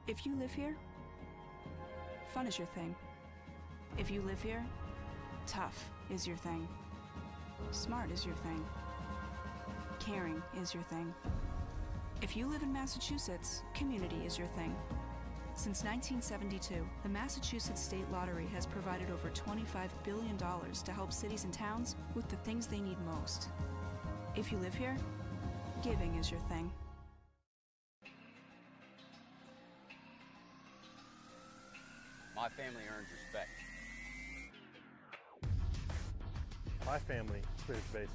If you live here, fun is your thing. If you live here, tough is your thing. Smart is your thing. Caring is your thing. If you live in Massachusetts, community is your thing. Since 1972, the Massachusetts State Lottery has provided over $25 billion to help cities and towns with the things they need most. If you live here, giving is your thing. My family earns respect. My family clears bases.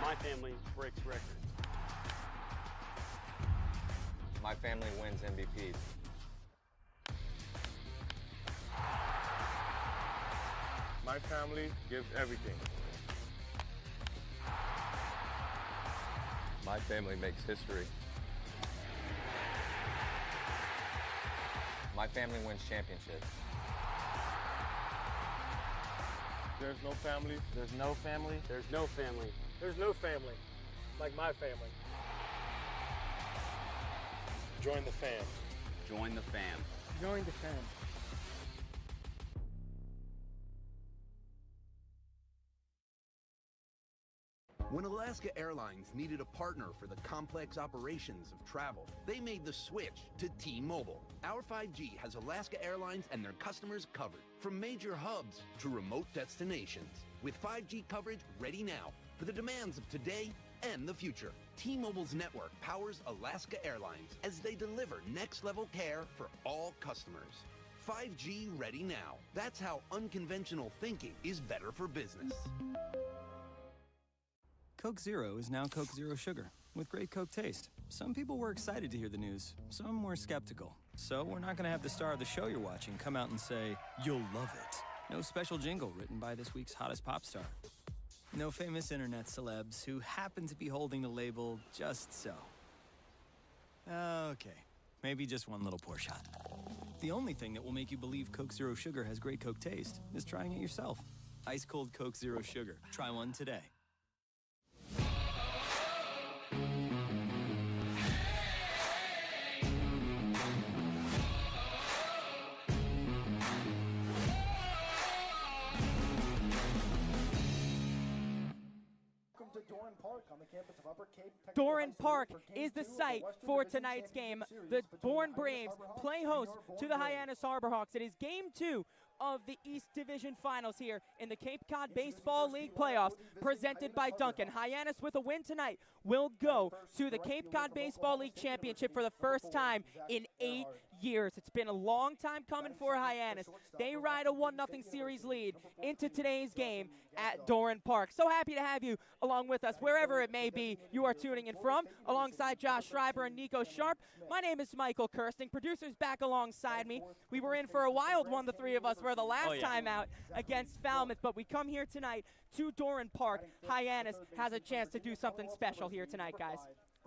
My family breaks records. My family wins MVPs. My family gives everything. My family makes history. My family wins championships. There's no family. There's no family. There's no family. There's no family like my family. Join the fam. Join the fam. Join the fam. When Alaska Airlines needed a partner for the complex operations of travel, they made the switch to T-Mobile. Our 5G has Alaska Airlines and their customers covered, from major hubs to remote destinations, with 5G coverage ready now for the demands of today and the future. T-Mobile's network powers Alaska Airlines as they deliver next-level care for all customers. 5G ready now. That's how unconventional thinking is better for business. Coke Zero is now Coke Zero Sugar, with great Coke taste. Some people were excited to hear the news, some were skeptical. So we're not gonna have the star of the show you're watching come out and say, "You'll love it." No special jingle written by this week's hottest pop star. No famous internet celebs who happen to be holding the label just so. Okay, maybe just one little pour shot. The only thing that will make you believe Coke Zero Sugar has great Coke taste is trying it yourself. Ice cold Coke Zero Sugar. Try one today. Doran Park is the site for tonight's game. The Bourne Braves play host to the Hyannis Harborhawks. It is game 2 of the East Division Finals here in the Cape Cod Baseball League playoffs presented by Duncan. Hyannis with a win tonight will go to the Cape Cod Baseball League Championship for the first time in 8 years. It's been a long time coming for Hyannis. They ride a 1-0 series lead into today's game at Doran Park. So happy to have you along with us, wherever it may be you are tuning in from, alongside Josh Schreiber and Nico Sharp. My name is Michael Kirsting. Producer's back alongside me. We were in for a wild one, the three of us were the last time out against Falmouth, but we come here tonight to Doran Park. Hyannis has a chance to do something special here tonight, guys.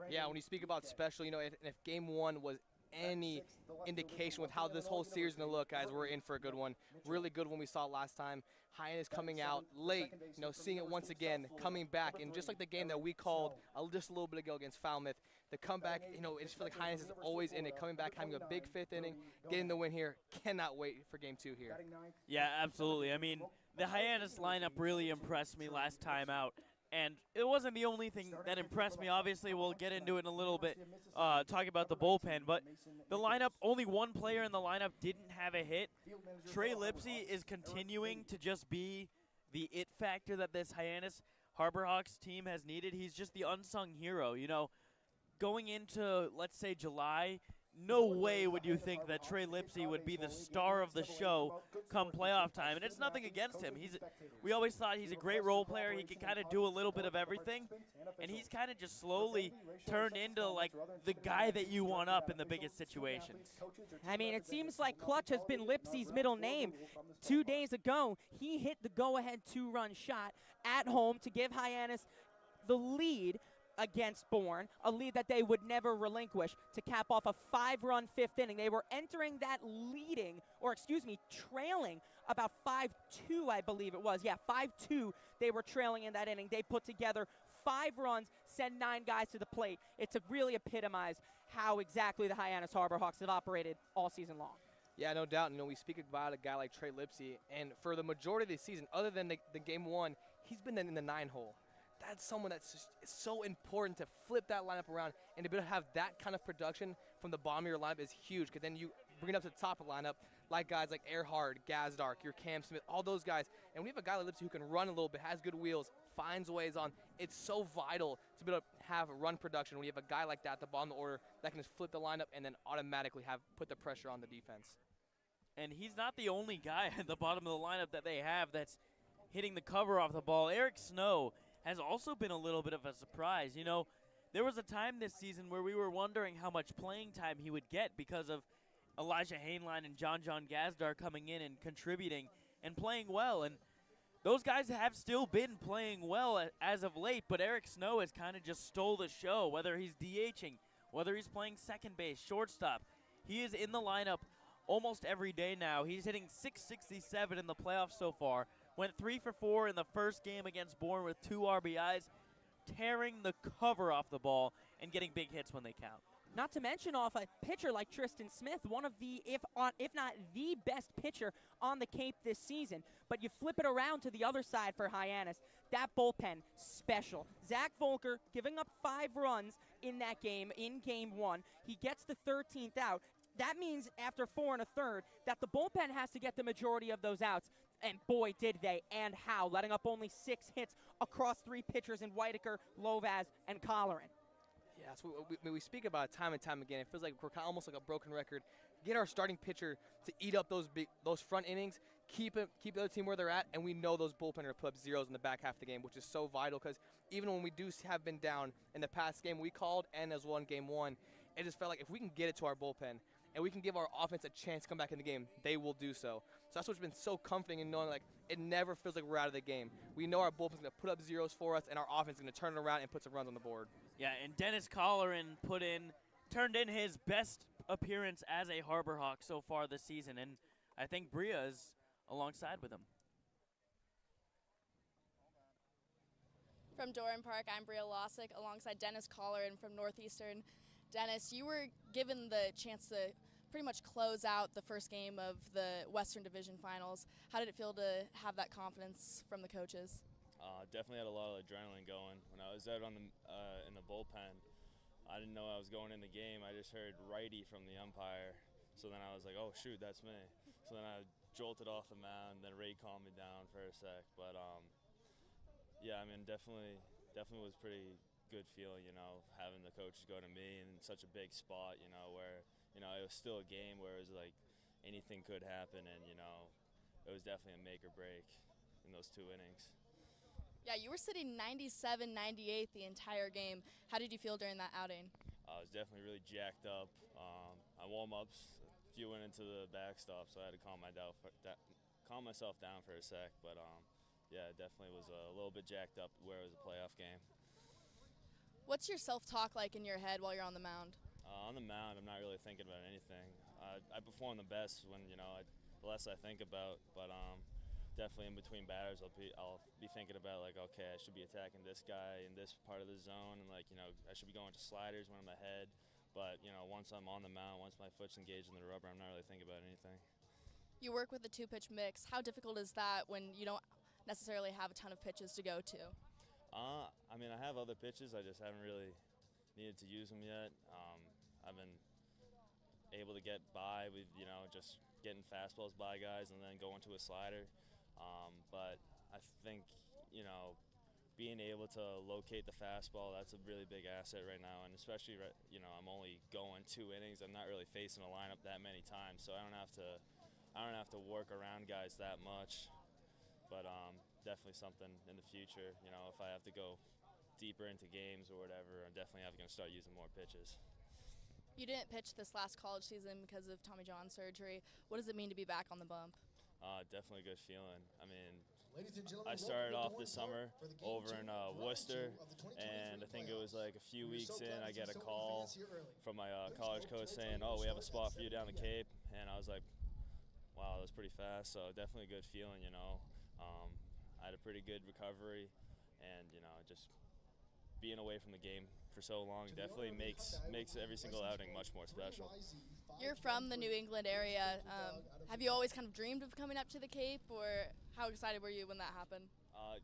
Yeah, when you speak about special, you know, if game 1 was any indication with how this whole series is going to look, guys, we're in for a good one. Really good one we saw last time. Hyannis coming out late, you know, seeing it once again, coming back, and just like the game that we called just a little bit ago against Falmouth, the comeback, you know, it just feels like Hyannis is always in it, coming back, having a big 5th inning, getting the win here. Cannot wait for game 2 here. Yeah, absolutely. I mean, the Hyannis lineup really impressed me last time out. And it wasn't the only thing that impressed me. Obviously, we'll get into it in a little bit, talking about the bullpen. But the lineup, only one player in the lineup didn't have a hit. Trey Lipsy is continuing to just be the it factor that this Hyannis Harborhawks team has needed. He's just the unsung hero. You know, going into, let's say, July, no way would you think that Trey Lipsy would be the star of the show come playoff time. And it's nothing against him. We always thought he's a great role player. He can kind of do a little bit of everything. And he's kind of just slowly turned into, like, the guy that you want up in the biggest situations. I mean, it seems like clutch has been Lipsy's middle name. 2 days ago, he hit the go-ahead 2-run shot at home to give Hyannis the lead. against Bourne, a lead that they would never relinquish, to cap off a 5-run 5th inning. They were entering that trailing about 5-2, I believe it was. Yeah, 5-2 they were trailing in that inning. They put together 5 runs, send 9 guys to the plate. It's really epitomized how exactly the Hyannis Harbor Hawks have operated all season long. Yeah, no doubt. We speak about a guy like Trey Lipsy, and for the majority of the season, other than the game 1, he's been in the 9-hole. That's someone that's just so important to flip that lineup around, and to be able to have that kind of production from the bottom of your lineup is huge, because then you bring it up to the top of the lineup, like guys like Earhart, Gazdark, your Cam Smith, all those guys. And we have a guy like Lipsy who can run a little bit, has good wheels, finds ways on. It's so vital to be able to have run production when you have a guy like that at the bottom of the order that can just flip the lineup and then automatically put the pressure on the defense. And he's not the only guy at the bottom of the lineup that they have that's hitting the cover off the ball. Eric Snow has also been a little bit of a surprise. You know, there was a time this season where we were wondering how much playing time he would get because of Elijah Hainline and John Gazdar coming in and contributing and playing well. And those guys have still been playing well as of late, but Eric Snow has kind of just stole the show, whether he's DHing, whether he's playing second base, shortstop. He is in the lineup almost every day now. He's hitting .667 in the playoffs so far. Went 3 for 4 in the first game against Bourne with 2 RBIs, tearing the cover off the ball and getting big hits when they count. Not to mention off a pitcher like Tristan Smith, one of the, if not the best pitcher on the Cape this season. But you flip it around to the other side for Hyannis. That bullpen, special. Zach Volker giving up 5 runs in that game, in game 1. He gets the 13th out. That means after 4 1/3 that the bullpen has to get the majority of those outs. And boy, did they, and how, letting up only 6 hits across 3 pitchers in Whitaker, Lovaz, and Colleran. Yeah, that's what we speak about it time and time again. It feels like we're almost like a broken record. Get our starting pitcher to eat up those front innings, keep the other team where they're at, and we know those bullpen are going to put up zeros in the back half of the game, which is so vital, because even when we have been down in the past game we called and as well in game 1, it just felt like if we can get it to our bullpen and we can give our offense a chance to come back in the game, they will do so. So that's what's been so comforting in knowing, like, it never feels like we're out of the game. We know our bullpen's going to put up zeros for us, and our offense is going to turn it around and put some runs on the board. Yeah, and Dennis Colleran turned in his best appearance as a Harbor Hawk so far this season, and I think Bria is alongside with him. From Doran Park, I'm Bria Losick alongside Dennis Colleran from Northeastern. Dennis, you were given the chance to pretty much close out the first game of the Western Division Finals. How did it feel to have that confidence from the coaches? Definitely had a lot of adrenaline going. When I was out on in the bullpen, I didn't know I was going in the game. I just heard righty from the umpire. So then I was like, oh, shoot, that's me. So then I jolted off the mound, and then Ray calmed me down for a sec. But, yeah, I mean, definitely was pretty good feeling, you know, having the coaches go to me in such a big spot, you know, where, you know, it was still a game where it was like anything could happen, and, you know, it was definitely a make or break in those 2 innings. Yeah, you were sitting 97, 98 the entire game. How did you feel during that outing? I was definitely really jacked up. My warm-ups, a few went into the backstop, so I had to calm myself down for a sec. But, yeah, it definitely was a little bit jacked up where it was a playoff game. What's your self-talk like in your head while you're on the mound? On the mound, I'm not really thinking about anything. I perform the best when, you know, the less I think about. But definitely in between batters, I'll be thinking about, like, okay, I should be attacking this guy in this part of the zone, and, like, you know, I should be going to sliders when I'm ahead. But, you know, once I'm on the mound, once my foot's engaged in the rubber, I'm not really thinking about anything. You work with the 2-pitch mix. How difficult is that when you don't necessarily have a ton of pitches to go to? I mean, I have other pitches. I just haven't really needed to use them yet. I've been able to get by with, you know, just getting fastballs by guys and then going to a slider. But I think, you know, being able to locate the fastball, that's a really big asset right now. And especially, you know, I'm only going 2 innings. I'm not really facing a lineup that many times, so I don't have to work around guys that much. But definitely something in the future. You know, if I have to go deeper into games or whatever, I'm definitely going to start using more pitches. You didn't pitch this last college season because of Tommy John surgery. What does it mean to be back on the bump? Definitely a good feeling. I mean, I started off this summer over in Worcester, And I think it was like a few weeks in, I get a call from my college coach saying, "Oh, we have a spot for you down the Cape." And I was like, wow, that was pretty fast. So definitely a good feeling, you know. I had a pretty good recovery, and you know, just being away from the game for so long definitely makes every single outing much more special. You're from the New England area. Have you always kind of dreamed of coming up to the Cape, or how excited were you when that happened?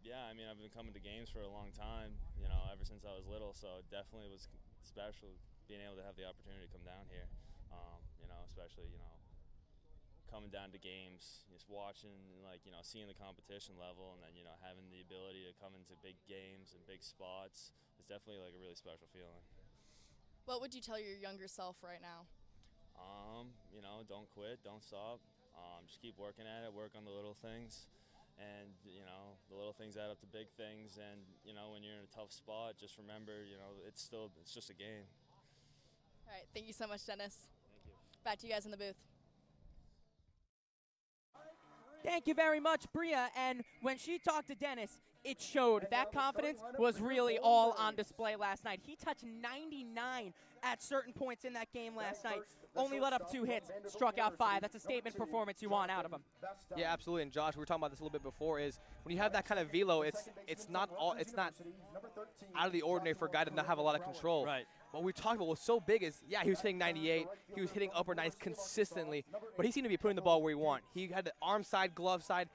Yeah, I mean, I've been coming to games for a long time, you know, ever since I was little, so it definitely was special being able to have the opportunity to come down here, you know, especially, you know, coming down to games, just watching, like, you know, seeing the competition level, and then, you know, having the ability to come into big games and big spots is definitely like a really special feeling. What would you tell your younger self right now? You know, don't quit, don't stop, just keep working at it, work on the little things. And, you know, the little things add up to big things. And, you know, when you're in a tough spot, just remember, you know, it's just a game. All right. Thank you so much, Dennis. Thank you. Back to you guys in the booth. Thank you very much, Bria. And when she talked to Dennis, it showed. That confidence was really all on display last night. He touched 99 at certain points in that game last night. Only let up 2 hits, struck out 5. That's a statement performance you want out of him. Yeah, absolutely. And Josh, we were talking about this a little bit before. Is when you have that kind of velo, it's not out of the ordinary for a guy to not have a lot of control. Right. What we talked about was so big is, yeah, he was hitting 98. He was hitting upper 90s consistently, but he seemed to be putting the ball where he wanted. He had the arm side, glove side.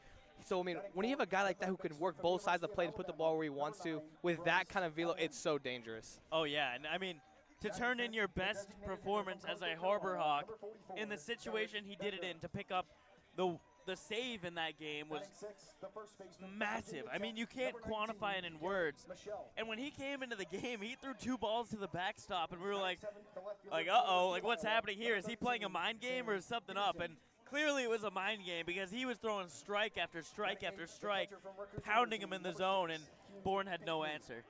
So, I mean, when you have a guy like that who can work both sides of the plate and put the ball where he wants to, with that kind of velo, it's so dangerous. Oh, yeah. And, I mean, to turn in your best performance as a Harbor Hawk in the situation he did it in, to pick up the save in that game was massive. I mean, you can't quantify it in words. And when he came into the game, he threw 2 balls to the backstop, and we were like, uh-oh, like, what's happening here? Is he playing a mind game or is something up? And clearly it was a mind game, because he was throwing strike after strike after strike, pounding him in the zone, and Bourne had no answer.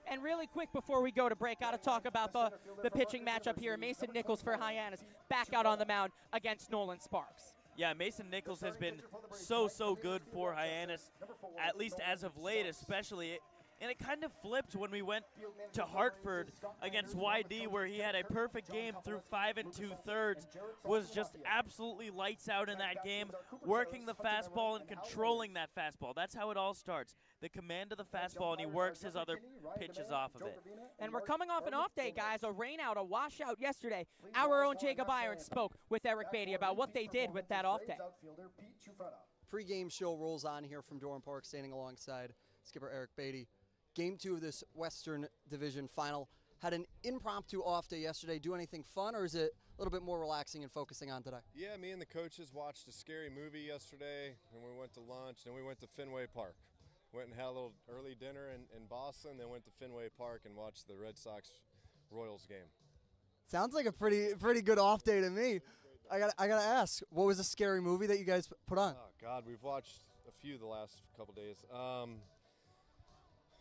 And really quick before we go to break, got to talk about the pitching matchup here. Mason Nichols for Hyannis back out on the mound against Nolan Sparks. Yeah, Mason Nichols has been so good for Hyannis, at least as of late especially. And it kind of flipped when we went to Hartford against YD, where he had a perfect game through 5 2/3, was just absolutely lights out in that game, working the fastball and controlling that fastball. That's how it all starts. The command of the fastball, and he works his other pitches off of it. And we're coming off an off day, guys, a rain out, a washout yesterday. Our own Jacob Irons spoke with Eric Beatty about what they did with that off day. Pre-game show rolls on here from Durham Park, standing alongside skipper Eric Beatty. Game 2 of this Western Division final. Had an impromptu off day yesterday. Do anything fun, or is it a little bit more relaxing and focusing on today? Yeah, me and the coaches watched a scary movie yesterday, and we went to lunch, and we went to Fenway Park. Went and had a little early dinner in Boston, then went to Fenway Park and watched the Red Sox-Royals game. Sounds like a pretty good off day to me. I gotta ask, what was a scary movie that you guys put on? Oh God, we've watched a few the last couple days.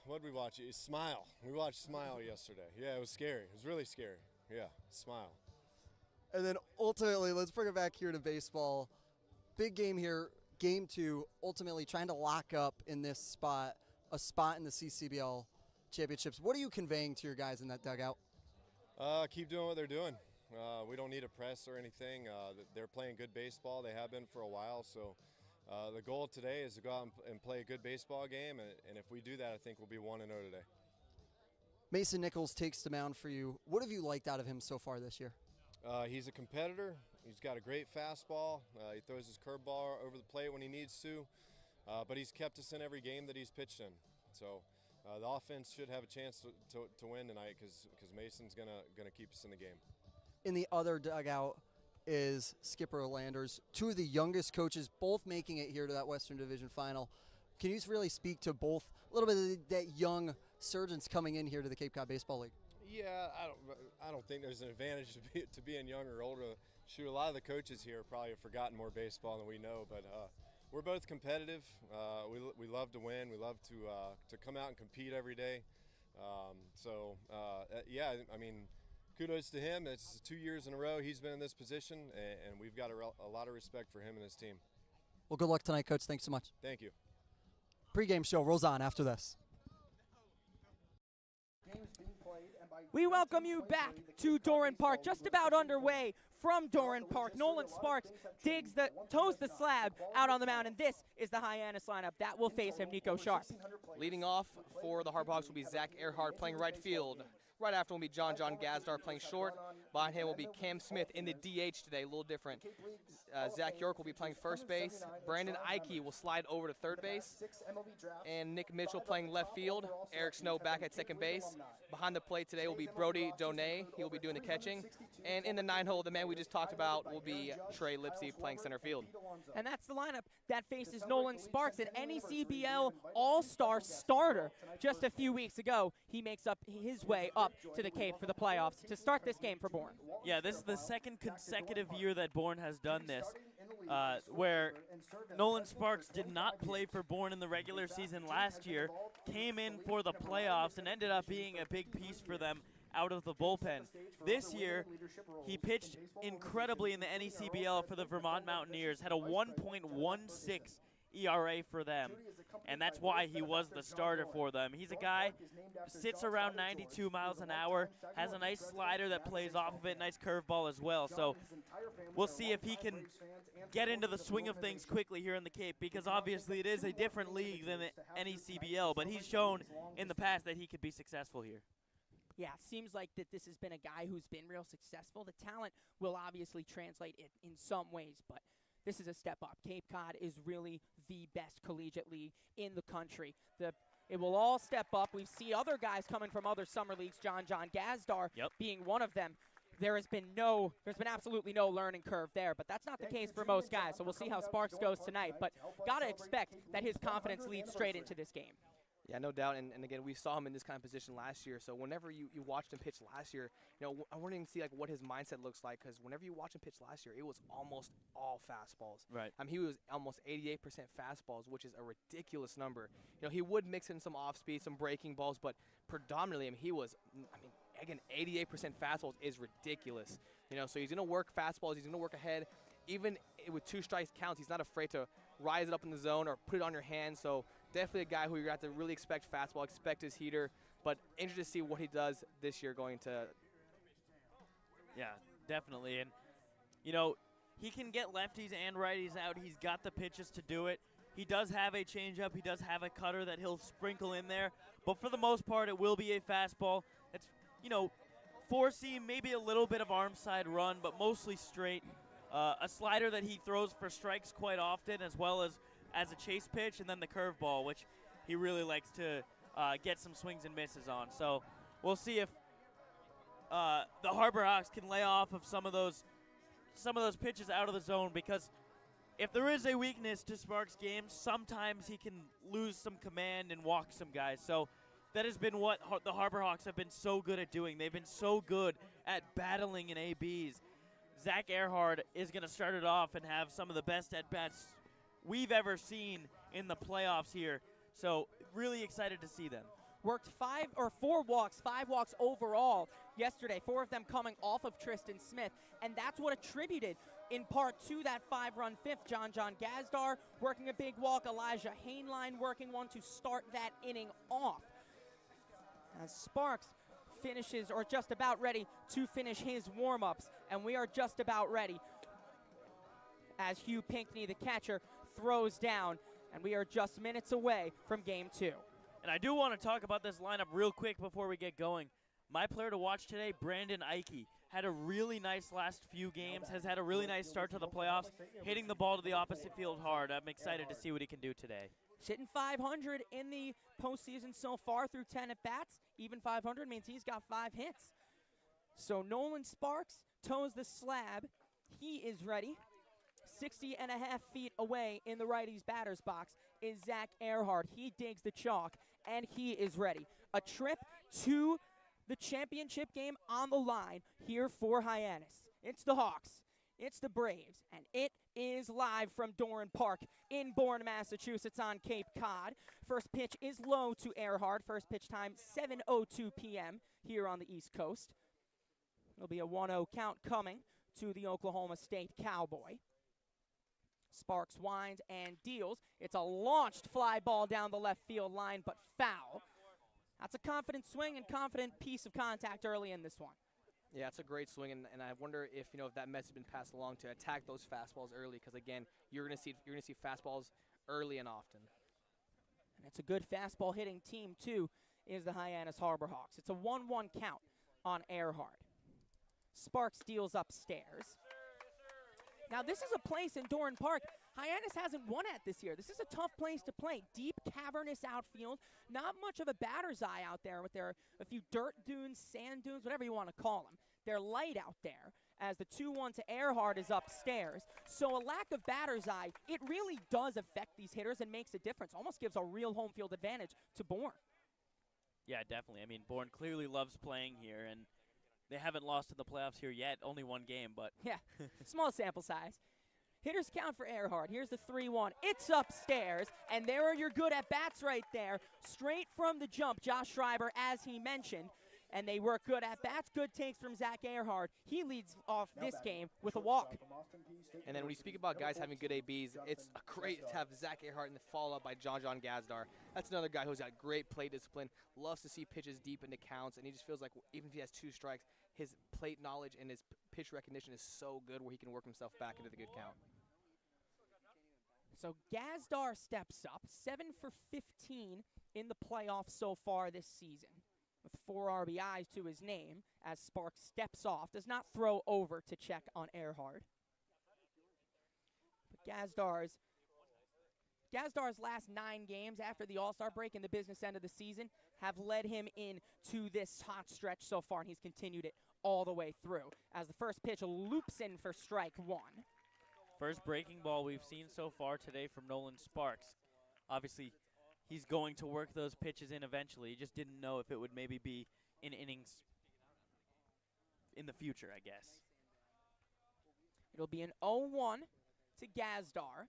What did we watch? Smile. We watched Smile yesterday. Yeah, it was scary. It was really scary. Yeah, Smile. And then ultimately, let's bring it back here to baseball. Big game here, Game 2, ultimately trying to lock up in this spot, a spot in the CCBL championships. What are you conveying to your guys in that dugout? Keep doing what they're doing. We don't need a press or anything. They're playing good baseball. They have been for a while, so the goal today is to go out and play a good baseball game, and if we do that, I think we'll be 1-0 today. Mason Nichols takes the mound for you. What have you liked out of him so far this year? He's a competitor. He's got a great fastball. He throws his curveball over the plate when he needs to, but he's kept us in every game that he's pitched in. So the offense should have a chance to win tonight, because Mason's gonna keep us in the game. In the other dugout is Skipper Landers, 2 of the youngest coaches, both making it here to that Western Division final. Can you really speak to both, a little bit of that young surgeons coming in here to the Cape Cod Baseball League? Yeah, I don't think there's an advantage to being younger or older. Shoot, a lot of the coaches here probably have forgotten more baseball than we know, but we're both competitive. We love to win. We love to come out and compete every day. Yeah, I mean, kudos to him. It's 2 years in a row he's been in this position, and we've got a lot of respect for him and his team. Well, good luck tonight, Coach. Thanks so much. Thank you. Pre-game show rolls on after this. We welcome you back to Doran Park, just about underway from Doran Park. Nolan Sparks toes the slab out on the mound, and this is the Hyannis lineup that will face him, Nico Sharp. Leading off for the Harbhawks will be Zach Earhart playing right field. Right after will be John Gazdar playing short. Behind him will be Cam Smith in the DH today, a little different. Zach York will be playing first base. Brandon Ike will slide over to third base. And Nick Mitchell playing left field. Eric Snow back at second base. Behind the plate today will be Brody Donay. He will be doing the catching. And in the 9-hole, the man we just talked about will be Trey Lipsy playing center field. And that's the lineup that faces Nolan Sparks, an NECBL All-Star starter. Just a few weeks ago, he makes up his way up to the Cape for the playoffs to start this game for Bourne. Yeah, this is the second consecutive year that Bourne has done this, where Nolan Sparks did not play for Bourne in the regular season last year, came in for the playoffs, and ended up being a big piece for them out of the bullpen. This year, he pitched incredibly in the NECBL for the Vermont Mountaineers, had a 1.16 ERA for them, and that's why he was the starter for them. He's a guy who sits around 92 miles an hour, has a nice slider that plays off of it, nice curveball as well. So we'll see if he can get into the swing of things quickly here in the Cape, because obviously it is a different league than the NECBL, but he's shown in the past that he could be successful here. Yeah, seems like that this has been a guy who's been real successful. The talent will obviously translate it in some ways, but this is a step up. Cape Cod is really the best collegiate league in the country. It will all step up. We see other guys coming from other summer leagues, John Gazdar being one of them. There's been absolutely no learning curve there, but that's not the case for most guys, so we'll see how Sparks goes tonight. But got to expect that his confidence leads straight into this game. Yeah, no doubt, and again, we saw him in this kind of position last year, so whenever you watched him pitch last year, I wanted to see what his mindset looks like, because whenever you watch him pitch last year, it was almost all fastballs. Right. I mean, he was almost 88% fastballs, which is a ridiculous number. He would mix in some off-speed, some breaking balls, but predominantly, again, 88% fastballs is ridiculous. So he's going to work fastballs, he's going to work ahead. Even with 2 strikes counts, he's not afraid to rise it up in the zone or put it on your hand. So definitely a guy who you're going to have to really expect fastball, expect his heater. But interested to see what he does this year going to. Yeah, definitely. And, he can get lefties and righties out. He's got the pitches to do it. He does have a changeup. He does have a cutter that he'll sprinkle in there. But for the most part, it will be a fastball. It's, 4-seam, maybe a little bit of arm side run, but mostly straight. A slider that he throws for strikes quite often, as well as a chase pitch, and then the curveball, which he really likes to get some swings and misses on. So we'll see if the Harbhawks can lay off of some of those pitches out of the zone, because if there is a weakness to Sparks' game, sometimes he can lose some command and walk some guys. So that has been what the Harbhawks have been so good at doing. They've been so good at battling in ABs. Zach Earhart is going to start it off and have some of the best at-bats we've ever seen in the playoffs here. So really excited to see them. Worked 4 walks, 5 walks overall yesterday, 4 of them coming off of Tristan Smith, and that's what attributed in part to that 5-run fifth. John Gazdar working a big walk, Elijah Hainline working one to start that inning off. As Sparks finishes, or just about ready to finish his warm-ups, and we are just about ready as Hugh Pinckney, the catcher, throws down, and we are just minutes away from Game 2. And I do want to talk about this lineup real quick before we get going. My player to watch today, Brandon Ike, had a really nice last few games, has had a really nice start to the playoffs, hitting the ball to the opposite field hard. I'm excited to see what he can do today. Sitting 500 in the postseason so far through 10 at-bats. Even 500 means he's got 5 hits. So Nolan Sparks toes the slab. He is ready. 60 and a half feet away in the righty's batter's box is Zach Earhart. He digs the chalk, and he is ready. A trip to the championship game on the line here for Hyannis. It's the Hawks. It's the Braves, and it is live from Doran Park in Bourne, Massachusetts on Cape Cod. First pitch is low to Earhart. First pitch time, 7:02 p.m. here on the East Coast. There'll be a 1-0 count coming to the Oklahoma State Cowboy. Sparks winds and deals. It's a launched fly ball down the left field line, but foul. That's a confident swing and confident piece of contact early in this one. Yeah, it's a great swing, and I wonder if if that message has been passed along to attack those fastballs early, because again, you're gonna see fastballs early and often. And it's a good fastball hitting team too, is the Hyannis Harbor Hawks. It's a 1-1 count on Earhart. Sparks deals upstairs. Now this is a place in Doran Park Hyannis hasn't won at this year. This is a tough place to play. Deep, cavernous outfield. Not much of a batter's eye out there with a few dirt dunes, sand dunes, whatever you want to call them. They're light out there as the 2-1 to Earhart is upstairs. So a lack of batter's eye, it really does affect these hitters and makes a difference. Almost gives a real home field advantage to Bourne. Yeah, definitely. I mean, Bourne clearly loves playing here, and they haven't lost in the playoffs here yet. Only one game, but... Yeah, small sample size. Hitters count for Earhart. Here's the 3-1. It's upstairs, and there are your good at-bats right there. Straight from the jump, Josh Schreiber, as he mentioned. And they work good at-bats. Good takes from Zach Earhart. He leads off this game with a walk. And then when you speak about guys having good ABs, it's great to have Zach Earhart and the follow-up by John Gazdar. That's another guy who's got great plate discipline, loves to see pitches deep into counts, and he just feels like even if he has 2 strikes, his plate knowledge and his pitch recognition is so good where he can work himself back into the good count. So Gazdar steps up, 7 for 15 in the playoffs so far this season, with 4 RBIs to his name as Sparks steps off, does not throw over to check on Earhart. But Gazdar's last 9 games after the All-Star break in the business end of the season have led him into this hot stretch so far, and he's continued it all the way through as the first pitch loops in for strike 1. First breaking ball we've seen so far today from Nolan Sparks. Obviously, he's going to work those pitches in eventually. He just didn't know if it would maybe be in innings in the future, I guess. It'll be an 0-1 to Gazdar.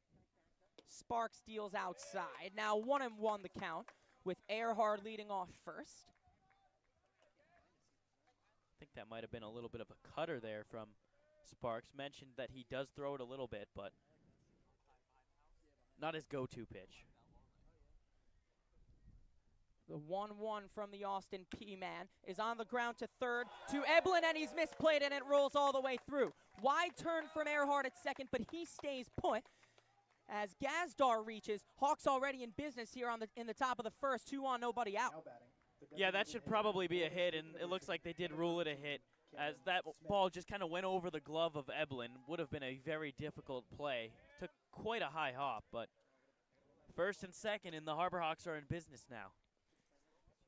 Sparks deals outside. Now 1-1 the count with Earhart leading off first. I think that might have been a little bit of a cutter there from Sparks. Mentioned that he does throw it a little bit, but not his go-to pitch. The 1-1 from the Austin P-Man is on the ground to third to Eblin, and he's misplayed, and it rolls all the way through. Wide turn from Earhart at second, but he stays put as Gazdar reaches. Hawks already in business here in the top of the first. 2 on, nobody out. Yeah, that should probably be a hit, and it looks like they did rule it a hit, as that ball just kind of went over the glove of Eblin. Would have been a very difficult play. Took quite a high hop, but first and second, and the Harbor Hawks are in business now.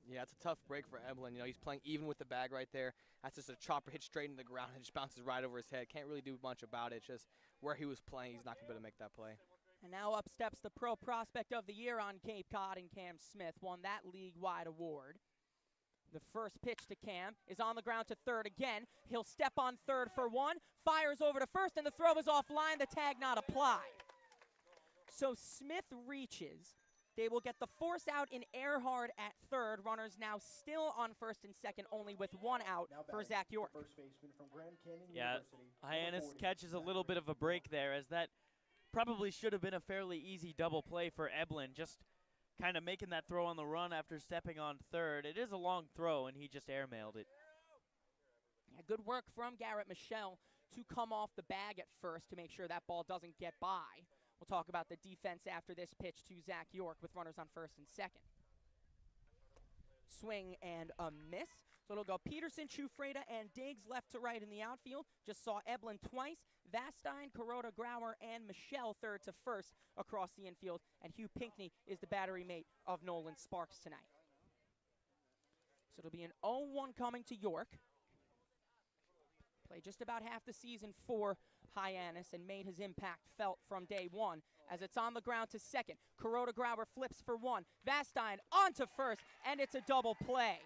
Yeah, it's a tough break for Eblin. You know, he's playing even with the bag right there. That's just a chopper hit straight into the ground and just bounces right over his head. Can't really do much about it. Just where he was playing, he's not going to be able to make that play. And now up steps the Pro Prospect of the Year on Cape Cod, and Cam Smith won that league-wide award. The first pitch to Cam is on the ground to third again. He'll step on third for 1, fires over to first, and the throw is offline. The tag not applied. So Smith reaches. They will get the force out in Earhart at third. Runners now still on first and second, only with 1 out for Zach York. Yeah, Hyannis catches a little bit of a break there, as that probably should have been a fairly easy double play for Eblin, just kind of making that throw on the run after stepping on third. It is a long throw, and he just airmailed it. Yeah, good work from Garrett Michelle to come off the bag at first to make sure that ball doesn't get by. We'll talk about the defense after this pitch to Zach York with runners on first and second. Swing and a miss. So it'll go Peterson, Chufreda, and Diggs left to right in the outfield. Just saw Eblin twice. Vastine, Kuroda, Grauer, and Michelle third to first across the infield. And Hugh Pinckney is the battery mate of Nolan Sparks tonight. So it'll be an 0-1 coming to York. Played just about half the season for Hyannis and made his impact felt from day one as it's on the ground to second. Kuroda Grauer flips for 1. Vastine onto first, and it's a double play.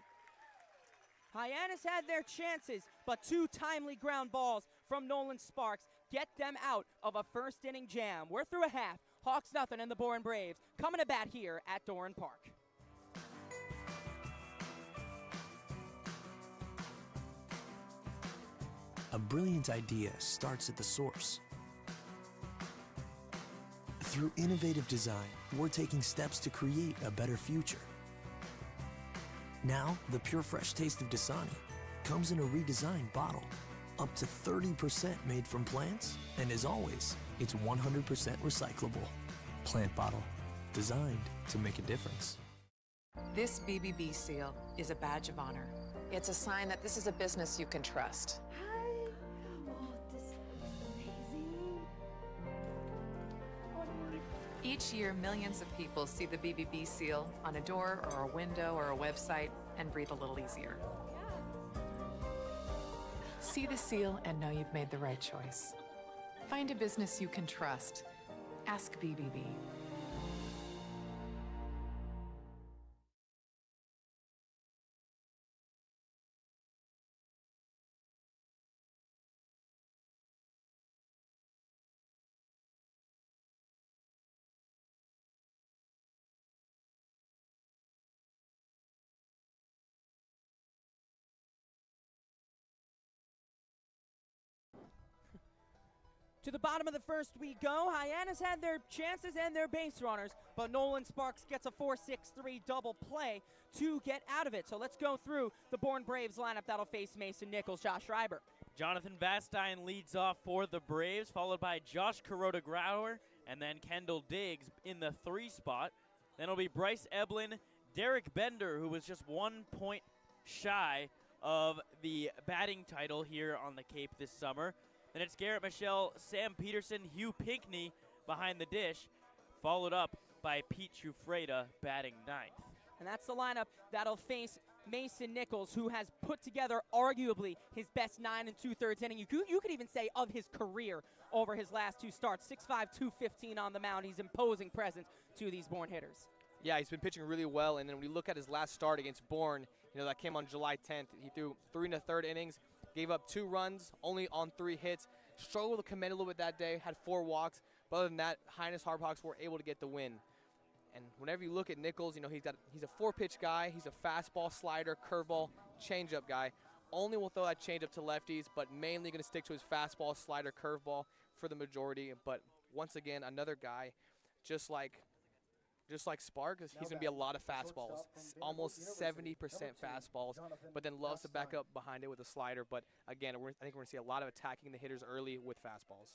Hyannis had their chances, but 2 timely ground balls from Nolan Sparks get them out of a first inning jam. We're through a half. Hawks nothing, and the Bourne Braves coming to bat here at Doran Park. A brilliant idea starts at the source. Through innovative design, we're taking steps to create a better future. Now, the pure fresh taste of Dasani comes in a redesigned bottle. Up to 30% made from plants, and as always, it's 100% recyclable. Plant bottle, designed to make a difference. This BBB seal is a badge of honor. It's a sign that this is a business you can trust. Each year, millions of people see the BBB seal on a door or a window or a website and breathe a little easier. See the seal and know you've made the right choice. Find a business you can trust. Ask BBB. To the bottom of the first we go. Hyannis had their chances and their base runners, but Nolan Sparks gets a 4-6-3 double play to get out of it. So let's go through the Bourne Braves lineup that'll face Mason Nichols. Josh Schreiber. Jonathan Vastine leads off for the Braves, followed by Josh Kuroda-Grauer, and then Kendall Diggs in the 3 spot. Then it'll be Bryce Eblin, Derek Bender, who was just 1 point shy of the batting title here on the Cape this summer. Then it's Garrett Michelle, Sam Peterson, Hugh Pinckney behind the dish, followed up by Pete Trufreda batting 9th. And that's the lineup that'll face Mason Nichols, who has put together arguably his best 9 2/3 inning. You could even say of his career over his last 2 starts. 6'5", 215 on the mound. He's imposing presence to these Bourne hitters. Yeah, he's been pitching really well, and then when you look at his last start against Bourne, that came on July 10th, he threw 3 1/3 innings, gave up 2 runs, only on 3 hits, struggled to commit a little bit that day, had 4 walks, but other than that, Hyannis Harborhawks were able to get the win. And whenever you look at Nichols, he's a 4-pitch guy, he's a fastball, slider, curveball, changeup guy. Only will throw that changeup to lefties, but mainly going to stick to his fastball, slider, curveball for the majority. But once again, another guy, just like Spark, he's going to be a lot of fastballs, almost 70% fastballs, but then loves to back up behind it with a slider. But again, I think we're going to see a lot of attacking the hitters early with fastballs.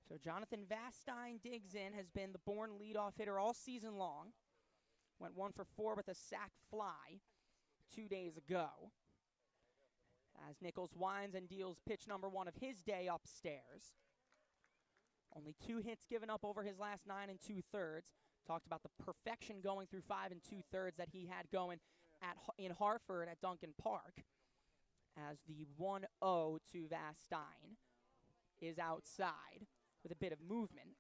So Jonathan Vastine digs in, has been the Bourne leadoff hitter all season long. Went 1 for 4 with a sac fly 2 days ago. As Nichols winds and deals pitch number 1 of his day upstairs. Only 2 hits given up over his last 9 2/3. Talked about the perfection going through 5 2/3 that he had going in Hartford at Duncan Park. As the 1-0 to Vastine is outside with a bit of movement.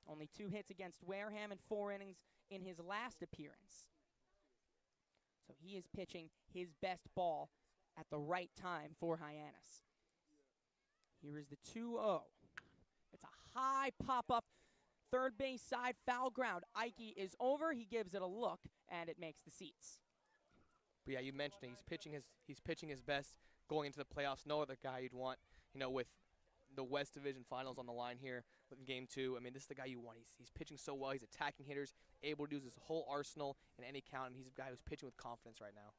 Only 2 hits against Wareham and 4 innings in his last appearance. So he is pitching his best ball at the right time for Hyannis. Here is the 2-0. It's a high pop-up, third base side, foul ground. Ike is over, he gives it a look, and it makes the seats. But yeah, you mentioned it. He's pitching his best going into the playoffs. No other guy you'd want, with the West Division Finals on the line here with Game 2. I mean, this is the guy you want. He's pitching so well. He's attacking hitters, able to use his whole arsenal in any count, and he's a guy who's pitching with confidence right now.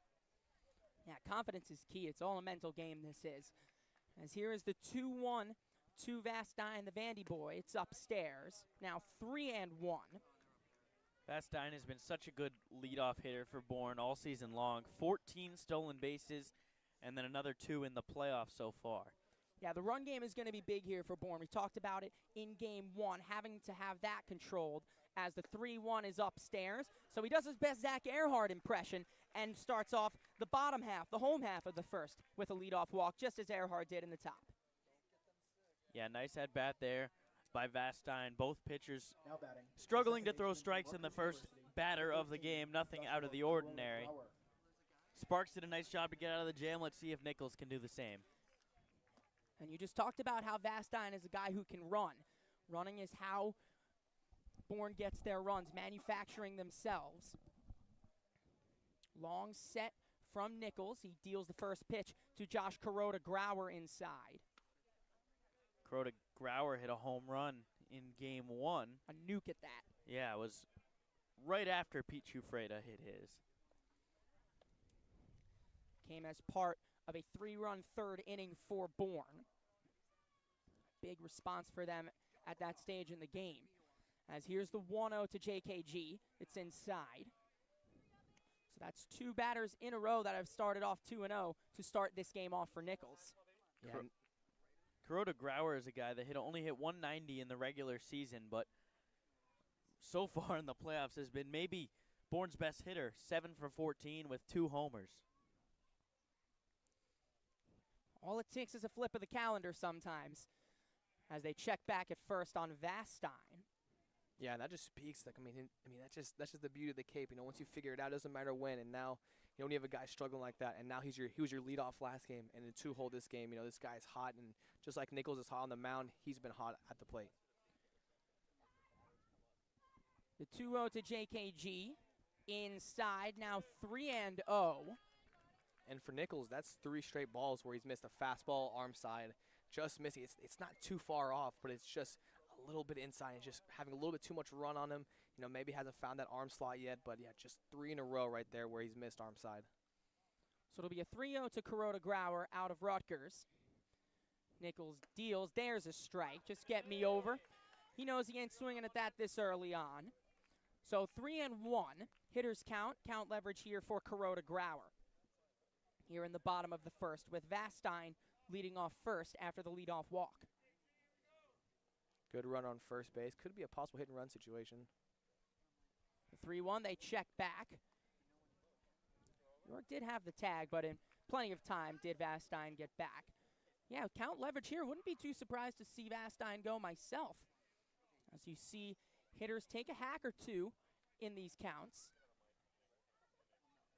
Yeah, confidence is key. It's all a mental game, this is. As here is the 2-1 to Vastine, the Vandy boy. It's upstairs. Now 3-1. Vastine has been such a good leadoff hitter for Bourne all season long. 14 stolen bases, and then another 2 in the playoffs so far. Yeah, the run game is going to be big here for Bourne. We talked about it in Game 1, having to have that controlled as the 3-1 is upstairs. So he does his best Zach Earhart impression and starts off the bottom half, the home half of the first, with a leadoff walk, just as Earhart did in the top. Yeah, nice at-bat there by Vastine. Both pitchers struggling to throw strikes in the first batter of the game. Nothing out of the ordinary. Sparks did a nice job to get out of the jam. Let's see if Nichols can do the same. And you just talked about how Vastine is a guy who can run. Running is how Bourne gets their runs, manufacturing themselves. Long set from Nichols. He deals the first pitch to Josh Kuroda-Grauer inside. Kuroda-Grauer hit a home run in Game 1. A nuke at that. Yeah, it was right after Pete Chufreda hit his. Came as part of a 3-run third inning for Bourne. Big response for them at that stage in the game. As here's the 1-0 to JKG. It's inside. So that's 2 batters in a row that have started off 2-0 to start this game off for Nichols. Yeah. Kuroda Grauer is a guy that only hit 190 in the regular season, but so far in the playoffs has been maybe Bourne's best hitter, 7 for 14 with 2 homers. All it takes is a flip of the calendar sometimes as they check back at first on Vastine. Yeah, and that just speaks. Like, I mean, that's just the beauty of the Cape. You know, once you figure it out, it doesn't matter when. And now, you know, when you have a guy struggling like that, and now he was your leadoff last game, and in 2-hole this game, you know, this guy's hot, and just like Nichols is hot on the mound, he's been hot at the plate. The 2-0 to JKG inside, now 3-0. And for Nichols, that's 3 straight balls where he's missed a fastball, arm side, just missing. It's not too far off, but it's just a little bit inside. It's just having a little bit too much run on him. You know, maybe hasn't found that arm slot yet, but yeah, just 3 in a row right there where he's missed arm side. So it'll be a 3-0 to Kuroda Grauer out of Rutgers. Nichols deals. There's a strike. Just get me over. He knows he ain't swinging at that this early on. So 3-1. Hitters count. Count leverage here for Kuroda Grauer. Here in the bottom of the first with Vastine leading off first after the leadoff walk. Good run on first base. Could be a possible hit and run situation. The 3-1, they check back. York did have the tag, but in plenty of time did Vastine get back. Yeah, count leverage here. Wouldn't be too surprised to see Vastine go myself. As you see, hitters take a hack or 2 in these counts.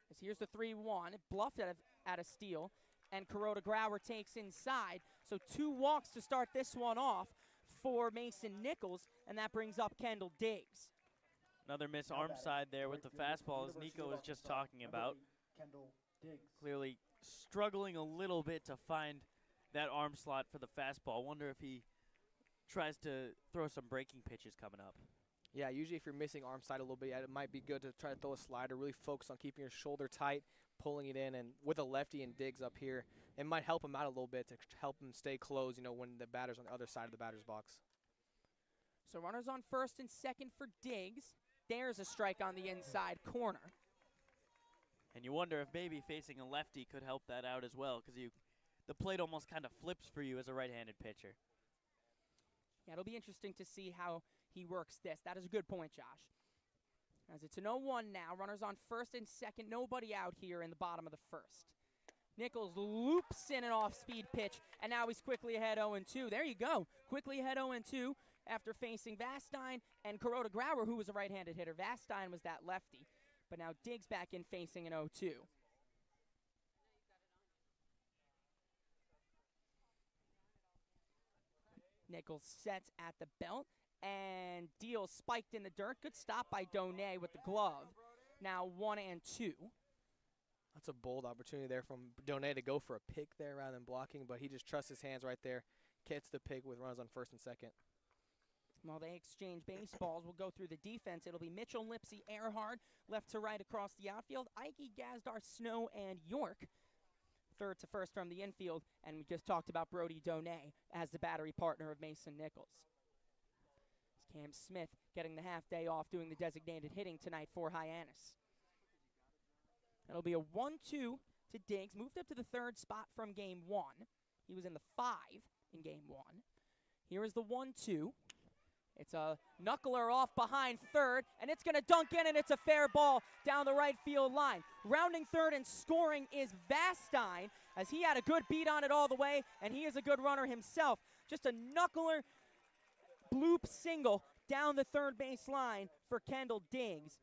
As here's the 3-1, it bluffed at a steal, and Kuroda Grauer takes inside. So 2 walks to start this one off for Mason Nichols, and that brings up Kendall Diggs. Another miss arm side there with the fastball, as Nico was just talking about. Clearly struggling a little bit to find that arm slot for the fastball. Wonder if he tries to throw some breaking pitches coming up. Yeah, usually if you're missing arm side a little bit, it might be good to try to throw a slider, really focus on keeping your shoulder tight, pulling it in, and with a lefty and Diggs up here, it might help him out a little bit to help him stay close, you know, when the batter's on the other side of the batter's box. So runners on first and second for Diggs. There's a strike on the inside corner. And you wonder if maybe facing a lefty could help that out as well, because the plate almost kind of flips for you as a right-handed pitcher. Yeah, it'll be interesting to see how he works this. That is a good point, Josh. As it's an 0-1 now, runners on first and second, nobody out here in the bottom of the first. Nichols loops in an off-speed pitch, and now he's quickly ahead 0-2. There you go, quickly ahead 0-2 after facing Vastine and Kuroda Grauer, who was a right-handed hitter. Vastine was that lefty, but now Diggs back in facing an 0-2. Nichols sets at the belt and deals spiked in the dirt. Good stop by Donay with the glove. Now 1-2. That's a bold opportunity there from Donay to go for a pick there rather than blocking, but he just trusts his hands right there. Gets the pick with runners on first and second. While they exchange baseballs, we'll go through the defense. It'll be Mitchell, Lipsy, Earhart, left to right across the outfield. Ike, Gazdar, Snow, and York. Third to first from the infield, and we just talked about Brody Donay as the battery partner of Mason Nichols. Cam Smith getting the half day off doing the designated hitting tonight for Hyannis. It'll be a 1-2 to Diggs. Moved up to the third spot from game 1. He was in the 5 in game 1. Here is the 1-2. It's a knuckler off behind third, and it's going to dunk in, and it's a fair ball down the right field line. Rounding third and scoring is Vastine, as he had a good beat on it all the way, and he is a good runner himself. Just a knuckler bloop single down the third base line for Kendall Diggs.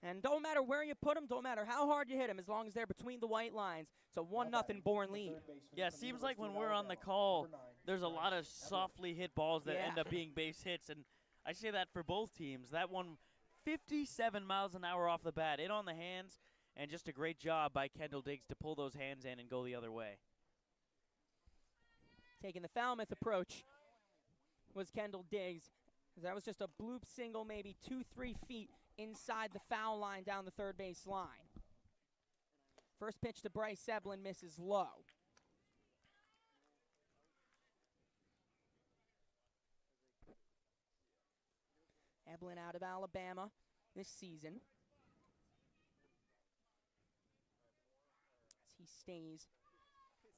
And don't matter where you put him, don't matter how hard you hit him, as long as they're between the white lines. It's a 1-0 Bourne lead. Yeah, it seems like when we're on the call, there's a lot of softly hit balls that end up being base hits, and I say that for both teams. That one, 57 miles an hour off the bat, in on the hands, and just a great job by Kendall Diggs to pull those hands in and go the other way. Taking the Falmouth approach was Kendall Diggs. That was just a bloop single, maybe 2-3 feet inside the foul line down the third base line. First pitch to Bryce Eblin misses low. Eblin out of Alabama this season. As he stays,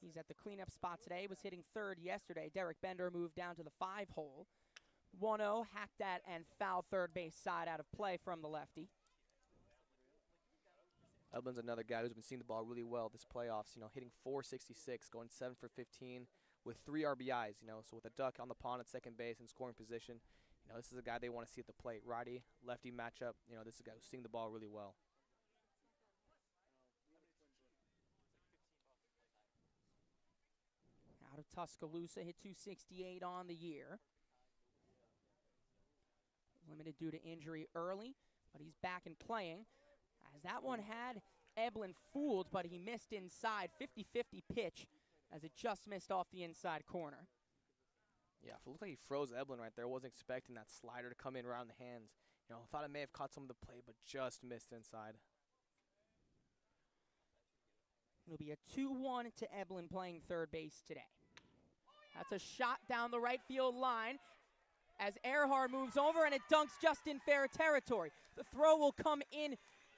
he's at the cleanup spot today, was hitting third yesterday. Derek Bender moved down to the 5-hole. 1-0, hacked at and foul third base side out of play from the lefty. Eblin's another guy who's been seeing the ball really well this playoffs, hitting .466, going 7 for 15 with 3 RBIs, so with a duck on the pond at second base and scoring position, this is a guy they want to see at the plate. Righty, lefty matchup, this is a guy who's seeing the ball really well. Out of Tuscaloosa, hit .268 on the year. Limited due to injury early, but he's back and playing. As that one had Eblin fooled, but he missed inside. 50-50 pitch as it just missed off the inside corner. Yeah, it looked like he froze Eblin right there. Wasn't expecting that slider to come in around the hands. Thought it may have caught some of the play, but just missed inside. It'll be a 2-1 to Eblin playing third base today. That's a shot down the right field line as Earhart moves over and it dunks just in fair territory. The throw will come in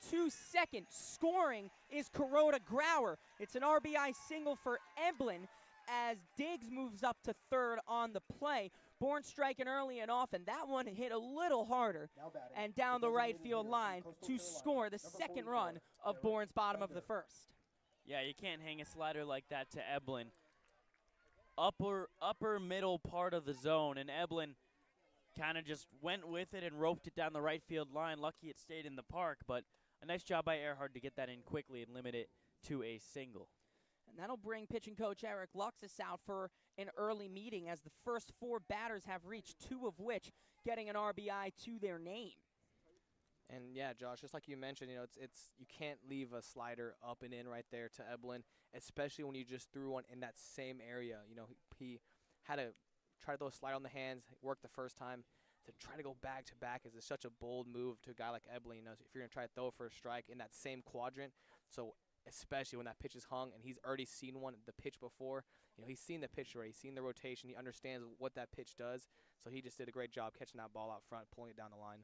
2 seconds. Scoring is Kuroda Grauer. It's an RBI single for Eblin as Diggs moves up to third on the play. Bourne striking early and often. That one hit a little harder and down the right field line to score the second run of Bourne's bottom of the first. Yeah, you can't hang a slider like that to Eblin. Upper middle part of the zone, and Eblin kind of just went with it and roped it down the right field line. Lucky it stayed in the park, but a nice job by Earhart to get that in quickly and limit it to a single. And that'll bring pitching coach Eric Luxus out for an early meeting as the first 4 batters have reached, 2 of which getting an RBI to their name. And yeah, Josh, just like you mentioned, it's you can't leave a slider up and in right there to Eblin, especially when you just threw one in that same area. He had to try to throw a slider on the hands, worked the first time. To try to go back to back is such a bold move to a guy like Eblin. If you're gonna try to throw for a strike in that same quadrant, so especially when that pitch is hung and he's already seen the pitch before. He's seen the pitch already, he's seen the rotation, he understands what that pitch does. So he just did a great job catching that ball out front, pulling it down the line.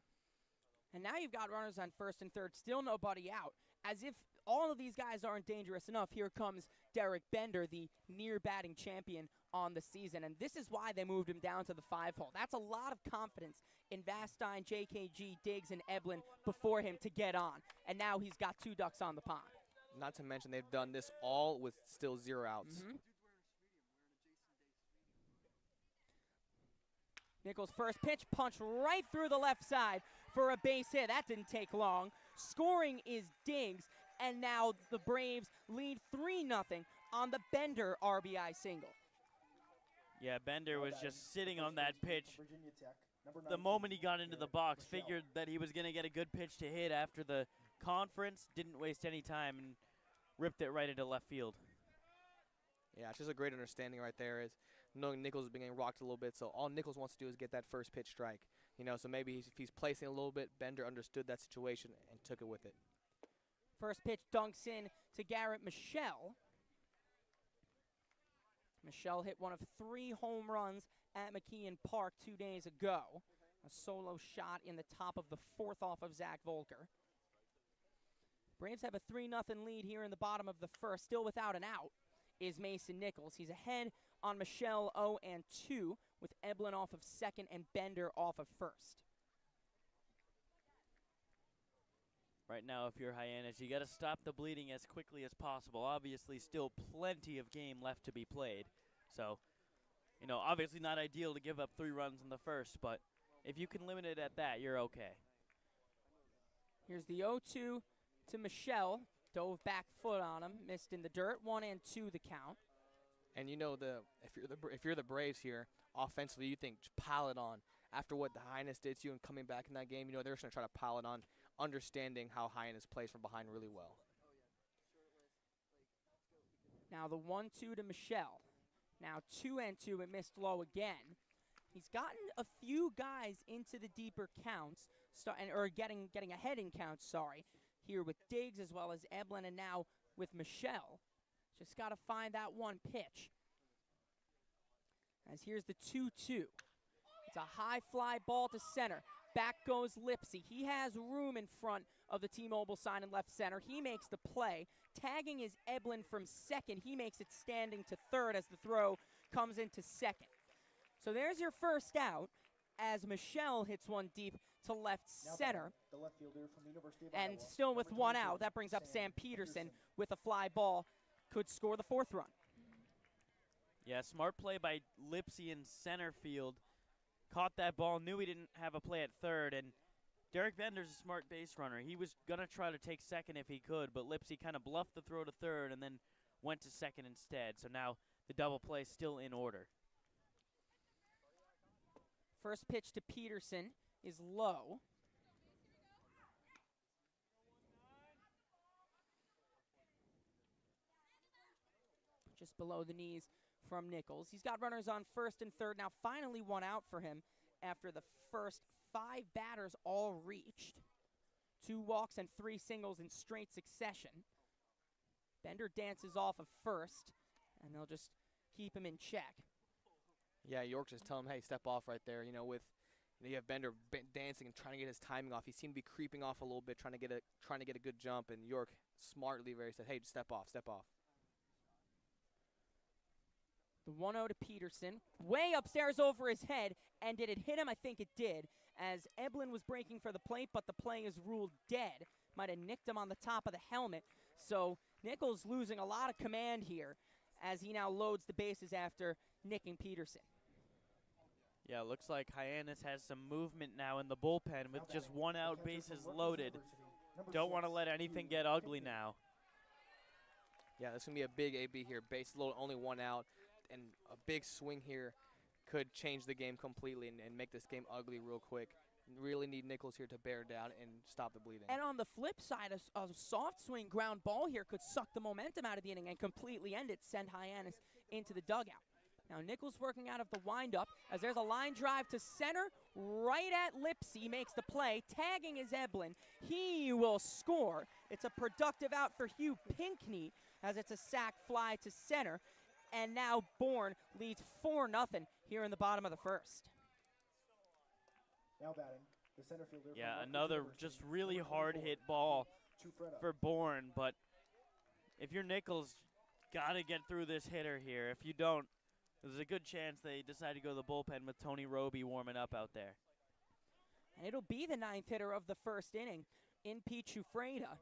And now you've got runners on first and third, still nobody out. As if all of these guys aren't dangerous enough, here comes Derek Bender, the near batting champion on the season. And this is why they moved him down to the 5-hole. That's a lot of confidence in Vastine, JKG, Diggs, and Eblin before him to get on. And now he's got 2 ducks on the pond. Not to mention they've done this all with still 0 outs. Mm-hmm. Nichols' first pitch punched right through the left side for a base hit. That didn't take long. Scoring is Diggs, and now the Braves lead 3-0 on the Bender RBI single. Yeah, Bender was just sitting on that pitch. The moment he got into the box, figured that he was going to get a good pitch to hit after the conference, didn't waste any time, and ripped it right into left field. Yeah, it's just a great understanding right there is knowing Nichols is being rocked a little bit, so all Nichols wants to do is get that first pitch strike. So maybe if he's placing a little bit, Bender understood that situation and took it with it. First pitch dunks in to Garrett Michelle. Michelle hit one of 3 home runs at McKeon Park 2 days ago. A solo shot in the top of the 4th off of Zach Volker. Braves have a 3-0 lead here in the bottom of the first. Still without an out is Mason Nichols. He's ahead on Michelle 0-2 with Eblin off of second and Bender off of first. Right now, if you're Hyannis, you got to stop the bleeding as quickly as possible. Obviously, still plenty of game left to be played. So, obviously not ideal to give up 3 runs in the first, but if you can limit it at that, you're okay. Here's the 0-2 to Michelle. Dove back foot on him, missed in the dirt. 1-2 the count. And if you're the Braves here, offensively, you think pile it on. After what the Hyannis did to you and coming back in that game, they're just going to try to pile it on, understanding how Hyannis plays from behind really well. Now the 1-2 to Michelle. Now 2-2, it missed low again. He's gotten a few guys into the deeper counts, or getting ahead in counts, sorry, here with Diggs as well as Eblin, and now with Michelle. Just got to find that one pitch. As here's the 2-2. It's a high fly ball to center. Back goes Lipsy. He has room in front of the T-Mobile sign in left center. He makes the play. Tagging is Eblin from second. He makes it standing to third as the throw comes into second. So there's your first out as Michelle hits one deep to left center. The left fielder from the University of And Iowa, still with number one 24, out, that brings up Sam Peterson with a fly ball. Could score the fourth run. Yeah, smart play by Lipsy in center field. Caught that ball, knew he didn't have a play at third, and Derek Bender's a smart base runner. He was going to try to take second if he could, but Lipsy kind of bluffed the throw to third and then went to second instead. So now the double play still in order. First pitch to Peterson is low. Just below the knees from Nichols. He's got runners on first and third. Now finally one out for him after the first 5 batters all reached. 2 walks and 3 singles in straight succession. Bender dances off of first, and they'll just keep him in check. Yeah, York just tell him, hey, step off right there. You know, you have Bender dancing and trying to get his timing off. He seemed to be creeping off a little bit, trying to get a good jump, and York smartly said, hey, just step off, step off. The 1-0 to Peterson, way upstairs over his head, and did it hit him? I think it did, as Eblin was breaking for the plate, but the play is ruled dead. Might have nicked him on the top of the helmet, so Nichols losing a lot of command here as he now loads the bases after nicking Peterson. Yeah, looks like Hyannis has some movement now in the bullpen with just 1 out, bases loaded. Don't want to let anything get ugly now. Yeah, this is going to be a big AB here. Base loaded, only 1 out. And a big swing here could change the game completely and make this game ugly real quick. Really need Nichols here to bear down and stop the bleeding. And on the flip side, a soft swing ground ball here could suck the momentum out of the inning and completely end it, send Hyannis into the dugout. Now Nichols working out of the windup as there's a line drive to center, right at Lipsy, makes the play. Tagging is Eblin. He will score. It's a productive out for Hugh Pinkney as it's a sac fly to center. And now Bourne leads 4-0 here in the bottom of the first. Now batting, the center fielder. Yeah, another just really hard hit ball for Bourne, but if you're Nichols, got to get through this hitter here. If you don't, there's a good chance they decide to go to the bullpen with Tony Roby warming up out there. And it'll be the 9th hitter of the first inning in Pete Chufreda.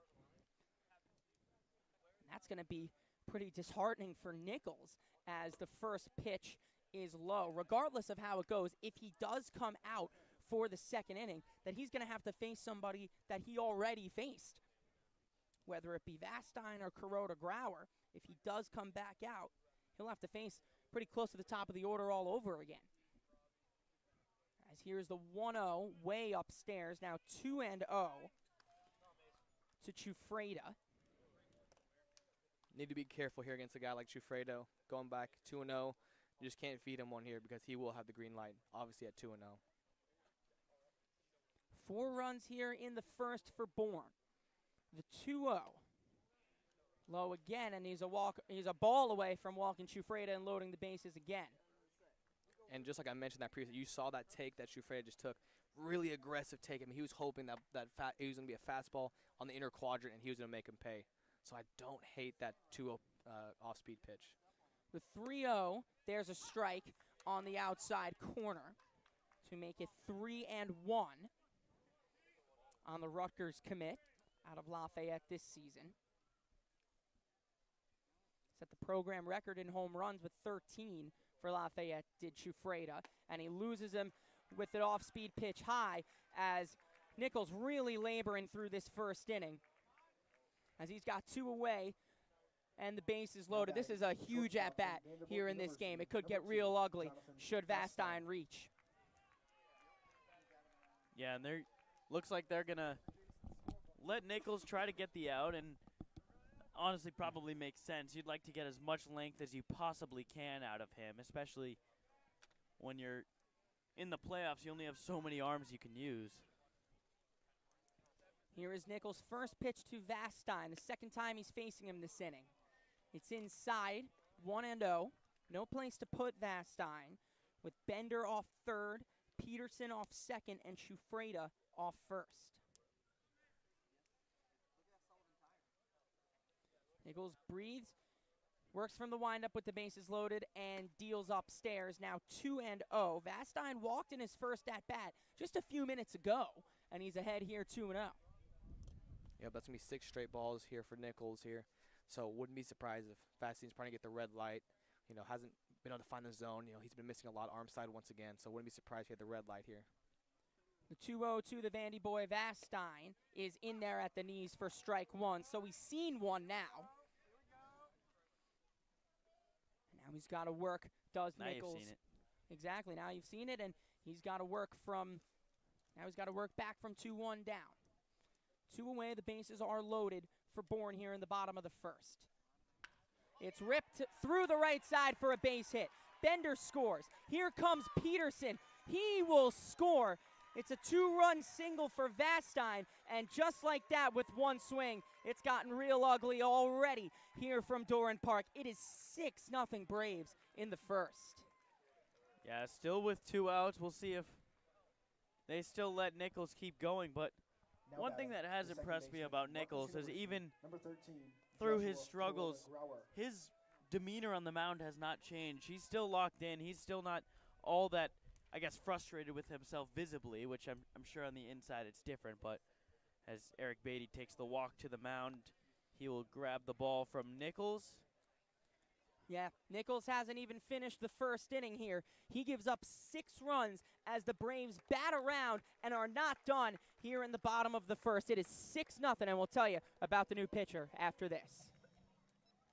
That's going to be pretty disheartening for Nichols as the first pitch is low. Regardless of how it goes, if he does come out for the second inning, that he's going to have to face somebody that he already faced. Whether it be Vastine or Kuroda Grauer, if he does come back out, he'll have to face pretty close to the top of the order all over again. As here's the 1-0 way upstairs, now 2-0 to Chufreda. Need to be careful here against a guy like Chufredo. Going back 2-0, you just can't feed him one here because he will have the green light, obviously at 2-0. 4 runs here in the first for Bourne. The 2-0. Low again, and he's a ball away from walking Chufreda and loading the bases again. And just like I mentioned that previously, you saw that take that Chufreda just took. Really aggressive take. I mean, he was hoping that it was going to be a fastball on the inner quadrant and he was going to make him pay. So I don't hate that 2-0 off-speed pitch. The 3-0, there's a strike on the outside corner to make it 3-1 on the Rutgers commit out of Lafayette this season. Set the program record in home runs with 13 for Lafayette, did Chufreda, and he loses him with an off-speed pitch high as Nichols really laboring through this first inning. As he's got 2 away and the base is loaded. This is a huge at-bat here in this game. It could get real ugly should Vastine reach. Yeah, and looks like they're going to let Nichols try to get the out, and honestly probably makes sense. You'd like to get as much length as you possibly can out of him, especially when you're in the playoffs. You only have so many arms you can use. Here is Nichols' first pitch to Vastine, the second time he's facing him this inning. It's inside, 1-0. No place to put Vastine, with Bender off third, Peterson off second, and Chufreda off first. Nichols breathes, works from the windup with the bases loaded, and deals upstairs. Now 2-0. Vastine walked in his first at-bat just a few minutes ago, and he's ahead here 2-0. Yeah, that's going to be 6 straight balls here for Nichols here. So wouldn't be surprised if Vastine's trying to get the red light. You know, hasn't been able to find the zone. You know, he's been missing a lot arm side once again, so wouldn't be surprised if he had the red light here. The 2-0 to the Vandy boy Vastine is in there at the knees for strike one, so he's seen one now. And now he's got to work, does now Nichols. You've seen it. Exactly, now you've seen it, and he's got to work back from 2-1 down. 2 away, the bases are loaded for Bourne here in the bottom of the first. It's ripped through the right side for a base hit. Bender scores. Here comes Peterson. He will score. It's a 2-run single for Vastine, and just like that with one swing, it's gotten real ugly already here from Doran Park. It is 6-0 Braves in the first. Yeah, still with 2 outs. We'll see if they still let Nichols keep going, but one thing that has impressed me about Nichols is even through his struggles, his demeanor on the mound has not changed. He's still locked in. He's still not all that, I guess, frustrated with himself visibly, which I'm sure on the inside it's different. But as Eric Beatty takes the walk to the mound, he will grab the ball from Nichols. Yeah, Nichols hasn't even finished the first inning here. He gives up 6 runs as the Braves bat around and are not done here in the bottom of the first. It is 6-0, and we'll tell you about the new pitcher after this.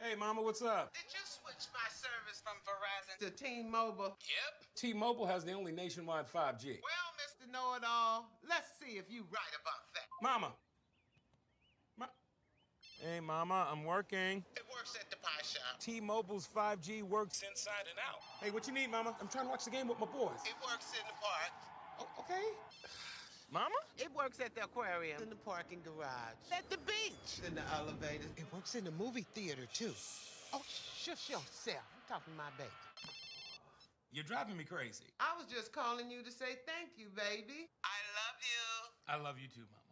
Hey, Mama, what's up? Did you switch my service from Verizon to T-Mobile? Yep. T-Mobile has the only nationwide 5G. Well, Mr. Know-It-All, let's see if you right about that. Mama. Hey, Mama, I'm working. It works at the pie shop. T-Mobile's 5G works inside and out. Hey, what you need, Mama? I'm trying to watch the game with my boys. It works in the park. Okay. Mama? It works at the aquarium, in the parking garage, at the beach, in the elevators. It works in the movie theater, too. Oh, shush yourself. I'm talking to my baby. You're driving me crazy. I was just calling you to say thank you, baby. I love you. I love you too, Mama.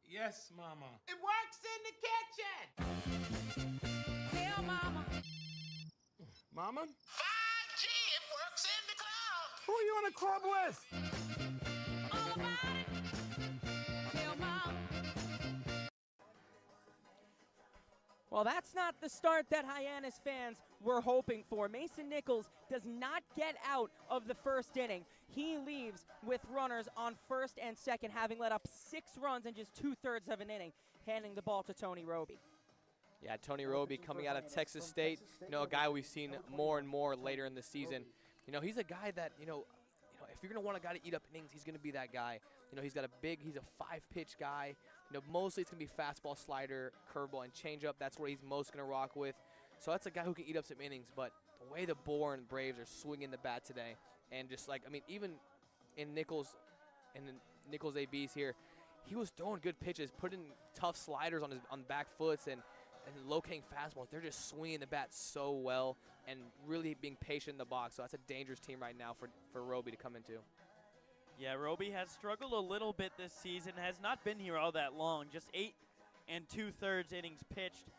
Yes, Mama. It works in the kitchen. Tell Mama. Mama? 5G, it works in the club. Who are you in a club with? All about it. Tell Mama. Well, that's not the start that Hyannis fans were hoping for. Mason Nichols does not get out of the first inning. He leaves with runners on first and second, having let up 6 runs in just 2/3 of an inning, handing the ball to Tony Roby. Yeah, Tony Roby coming out of Texas State, you know, a guy we've seen more and more later in the season. You know, he's a guy that, you know, if you're going to want a guy to eat up innings, he's going to be that guy. You know, he's a 5-pitch guy. You know, mostly it's going to be fastball, slider, curveball, and changeup. That's what he's most going to rock with. So that's a guy who can eat up some innings. But the way the Bourne Braves are swinging the bat today, and just like, I mean, even in Nichols ABs here, he was throwing good pitches, putting tough sliders on back foots and locating fastballs. They're just swinging the bat so well and really being patient in the box. So that's a dangerous team right now for Roby to come into. Yeah, Roby has struggled a little bit this season, has not been here all that long, just 8 2/3 innings pitched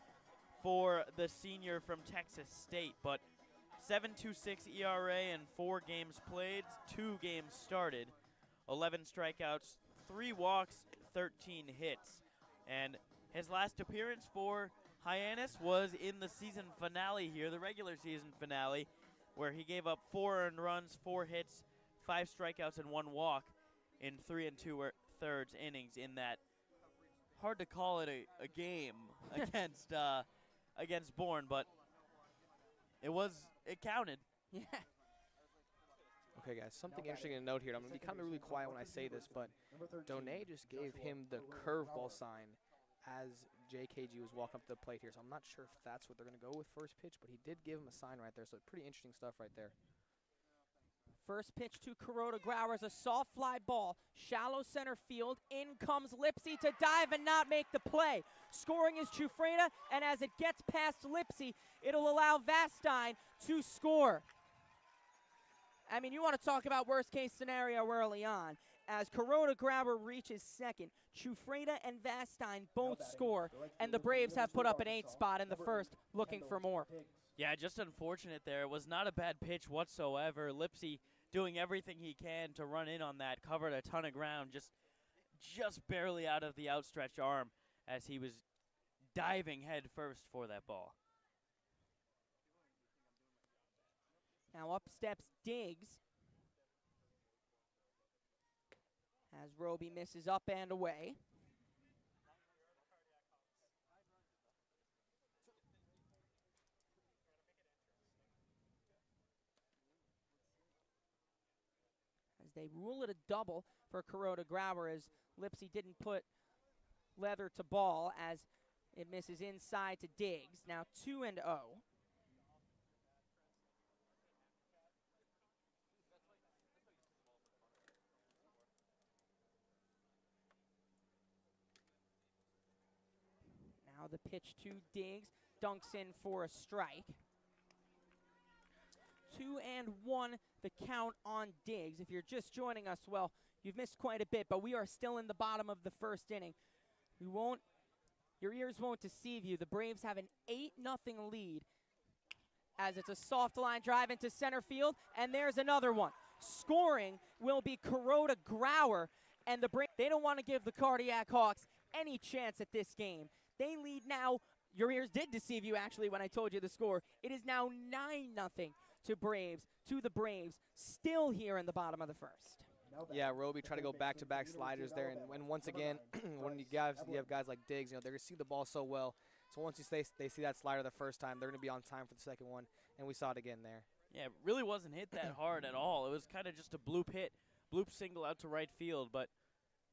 for the senior from Texas State, but 7.26 ERA and 4 games played, 2 games started, 11 strikeouts, 3 walks, 13 hits. And his last appearance for Hyannis was in the season finale here, the regular season finale, where he gave up 4 earned runs, 4 hits, 5 strikeouts, and 1 walk in 3 2/3 innings in that. Hard to call it a game against Bourne, but it counted. Yeah. Okay, guys, something interesting to note here. I'm going to be kind of really quiet when I say this, but Donay just gave him the curveball sign as JKG was walking up to the plate here, so I'm not sure if that's what they're going to go with first pitch, but he did give him a sign right there, so pretty interesting stuff right there. First pitch to Kuroda Grauer is a soft fly ball. Shallow center field. In comes Lipsy to dive and not make the play. Scoring is Chufreda, and as it gets past Lipsy, it'll allow Vastine to score. I mean, you want to talk about worst case scenario early on. As Kuroda Grauer reaches second, Chufreda and Vastine both score, and the Braves have put up an 8 spot in the first, looking for more. Yeah, just unfortunate there. It was not a bad pitch whatsoever. Lipsy doing everything he can to run in on that, covered a ton of ground, just barely out of the outstretched arm as he was diving head first for that ball. Now up steps Diggs. As Roby misses up and away. As they rule it a double for Kuroda Grauer, as Lipsy didn't put leather to ball as it misses inside to Diggs. Now 2-0. Now the pitch to Diggs, dunks in for a strike. 2-1 the count on Diggs. If you're just joining us, well, you've missed quite a bit, but we are still in the bottom of the first inning. Your ears won't deceive you. The Braves have an 8-0 lead as it's a soft line drive into center field, and there's another one. Scoring will be Kuroda Grauer, and the Braves, they don't want to give the Cardiac Hawks any chance at this game. They lead now. Your ears did deceive you, actually, when I told you the score. It is now 9-0 to the Braves, still here in the bottom of the first. Yeah, Roby tried to go back-to-back sliders there, and once again, when you have guys like Diggs, they're going to see the ball so well. So once they see that slider the first time, they're going to be on time for the second one, and we saw it again there. Yeah, it really wasn't hit that hard at all. It was kind of just a bloop hit, bloop single out to right field, but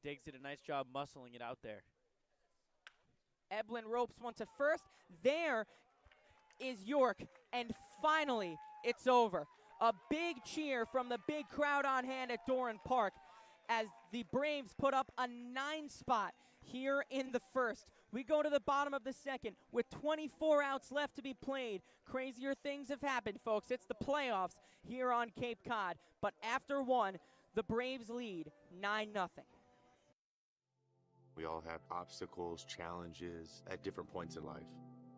Diggs did a nice job muscling it out there. Eblin ropes one to first. There is York, and finally it's over. A big cheer from the big crowd on hand at Doran Park as the Braves put up a 9 spot here in the first. We go to the bottom of the second with 24 outs left to be played. Crazier things have happened, folks. It's the playoffs here on Cape Cod. But after one, the Braves lead 9-0. We all have obstacles, challenges at different points in life.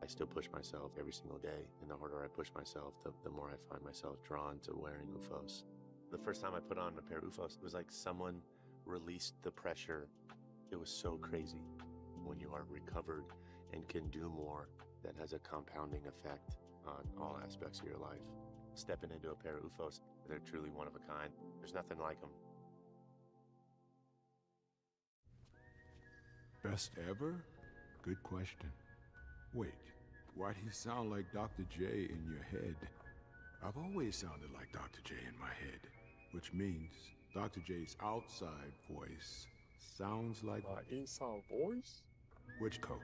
I still push myself every single day, and the harder I push myself, the more I find myself drawn to wearing UFOs. The first time I put on a pair of UFOs, it was like someone released the pressure. It was so crazy. When you are recovered and can do more, that has a compounding effect on all aspects of your life. Stepping into a pair of UFOs, they're truly one of a kind. There's nothing like them. Best ever? Good question. Wait, why'd he sound like Dr. J in your head? I've always sounded like Dr. J in my head, which means Dr. J's outside voice sounds like my inside voice? Which Coke?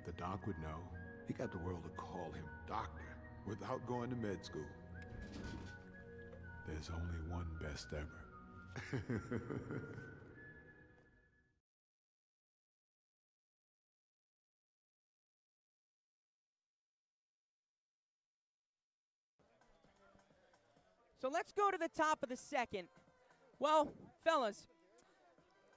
The doc would know. He got the world to call him doctor without going to med school. There's only one best ever. So let's go to the top of the second. Well, fellas,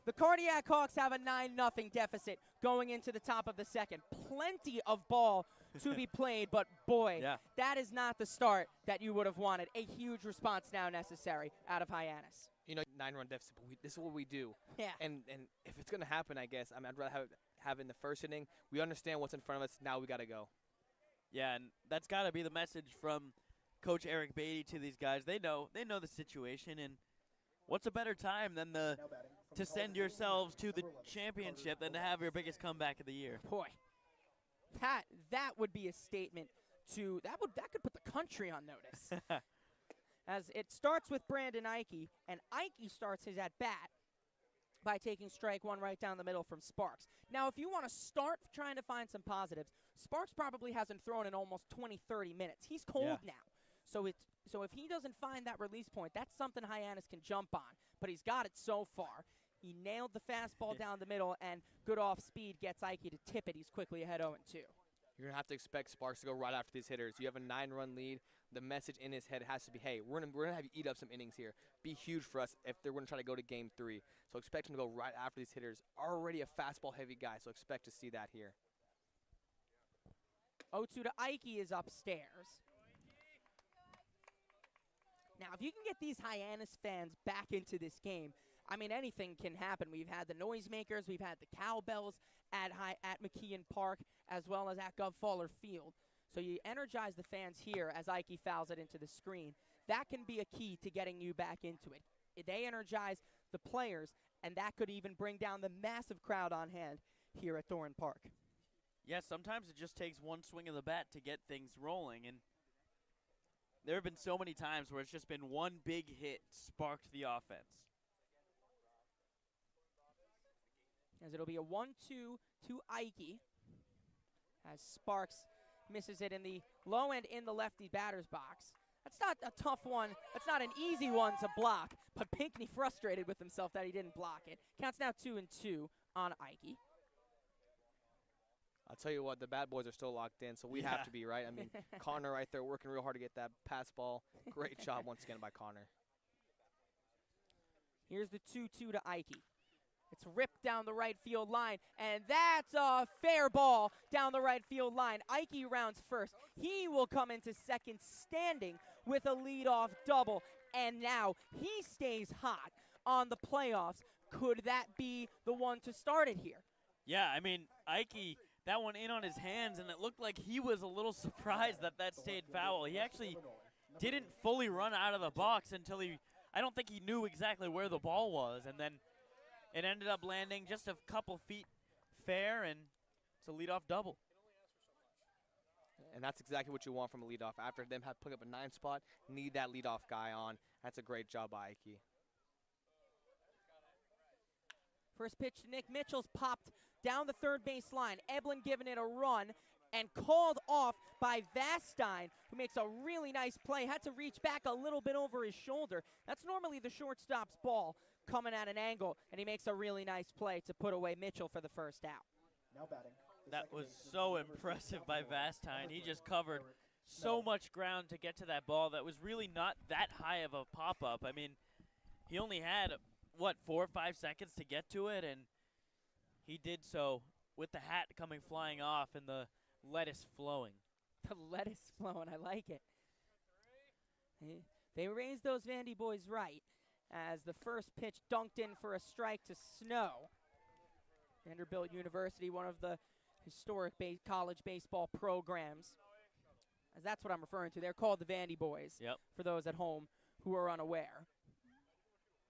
the Cardiac Hawks have a 9-0 deficit going into the top of the second. Plenty of ball to be played, but boy, that is not the start that you would have wanted. A huge response now necessary out of Hyannis. 9-run deficit, but this is what we do. Yeah. And if it's going to happen, I guess, I'd rather have it in the first inning. We understand what's in front of us. Now we got to go. Yeah, and that's got to be the message from Coach Eric Beatty to these guys. They know the situation, and what's a better time than to send yourselves to the championship than to have your biggest comeback of the year? Boy, that would be a statement that could put the country on notice. As it starts with Brandon Ike, and Ike starts his at-bat by taking strike one right down the middle from Sparks. Now, if you want to start trying to find some positives, Sparks probably hasn't thrown in almost 20, 30 minutes. He's cold now. So if he doesn't find that release point, that's something Hyannis can jump on. But he's got it so far. He nailed the fastball down the middle, and good off speed gets Ike to tip it. He's quickly ahead 0-2. You're going to have to expect Sparks to go right after these hitters. You have a 9-run lead. The message in his head has to be, hey, we're gonna have you eat up some innings here. Be huge for us if they're going to try to go to game 3. So expect him to go right after these hitters. Already a fastball-heavy guy, so expect to see that here. 0-2 to Ike is upstairs. Now, if you can get these Hyannis fans back into this game, I mean, anything can happen. We've had the noisemakers, we've had the cowbells at McKeon Park, as well as at Gov Fowler Field. So you energize the fans here as Ike fouls it into the screen. That can be a key to getting you back into it. They energize the players, and that could even bring down the massive crowd on hand here at Thorne Park. Yeah, sometimes it just takes one swing of the bat to get things rolling, and there have been so many times where it's just been one big hit sparked the offense. As it'll be a 1-2 to Ike, as Sparks misses it in the low end in the lefty batter's box. That's not a tough one. That's not an easy one to block, but Pinckney frustrated with himself that he didn't block it. Counts now 2-2 on Ike. I'll tell you what, the bad boys are still locked in, so we have to be, right? I mean, Connor right there working real hard to get that pass ball. Great job once again by Connor. Here's the 2-2 to Ike. It's ripped down the right field line, and that's a fair ball down the right field line. Ike rounds first. He will come into second standing with a leadoff double, and now he stays hot on the playoffs. Could that be the one to start it here? Yeah, I mean, Ike, that one in on his hands, and it looked like he was a little surprised that stayed foul. He actually didn't fully run out of the box until I don't think he knew exactly where the ball was, and then it ended up landing just a couple feet fair, and it's a leadoff double. And that's exactly what you want from a leadoff. After them putting up a 9 spot, need that leadoff guy on. That's a great job by Ike. First pitch to Nick Mitchell's popped down the third base line. Eblin giving it a run and called off by Vastine, who makes a really nice play. Had to reach back a little bit over his shoulder. That's normally the shortstop's ball coming at an angle, and he makes a really nice play to put away Mitchell for the first out. Now batting. That was so impressive by Vastine. He just covered so much ground to get to that ball that was really not that high of a pop-up. I mean, he only had, 4 or 5 seconds to get to it, and he did so with the hat coming flying off and the lettuce flowing. The lettuce flowing, I like it. They raised those Vandy boys right as the first pitch dunked in for a strike to Snow. Vanderbilt University, one of the historic college baseball programs. As that's what I'm referring to. They're called the Vandy boys, for those at home who are unaware.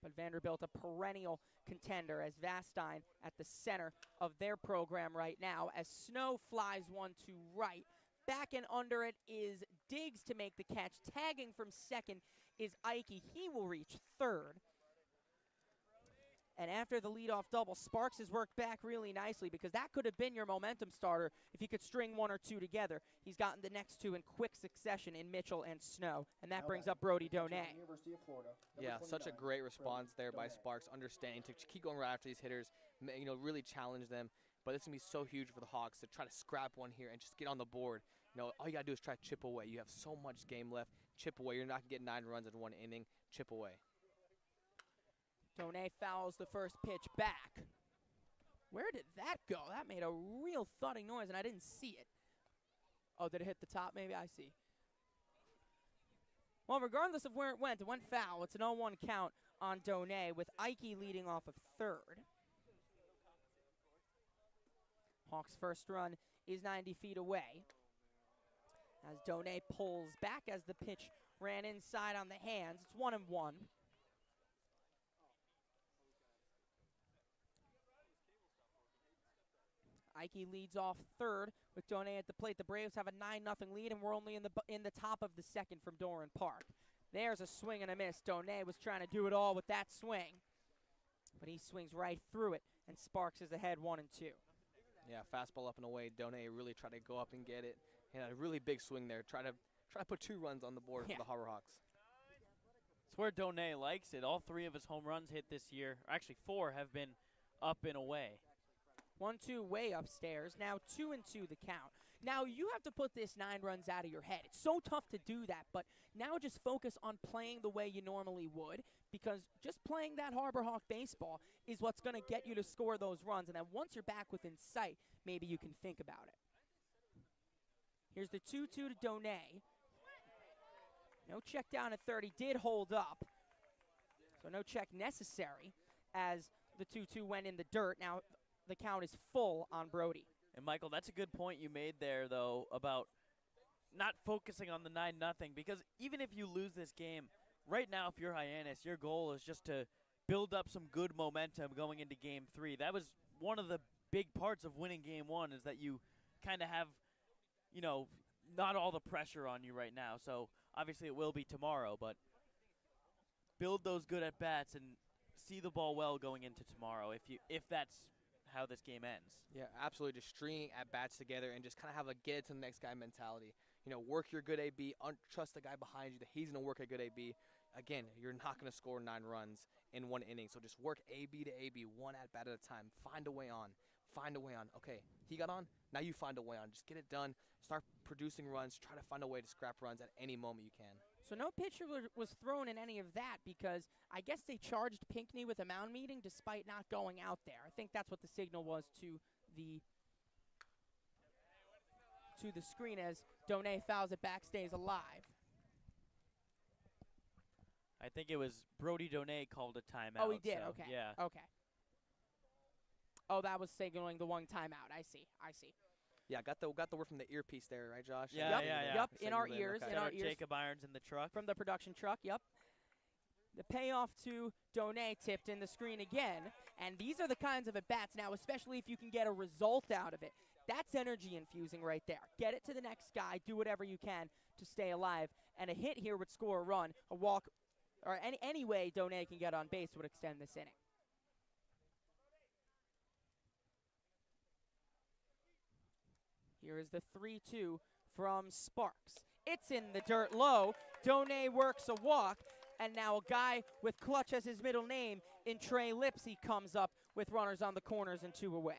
But Vanderbilt, a perennial contender, as Vastine at the center of their program right now, as Snow flies one to right. Back and under it is Diggs to make the catch. Tagging from second is Ike. He will reach third. And after the leadoff double, Sparks has worked back really nicely because that could have been your momentum starter if you could string 1 or 2 together. He's gotten the next 2 in quick succession in Mitchell and Snow, and that brings up Brody Donay. Yeah, such a great response there by Sparks, understanding to keep going right after these hitters, really challenge them. But this is going to be so huge for the Hawks to try to scrap one here and just get on the board. All you got to do is try to chip away. You have so much game left. Chip away. You're not going to get 9 runs in 1 inning. Chip away. Donay fouls the first pitch back. Where did that go? That made a real thudding noise, and I didn't see it. Oh, did it hit the top maybe? I see. Well, regardless of where it went foul. It's an 0-1 count on Donay, with Ike leading off of third. Hawks' first run is 90 feet away, as Donay pulls back as the pitch ran inside on the hands. It's 1-1. Ike leads off third with Donay at the plate. The Braves have a 9-0 lead, and we're only in the top of the second from Doran Park. There's a swing and a miss. Donay was trying to do it all with that swing, but he swings right through it, and Sparks is ahead 1-2. Yeah, fastball up and away. Donay really tried to go up and get it. And a really big swing there. Try to try to put 2 runs on the board for the Harborhawks. It's where Donay likes it. All 3 of his home runs hit this year, or actually 4, have been up and away. 1-2 way upstairs. Now 2-2 the count. Now you have to put this 9 runs out of your head. It's so tough to do that, but now just focus on playing the way you normally would, because just playing that Harborhawk baseball is what's going to get you to score those runs. And then once you're back within sight, maybe you can think about it. Here's the 2-2 to Donay. No check down at third. He did hold up, so no check necessary as the 2-2 went in the dirt. Now the count is full on Brody. And Michael, that's a good point you made there, though, about not focusing on the 9-0, because even if you lose this game, right now, if you're Hyannis, your goal is just to build up some good momentum going into Game 3. That was one of the big parts of winning Game 1, is that you kind of have, you know, not all the pressure on you right now. So obviously it will be tomorrow, but build those good at-bats and see the ball well going into tomorrow if that's how this game ends. Yeah, absolutely. Just stringing at-bats together and just kind of have a get it to the next guy mentality. You know, work your good AB, trust the guy behind you that he's going to work a good AB. Again, you're not going to score 9 runs in 1 inning, so just work AB to AB, 1 at-bat at a time. Find a way on. Find a way on. Okay, he got on, now you find a way on. Just get it done. Start producing runs. Try to find a way to scrap runs at any moment you can. So no pitcher was thrown in any of that, because I guess they charged Pinckney with a mound meeting despite not going out there. I think that's what the signal was to the screen as Donay fouls it back, stays alive. I think it was Brody Donay called a timeout. Oh, he did. So, okay. Yeah. Okay. Oh, that was signaling the 1 timeout. I see. Yeah, got the word from the earpiece there, right, Josh? Yeah, Yep, in our ears. Okay. In our ears. Jacob Irons in the truck. From the production truck, yep. The payoff to Donay tipped in the screen again. And these are the kinds of at-bats now, especially if you can get a result out of it. That's energy infusing right there. Get it to the next guy. Do whatever you can to stay alive. And a hit here would score a run. A walk, or any way Donay can get on base would extend this inning. Here is the 3-2 from Sparks. It's in the dirt low. Donay works a walk, and now a guy with Clutch as his middle name in Trey Lipsy comes up with runners on the corners and 2 away.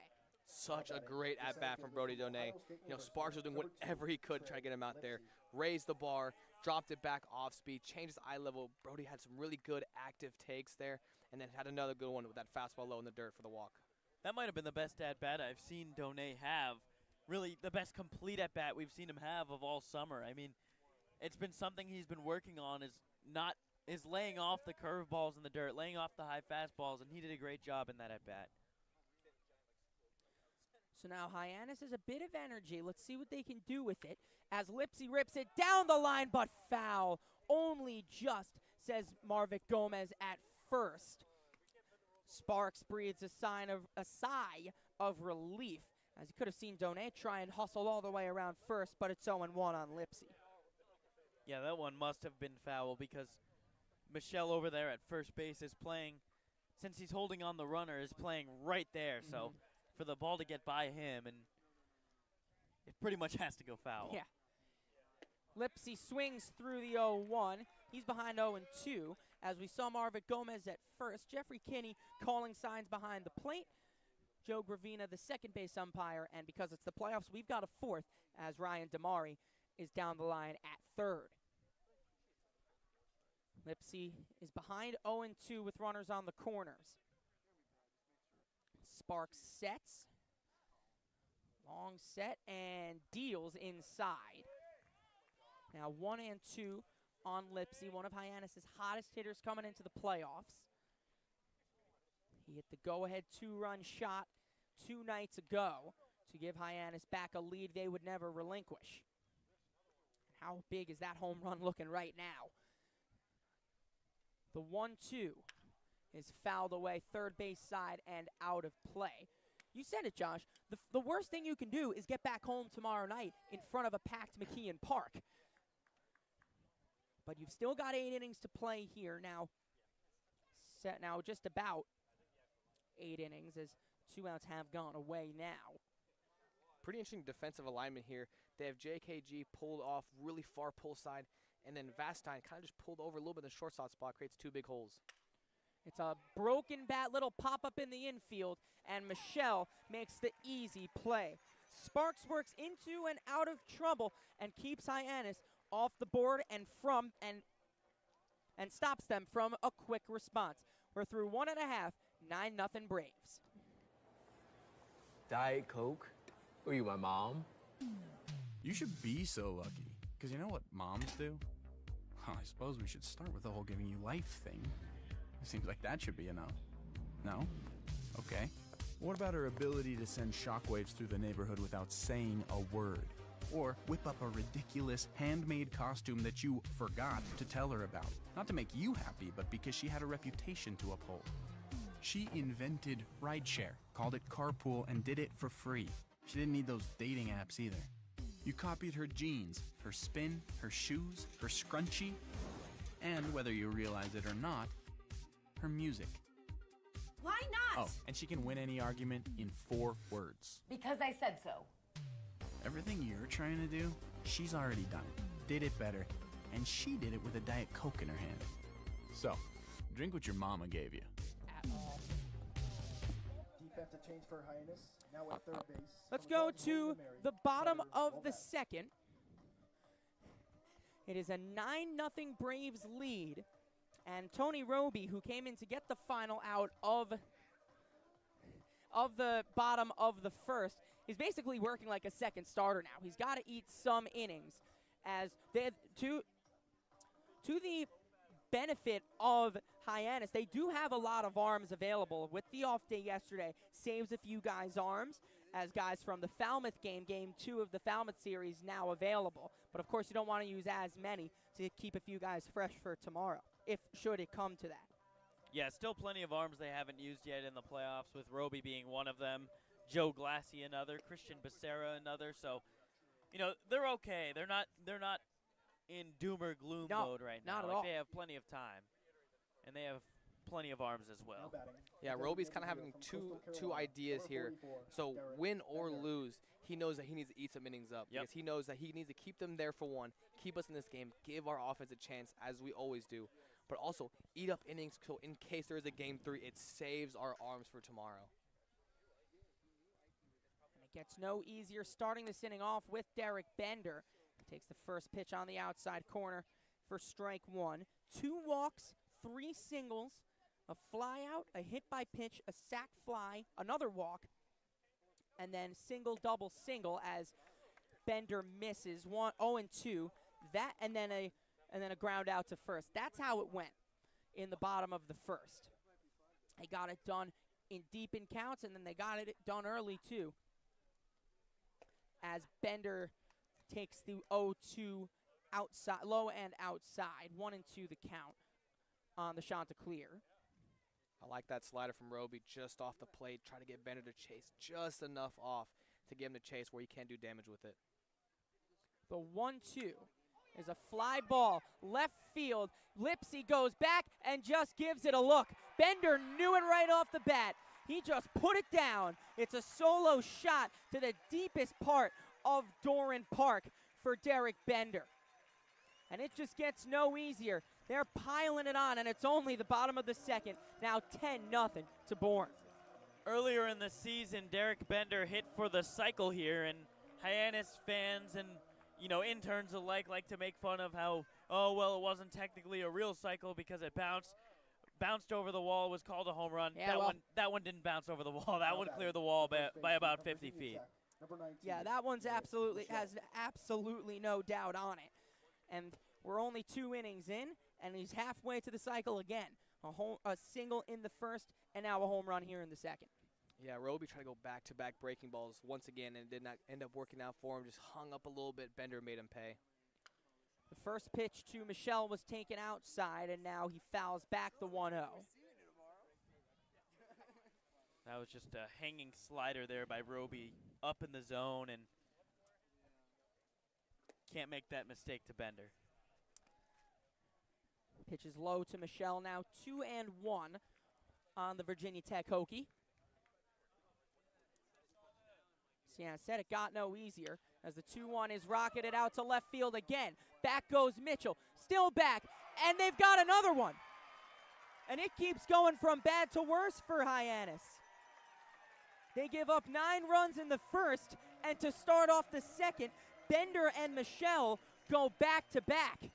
Such a great at-bat from Brody Donay. You know, Sparks was doing whatever he could to try to get him out there. Raised the bar, dropped it back off speed, changed his eye level. Brody had some really good active takes there, and then had another good one with that fastball low in the dirt for the walk. That might have been the best at-bat I've seen Donay have. Really the best complete at-bat we've seen him have of all summer. I mean, it's been something he's been working on, is laying off the curveballs in the dirt, laying off the high fastballs, and he did a great job in that at-bat. So now Hyannis has a bit of energy. Let's see what they can do with it as Lipsy rips it down the line, but foul. Only just, says Marvick Gomez at first. Sparks breathes a sigh of relief, as he could have seen Donay try and hustle all the way around first, but it's 0-1 on Lipsy. Yeah, that one must have been foul, because Michelle over there at first base is playing, since he's holding on the runner, is playing right there. So for the ball to get by him, and it pretty much has to go foul. Yeah. Lipsy swings through the 0-1. He's behind 0-2, as we saw Marvick Gomez at first. Jeffrey Kinney calling signs behind the plate. Joe Gravina, the second base umpire, and because it's the playoffs, we've got a 4th, as Ryan Damari is down the line at third. Lipsy is behind 0-2 with runners on the corners. Sparks sets. Long set and deals inside. Now 1-2 on Lipsy, one of Hyannis' hottest hitters coming into the playoffs. He hit the go-ahead 2-run shot 2 nights ago to give Hyannis back a lead they would never relinquish. How big is that home run looking right now? The 1-2 is fouled away, third base side and out of play. You said it, Josh. The worst thing you can do is get back home tomorrow night in front of a packed McKeon Park. But you've still got 8 innings to play here now. Set now just about 8 innings, as 2 outs have gone away now. Pretty interesting defensive alignment here. They have JKG pulled off really far pull side, and then Vastine kind of just pulled over a little bit in the short side spot, creates 2 big holes. It's a broken bat, little pop-up in the infield, and Michelle makes the easy play. Sparks works into and out of trouble and keeps Hyannis off the board and stops them from a quick response. We're through 1.5, 9-0 Braves. Diet Coke? Were you my mom? You should be so lucky, because you know what moms do? Well, I suppose we should start with the whole giving you life thing. It seems like that should be enough. No? Okay. What about her ability to send shockwaves through the neighborhood without saying a word? Or whip up a ridiculous handmade costume that you forgot to tell her about. Not to make you happy, but because she had a reputation to uphold. She invented rideshare, called it carpool, and did it for free. She didn't need those dating apps either. You copied her jeans, her spin, her shoes, her scrunchie, and whether you realize it or not, her music. Why not? Oh, and she can win any argument in 4 words. Because I said so. Everything you're trying to do, she's already done it, did it better, and she did it with a Diet Coke in her hand. So, drink what your mama gave you. Defensive change for Hyannis. Now at third base. Let's go to the bottom of the second. It is a 9-0 Braves lead. And Tony Roby, who came in to get the final out of the bottom of the first, is basically working like a second starter now. He's got to eat some innings, as they to the benefit of Hyannis, they do have a lot of arms available. With the off day yesterday, saves a few guys' arms, as guys from the Falmouth game 2 of the Falmouth series, now available. But of course, you don't want to use as many to keep a few guys fresh for tomorrow, if should it come to that. Yeah, still plenty of arms they haven't used yet in the playoffs, with Roby being one of them, Joe Glassy another, Christian Becerra another. So, you know, they're okay. They're not in doom or gloom mode right now. Not at all. They have plenty of time, and they have plenty of arms as well. Yeah, Roby's kind of having two ideas here. So win or lose, he knows that he needs to eat some innings up. Yep. Because he knows that he needs to keep them there for one, keep us in this game, give our offense a chance, as we always do. But also eat up innings so in case there is a game 3, it saves our arms for tomorrow. And it gets no easier starting this inning off with Derek Bender. He takes the first pitch on the outside corner for strike 1. 2 walks, 3 singles, a fly out, a hit by pitch, a sac fly, another walk, and then single, double, single as Bender misses 0-2. That and then a ground out to first. That's how it went in the bottom of the first. They got it done in deep in counts, and then they got it done early too. As Bender takes the 0-2 outside, low and outside, 1-2 the count on the Chanticleer. I like that slider from Roby just off the plate, try to get Bender to chase just enough off to get him to chase where he can't do damage with it. The 1-2 is a fly ball, left field. Lipsy goes back and just gives it a look. Bender knew it right off the bat. He just put it down. It's a solo shot to the deepest part of Doran Park for Derek Bender. And it just gets no easier. They're piling it on, and it's only the bottom of the second. Now 10-0 to Bourne. Earlier in the season, Derek Bender hit for the cycle here, and Hyannis fans and interns alike like to make fun of how, oh, well, it wasn't technically a real cycle because it bounced over the wall, was called a home run. Yeah, that one didn't bounce over the wall. That one cleared the wall by about 50 feet. Yeah, that one's has absolutely no doubt on it. And we're only 2 innings in, and he's halfway to the cycle again. A single in the first, and now a home run here in the second. Yeah, Roby tried to go back-to-back breaking balls once again, and it did not end up working out for him. Just hung up a little bit. Bender made him pay. The first pitch to Michelle was taken outside, and now he fouls back the 1-0. That was just a hanging slider there by Roby up in the zone, and can't make that mistake to Bender. Pitch is low to Michelle now, 2-1 on the Virginia Tech Hokie. So yeah, I said it got no easier. As the 2-1 is rocketed out to left field again. Back goes Mitchell, still back, and they've got another one. And it keeps going from bad to worse for Hyannis. They give up 9 runs in the first, and to start off the second, Bender and Michelle go back to back.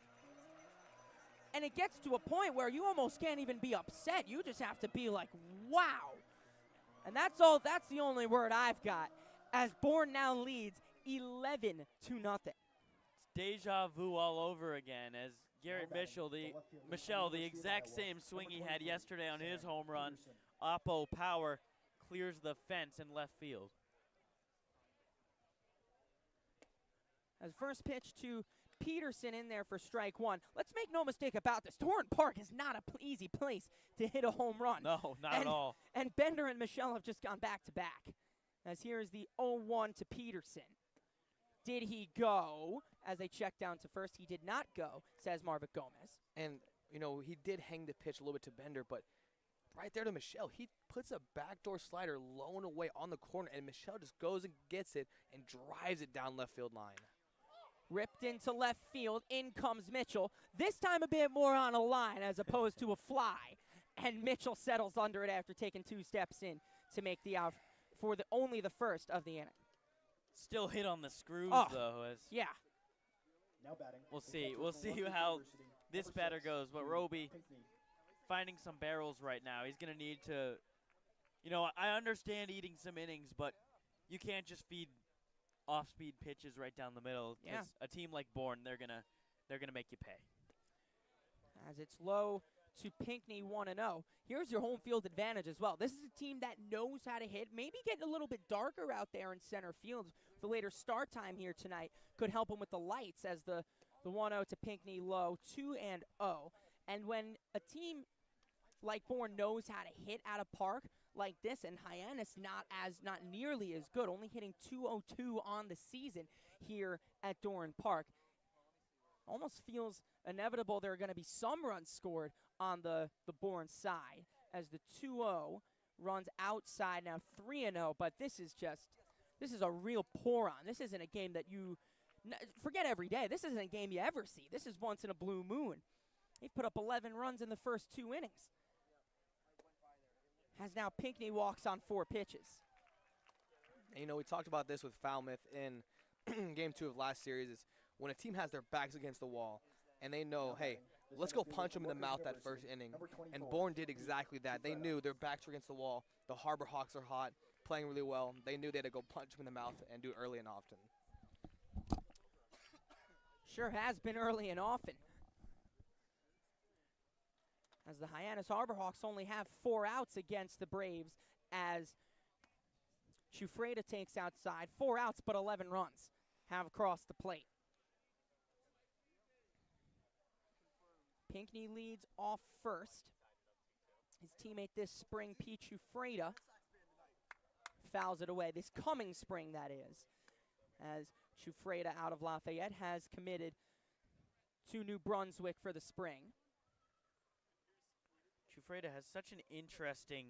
And it gets to a point where you almost can't even be upset. You just have to be like, wow. And that's the only word I've got, as Bourne now leads 11-0. It's deja vu all over again, as Garrett Michelle, the exact same swing he had yesterday on his home run, Oppo Power, clears the fence in left field. As first pitch to Peterson in there for strike 1. Let's make no mistake about this. Torrent Park is not an easy place to hit a home run. No, not at all. And Bender and Michelle have just gone back to back. As here is the 0-1 to Peterson. Did he go? As they check down to first, he did not go, says Marvick Gomez. And, you know, he did hang the pitch a little bit to Bender, but right there to Michelle, he puts a backdoor slider low and away on the corner, and Michelle just goes and gets it and drives it down left field line. Ripped into left field, in comes Mitchell. This time a bit more on a line as opposed to a fly. And Mitchell settles under it after taking 2 steps in to make the out for only the first of the inning. Still hit on the screws, though. Yeah. Now batting. We'll see how this batter goes. But Roby finding some barrels right now. He's going to need to, you know, I understand eating some innings, but you can't just feed off-speed pitches right down the middle. Yeah. A team like Bourne, they're gonna make you pay. As it's low to Pinckney 1-0. Here's your home field advantage as well. This is a team that knows how to hit. Maybe getting a little bit darker out there in center field. The later start time here tonight could help them with the lights, as the 1-0 to Pinckney low, 2-0. And when a team like Bourne knows how to hit out of park like this, and Hyannis not nearly as good, only hitting .202 on the season here at Doran Park. Almost feels inevitable there are going to be some runs scored on the Bourne side, as the 2-0 runs outside now 3-0, but this is a real pour on. This isn't a game that forget every day. This isn't a game you ever see. This is once in a blue moon. He put up 11 runs in the first 2 innings. As now Pinckney walks on 4 pitches. And, you know, we talked about this with Falmouth in Game 2 of last series, is when a team has their backs against the wall and they know, hey, let's go punch them in the mouth that first inning. And Bourne did exactly that. They knew their backs were against the wall. The Harbor Hawks are hot, playing really well. They knew they had to go punch them in the mouth and do it early and often. Sure has been early and often. As the Hyannis Harbor Hawks only have 4 outs against the Braves, as Chufreda takes outside. 4 outs, but 11 runs have crossed the plate. Pinckney leads off first. His teammate this spring, Pete Chufreda, fouls it away. This coming spring, that is, as Chufreda out of Lafayette has committed to New Brunswick for the spring. Chufreda has such an interesting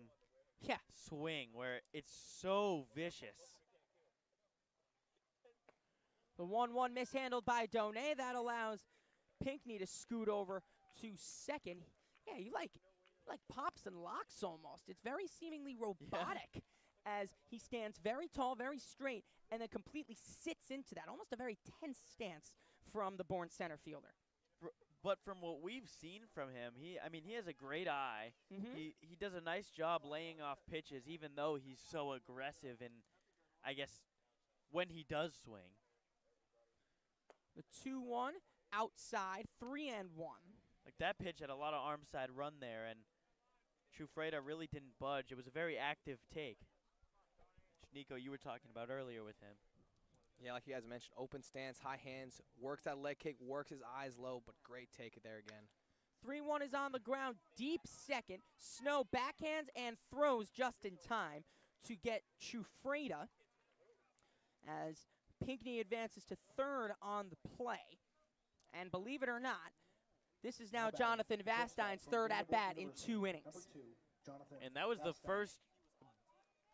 swing where it's so vicious. The 1-1 mishandled by Donay. That allows Pinckney to scoot over to second. Yeah, you like pops and locks almost. It's very seemingly robotic as he stands very tall, very straight, and then completely sits into that. Almost a very tense stance from the Bourne center fielder. But from what we've seen from him, he has a great eye. He does a nice job laying off pitches, even though he's so aggressive, and I guess when he does swing. The 2-1 outside, 3-1. Like, that pitch had a lot of arm side run there, and Chufreda really didn't budge. It was a very active take. Nico, you were talking about earlier with him. Yeah, like you guys mentioned, open stance, high hands, works that leg kick, works his eyes low, but great take it there again. 3-1 is on the ground, deep second. Snow backhands and throws just in time to get Chufreda as Pinckney advances to third on the play. And believe it or not, this is now Jonathan Vastein's third at-bat in 2 innings. And that was the first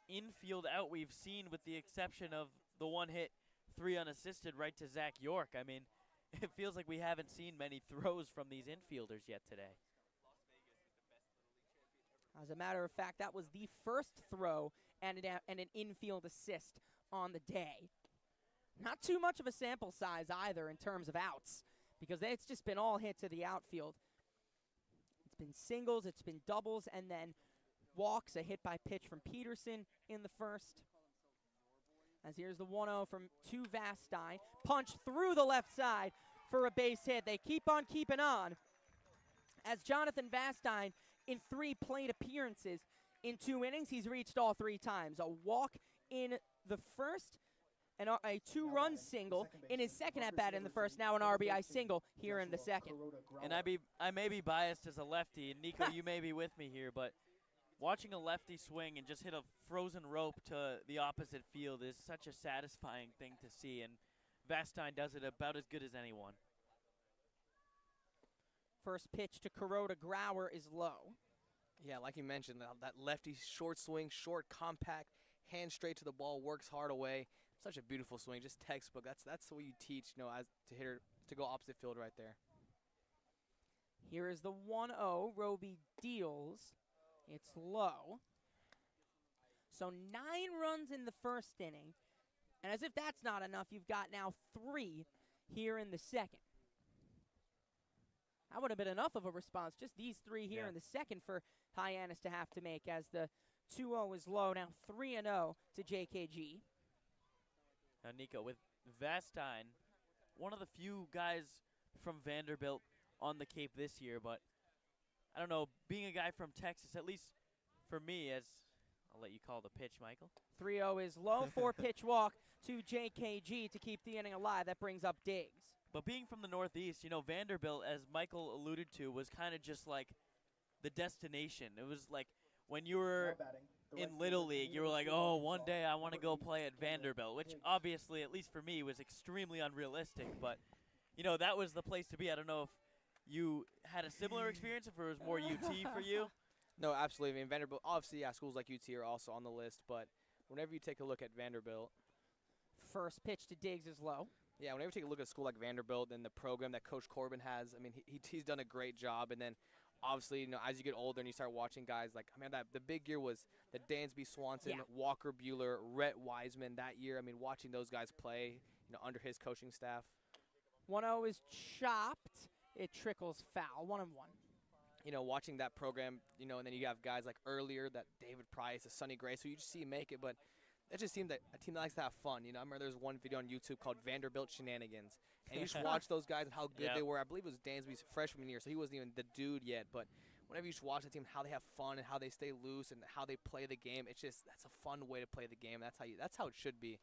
infield out we've seen, with the exception of the one hit 3 unassisted right to Zach York. I mean, it feels like we haven't seen many throws from these infielders yet today. As a matter of fact, that was the first throw and an infield assist on the day. Not too much of a sample size either in terms of outs, because it's just been all hit to the outfield. It's been singles, it's been doubles, and then walks, a hit by pitch from Peterson in the first. As here's the 1-0 from to Vastine. Punch through the left side for a base hit. They keep on keeping on. As Jonathan Vastine, in 3 plate appearances in 2 innings, he's reached all 3 times. A walk in the first, and a 2-run single in his second at-bat in the first, now an RBI single here in the second. And I may be biased as a lefty, and Nico, you may be with me here, but watching a lefty swing and just hit a frozen rope to the opposite field is such a satisfying thing to see, and Vastine does it about as good as anyone. First pitch to Kuroda Grauer is low. Yeah, like you mentioned, that lefty short swing, short, compact, hand straight to the ball, works hard away. Such a beautiful swing, just textbook. That's the way you teach, as to hitter to go opposite field right there. Here is the 1-0. Roby deals. It's low. So 9 runs in the first inning. And as if that's not enough, you've got now 3 here in the second. That would have been enough of a response, just these 3 here in the second for Hyannis to have to make, as the 2-0 is low. Now 3-0 to JKG. Now, Nico, with Vastine, one of the few guys from Vanderbilt on the Cape this year, but I don't know, being a guy from Texas, at least for me, as I'll let you call the pitch, Michael. 3-0 is low. 4-pitch walk to JKG to keep the inning alive. That brings up Diggs. But being from the Northeast, Vanderbilt, as Michael alluded to, was kind of just like the destination. It was like when you were in Little League, you were like, oh, one day I want to go play at Vanderbilt, which obviously, at least for me, was extremely unrealistic. But, that was the place to be. I don't know if you had a similar experience, if it was more UT for you. No, absolutely. I mean, Vanderbilt, obviously, schools like UT are also on the list. But whenever you take a look at Vanderbilt. First pitch to Diggs is low. Yeah, whenever you take a look at a school like Vanderbilt and the program that Coach Corbin has, I mean, he's done a great job. And then, obviously, as you get older and you start watching guys like, the big year was the Dansby Swanson, Walker Bueller, Rhett Wiseman that year. I mean, watching those guys play, under his coaching staff. 1-0 is chopped. It trickles foul. 1-1. Watching that program, and then you have guys like earlier, that David Price, a Sonny Gray, so you just see him make it, but it just seemed that a team that likes to have fun. I remember there's one video on YouTube called Vanderbilt Shenanigans, and you just watch those guys and how good they were. I believe it was Dansby's freshman year, so he wasn't even the dude yet, but whenever you just watch the team, how they have fun and how they stay loose and how they play the game, that's a fun way to play the game. That's how it should be.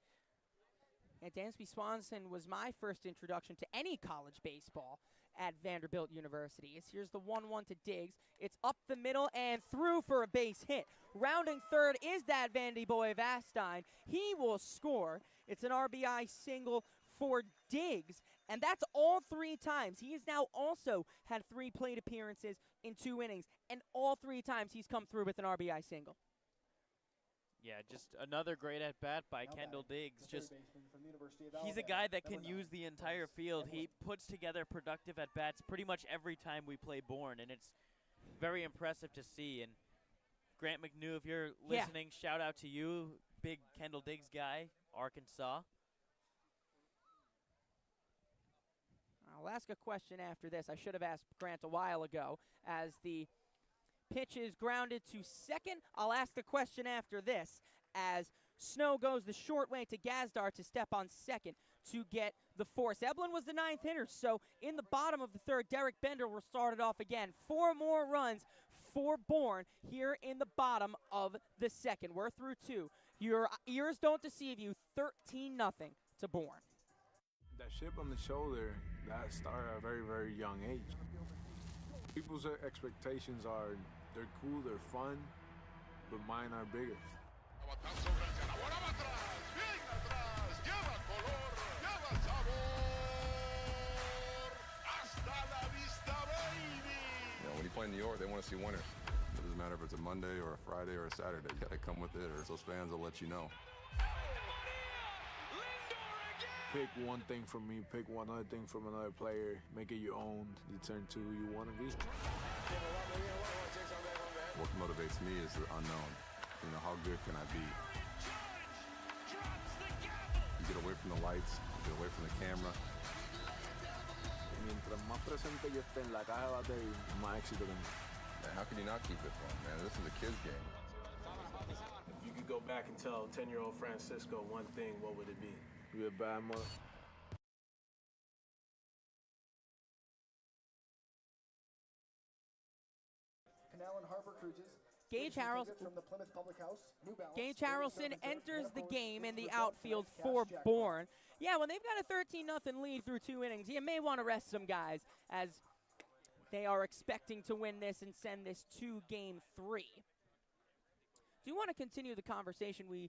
And Dansby Swanson was my first introduction to any college baseball at Vanderbilt University. Here's the 1-1 to Diggs. It's up the middle and through for a base hit. Rounding third is that Vandy boy Vastine. He will score. It's an RBI single for Diggs, and that's all 3 times. He has now also had 3 plate appearances in 2 innings, and all 3 times he's come through with an RBI single. Yeah, just another great at-bat by Kendall Diggs. He's a guy that can use the entire field. He puts together productive at-bats pretty much every time we play Bourne, and it's very impressive to see. And Grant McNew, if you're listening, shout out to you, big Kendall Diggs guy, Arkansas. I'll ask a question after this. I should have asked Grant a while ago. As the pitch is grounded to second, I'll ask the question after this. As Snow goes the short way to Gazdar to step on second to get the force. Eblin was the 9th hitter, so in the bottom of the third, Derek Bender will start it off again. 4 more runs for Bourne here in the bottom of the second. We're through 2. Your ears don't deceive you. 13-0 to Bourne. That chip on the shoulder, that started at a very, very young age. People's expectations are, they're cool, they're fun, but mine are bigger. When you play in New York, they want to see winners. It doesn't matter if it's a Monday or a Friday or a Saturday. You got to come with it, or those fans will let you know. pick one thing from me, pick one other thing from another player, make it your own, determine to who you want to be. What motivates me is the unknown. You know, how good can I be? You get away from the lights, you get away from the camera. Mientras más presente yo esté en la caja de batería, más éxito tengo. Man, how can you not keep it fun, man? This is a kid's game. If you could go back and tell 10-year-old Francisco one thing, what would it be? Be a bad mother. Canal and Harbor Cruises. Gage Harrelson, From the Plymouth Public House, New Balance, Gage Harrelson enters the game in the outfield for Bourne. Yeah, when they've got a 13-0 lead through 2 innings, you may want to rest some guys as they are expecting to win this and send this to Game 3. Do you want to continue the conversation we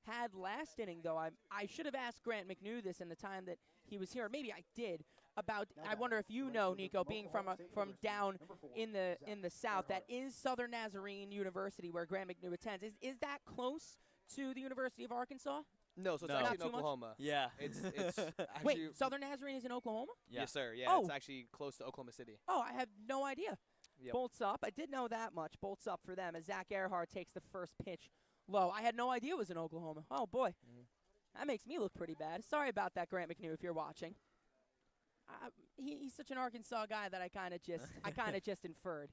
had last inning, though? I should have asked Grant McNew this in the time that he was here. Maybe I did. About, I wonder if you know, Nico, being from down in the South, that is Southern Nazarene University where Grant McNew attends. Is that close to the University of Arkansas? No, so it's actually in Oklahoma. Yeah. It's actually. Wait, Southern Nazarene is in Oklahoma? Yeah. Yes, sir. Yeah, it's actually close to Oklahoma City. Oh, I have no idea. Yep. Bolts up. I did know that much. Bolts up for them as Zach Earhart takes the first pitch low. I had no idea it was in Oklahoma. Oh, boy. That makes me look pretty bad. Sorry about that, Grant McNew, if you're watching. He's such an Arkansas guy that I kind of just inferred.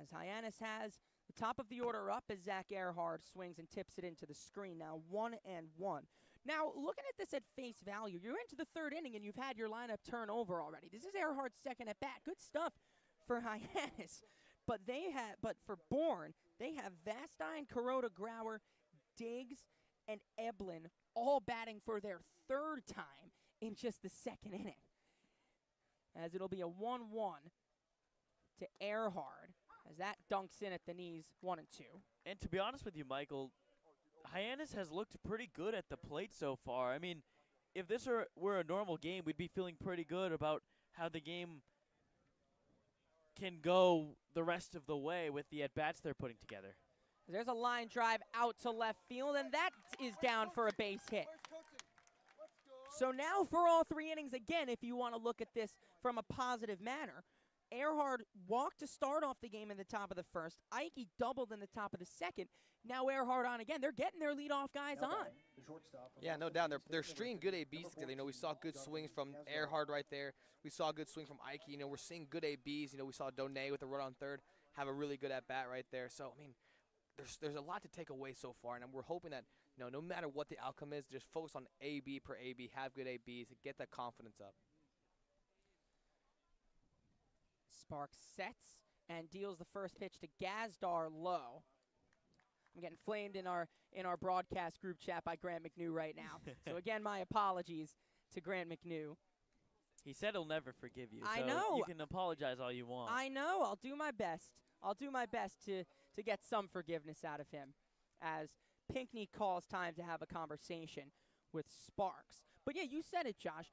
As Hyannis has the top of the order up as Zach Earhart swings and tips it into the screen. Now 1-1. Now, looking at this at face value, you're into the 3rd inning and you've had your lineup turn over already. This is Earhart's second at bat. Good stuff for Hyannis. But for Bourne, they have Vastine, Kuroda, Grauer, Diggs, and Eblin all batting for their 3rd time in just the 2nd inning. As it'll be a 1-1 to Earhart as that dunks in at the knees, 1-2. And to be honest with you, Michael, Hyannis has looked pretty good at the plate so far. I mean, if this were a normal game, we'd be feeling pretty good about how the game can go the rest of the way with the at-bats they're putting together. There's a line drive out to left field, and that is down for a base hit. So now for all 3 innings, again, if you want to look at this from a positive manner, Earhart walked to start off the game in the top of the 1st. Ike doubled in the top of the 2nd. Now Earhart on again. They're getting their leadoff guys on. Yeah, no doubt. They're stringing good ABs together. You know, we saw good swings from Earhart right there. We saw a good swing from Ike. You know, we're seeing good ABs. You know, we saw Donay with a run on 3rd have a really good at-bat right there. So, I mean, there's a lot to take away so far, and we're hoping that, you know, no matter what the outcome is, just focus on AB per AB, have good ABs, and get that confidence up. Sparks sets and deals the first pitch to Gazdar low. I'm getting flamed in our broadcast group chat by Grant McNew right now. So again, my apologies to Grant McNew. He said he'll never forgive you. I so know. You can apologize all you want. I know. I'll do my best. I'll do my best to get some forgiveness out of him as Pinckney calls time to have a conversation with Sparks. But yeah, you said it, Josh.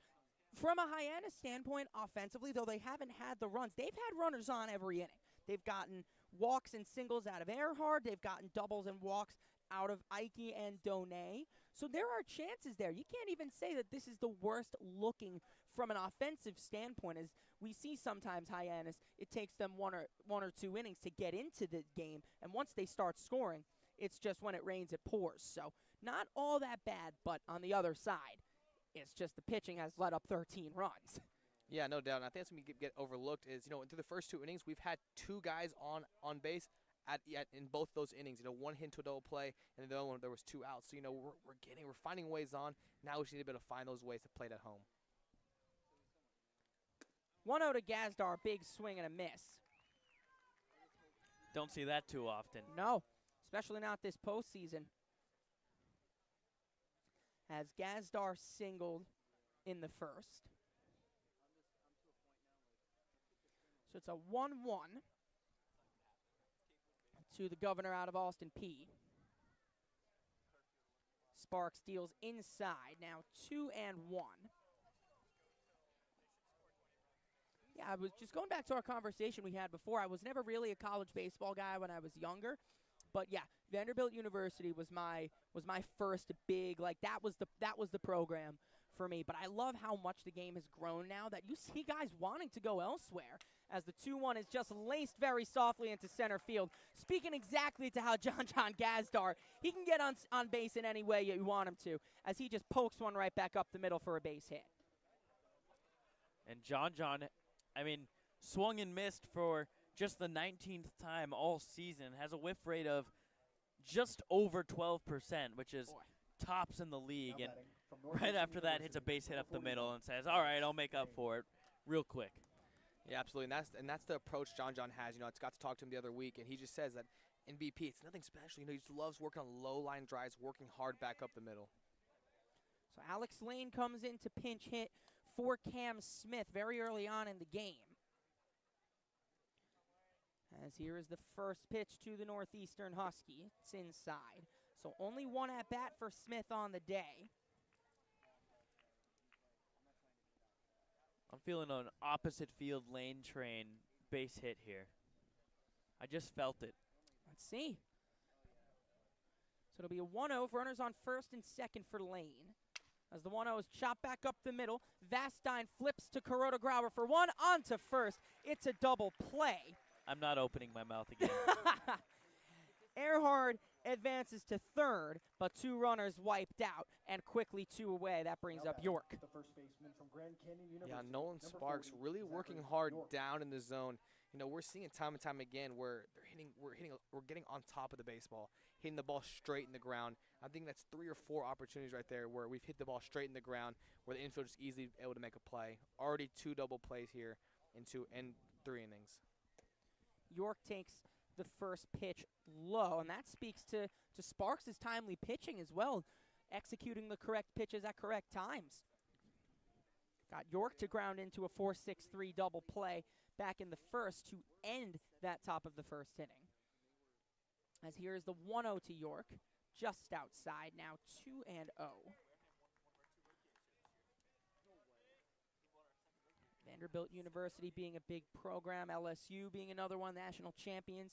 From a Hyannis standpoint, offensively, though they haven't had the runs, they've had runners on every inning. They've gotten walks and singles out of Earhart. They've gotten doubles and walks out of Ike and Donay. So there are chances there. You can't even say that this is the worst looking from an offensive standpoint. As we see sometimes Hyannis, it takes them one or two innings to get into the game. And once they start scoring, it's just when it rains, it pours. So not all that bad, but on the other side, it's just the pitching has let up 13 runs. Yeah, no doubt. And I think that's when we get overlooked is, you know, into the first 2 innings, we've had 2 guys on base in both those innings. You know, 1 hit to a double play, and the other one there was 2 outs. So, you know, we're finding ways on. Now we just need to be able to find those ways to play it at home. 1-0 to Gazdar, big swing and a miss. Don't see that too often. No, especially not this postseason. As Gazdar singled in the first. So it's a 1-1 to the governor out of Austin Peay. Sparks deals inside. Now 2-1. Yeah, I was just going back to our conversation we had before. I was never really a college baseball guy when I was younger, But yeah, Vanderbilt University was my first big, like that was the program for me. But I love how much the game has grown now that you see guys wanting to go elsewhere, as the 2-1 is just laced very softly into center field. Speaking exactly to how John Gazdar, he can get on base in any way you want him to, as he just pokes one right back up the middle for a base hit. And John, I mean, swung and missed for just the 19th time all season, has a whiff rate of just over 12%, which is tops in the league. And right after that, hits a base hit up the middle and says, all right, I'll make up for it real quick. Yeah, absolutely, and that's the approach John has. You know, I got to talk to him the other week, and he just says that in BP, it's nothing special. You know, he just loves working on low line drives, working hard back up the middle. So Alex Lane comes in to pinch hit for Cam Smith very early on in the game. As here is the first pitch to the Northeastern Husky. It's inside. So only one at bat for Smith on the day. I'm feeling an opposite field lane train base hit here. I just felt it. Let's see. So it'll be a 1-0, runners on first and second for Lane. As the 1-0 is chopped back up the middle, Vastine flips to Kuroda Grauer for one, on to first. It's a double play. I'm not opening my mouth again. Earhart advances to third, but 2 runners wiped out, and quickly 2 away. That brings up York. The first baseman from Grand Canyon University. Yeah, Nolan Sparks really working hard down in the zone. You know, we're seeing time and time again where we're getting on top of the baseball, hitting the ball straight in the ground. I think that's 3 or 4 opportunities right there where we've hit the ball straight in the ground, where the infield is easily able to make a play. Already 2 double plays here in 3 innings. York takes the first pitch low, and that speaks to Sparks' timely pitching as well, executing the correct pitches at correct times. Got York to ground into a 4-6-3 double play back in the first to end that top of the first inning. As here is the 1-0 to York, just outside, now 2-0. Vanderbilt University being a big program, LSU being another one, national champions.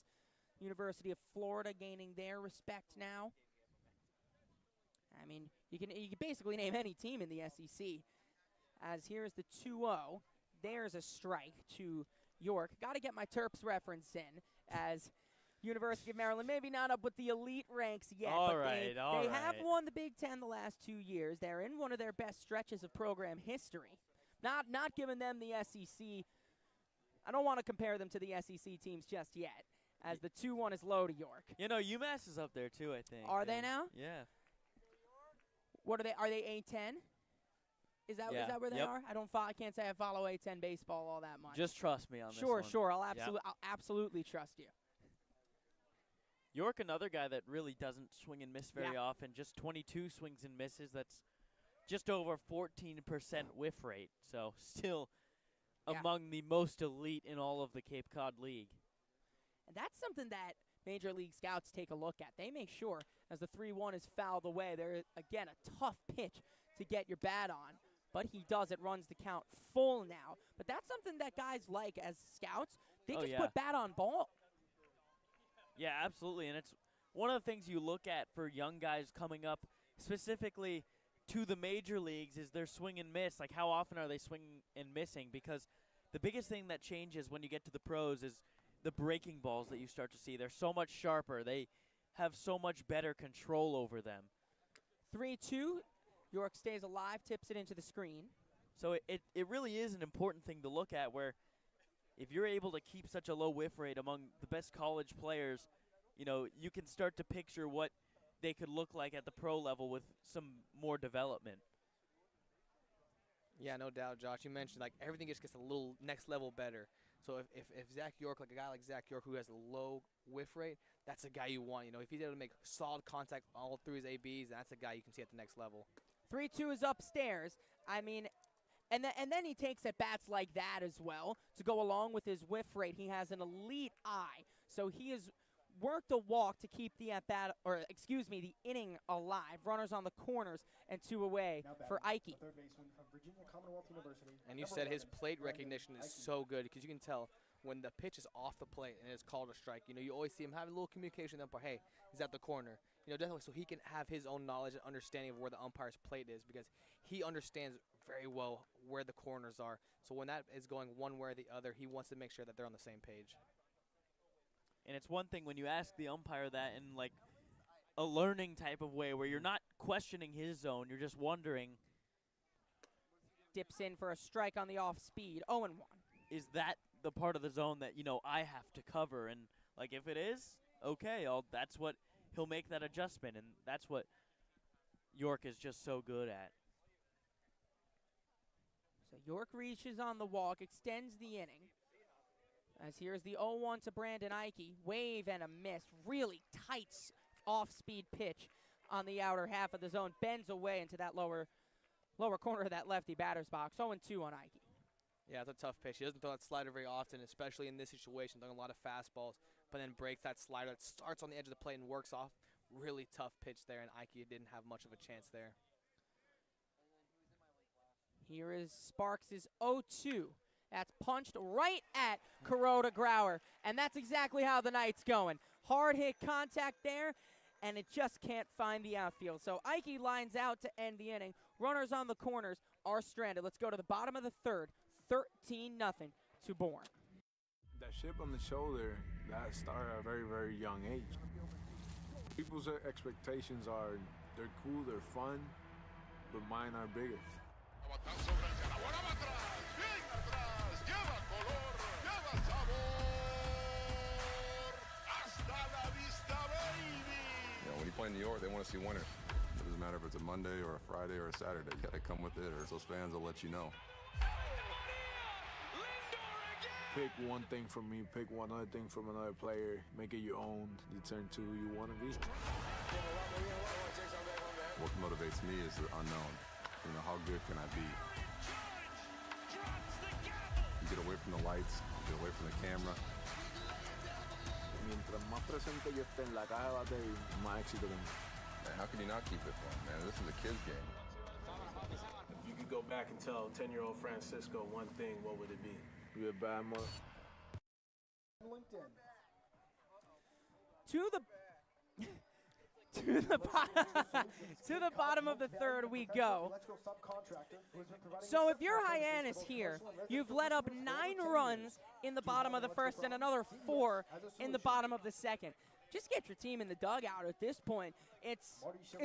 University of Florida gaining their respect now. I mean, you can basically name any team in the SEC. As here is the 2-0. There's a strike to York. Got to get my Terps reference in, as University of Maryland, maybe not up with the elite ranks yet, but they have won the Big Ten the last 2 years. They're in one of their best stretches of program history. Not giving them the SEC. I don't want to compare them to the SEC teams just yet, as the 2-1 is low to York. You know, UMass is up there too, I think. Are they now? Yeah. What are they? Are they A10? Is that where they are? I can't say I follow A10 baseball all that much. Just trust me on this one. Sure. I'll absolutely trust you. York, another guy that really doesn't swing and miss very often. Just 22 swings and misses. That's just over 14% whiff rate. So still among the most elite in all of the Cape Cod League. And that's something that Major League Scouts take a look at. They make sure, as the 3-1 is fouled away, there again a tough pitch to get your bat on. But he does it, runs the count full now. But that's something that guys like as scouts. They just put bat on ball. Yeah, absolutely. And it's one of the things you look at for young guys coming up, specifically to the major leagues, is their swing and miss. Like, how often are they swinging and missing? Because the biggest thing that changes when you get to the pros is the breaking balls that you start to see. They're so much sharper. They have so much better control over them. 3-2. York stays alive, tips it into the screen. So it really is an important thing to look at, where if you're able to keep such a low whiff rate among the best college players, you know, you can start to picture what they could look like at the pro level with some more development. Yeah, no doubt, Josh. You mentioned, like, everything just gets a little next level better. So if Zach York, like a guy like Zach York who has a low whiff rate, that's a guy you want. You know, if he's able to make solid contact all through his ABs, that's a guy you can see at the next level. 3-2 is upstairs. I mean, and then he takes at bats like that as well to go along with his whiff rate. He has an elite eye, so he has worked a walk to keep the the inning alive. Runners on the corners and 2 away for Ike. Third baseman of Virginia Commonwealth University. And you said his plate recognition is so good, because you can tell when the pitch is off the plate and it's called a strike, you know, you always see him having a little communication with the umpire. Hey, he's at the corner. You know, definitely so he can have his own knowledge and understanding of where the umpire's plate is, because he understands very well where the corners are. So when that is going one way or the other, he wants to make sure that they're on the same page. And it's one thing when you ask the umpire that in like a learning type of way where you're not questioning his zone, you're just wondering. Dips in for a strike on the off speed, 0-1. Is that the part of the zone that, you know, I have to cover? And like if it is, okay, that's what he'll make that adjustment, and that's what York is just so good at. So York reaches on the walk, extends the inning. As here's the 0-1 to Brandon Ike. Wave and a miss. Really tight off-speed pitch on the outer half of the zone. Bends away into that lower corner of that lefty batter's box. 0-2 on Ike. Yeah, it's a tough pitch. He doesn't throw that slider very often, especially in this situation, throwing a lot of fastballs, but then breaks that slider that starts on the edge of the plate and works off. Really tough pitch there, and Ike didn't have much of a chance there. Here is Sparks' 0-2. That's punched right at Kuroda Grauer, and that's exactly how the night's going. Hard hit contact there, and it just can't find the outfield. So Ike lines out to end the inning. Runners on the corners are stranded. Let's go to the bottom of the third. 13-0 to Bourne. That chip on the shoulder, that started at a very, very young age. People's expectations are they're cool, they're fun, but mine are bigger. You know, when you play in New York, they want to see winners. It doesn't matter if it's a Monday or a Friday or a Saturday. You got to come with it, or those fans will let you know. Pick one thing from me, pick one other thing from another player, make it your own, determine to who you want to be. What motivates me is the unknown. You know, how good can I be? You get away from the lights, you get away from the camera. Mientras más presente yo esté en la caja de batería, más éxito tengo. Man, how can you not keep it fun, man? This is a kid's game. If you could go back and tell 10-year-old Francisco one thing, what would it be? You're a bad mother. To the bottom of the third we go. So if you're Hyannis here, you've let up 9 runs in the bottom of the first and another 4 in the bottom of the second. Just get your team in the dugout at this point. It's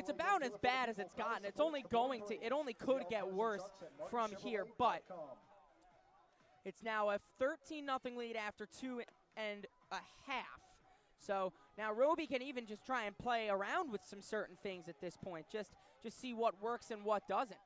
about as bad as it's gotten. It only could get worse from here, but it's now a 13-0 lead after 2 1/2. So now Roby can even just try and play around with some certain things at this point, just see what works and what doesn't.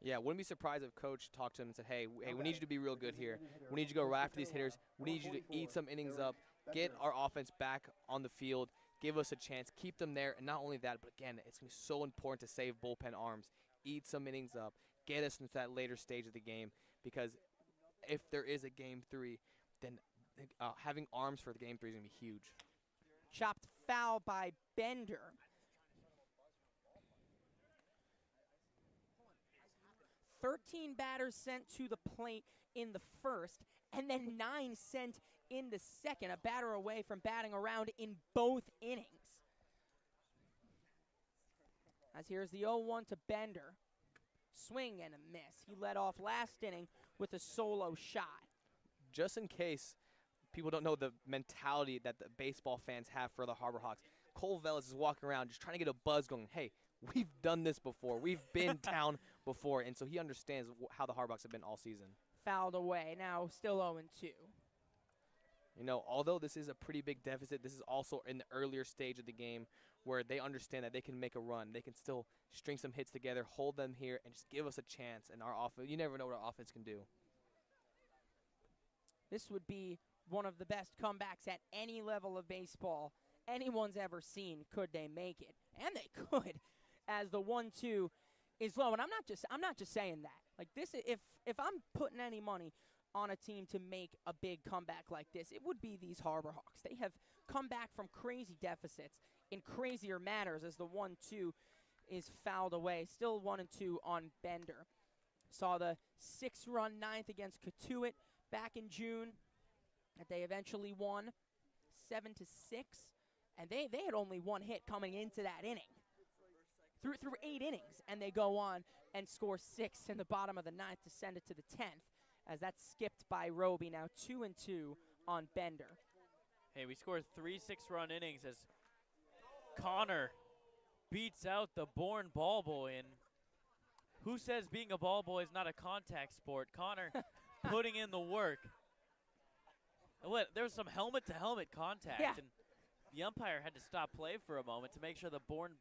Yeah, wouldn't be surprised if Coach talked to him and said, hey, we need you to be real good here. We need you to go right after these hitters. We need you to eat some innings up, get our offense back on the field, give us a chance, keep them there. And not only that, but again, it's going to be so important to save bullpen arms, eat some innings up, get us into that later stage of the game, because if there is a Game 3, then having arms for the Game 3 is going to be huge. Chopped foul by Bender. "13 batters sent to the plate in the first, and then 9 sent in the second. A batter away from batting around in both innings. As here's the 0-1 to Bender. Swing and a miss. He led off last inning with a solo shot. Just in case people don't know the mentality that the baseball fans have for the Harbor Hawks, Cole Velez is walking around just trying to get a buzz going. Hey, we've done this before. We've been down before. And so he understands how the Harbor Hawks have been all season. Fouled away. Now still 0-2. You know, although this is a pretty big deficit, this is also in the earlier stage of the game where they understand that they can make a run. They can still string some hits together, hold them here, and just give us a chance. And our offense, you never know what our offense can do. This would be one of the best comebacks at any level of baseball anyone's ever seen. Could they make it? And they could, as the 1-2 is low. And I'm not just saying that. Like this, if I'm putting any money on a team to make a big comeback like this, it would be these Harbor Hawks. They have come back from crazy deficits in crazier manners as the 1-2 is fouled away. Still 1-2 on Bender. Saw the 6-run ninth against Katuitt back in June. that they eventually won 7-6, and they had only one hit coming into that inning. Through 8 innings, and they go on and score 6 in the bottom of the 9th to send it to the 10th, as that's skipped by Roby, now 2-2 on Bender. Hey, we scored 3 6-run innings as Connor beats out the Bourne ball boy. And who says being a ball boy is not a contact sport? Connor putting in the work. There was some helmet-to-helmet contact, and the umpire had to stop play for a moment to make sure the Bourne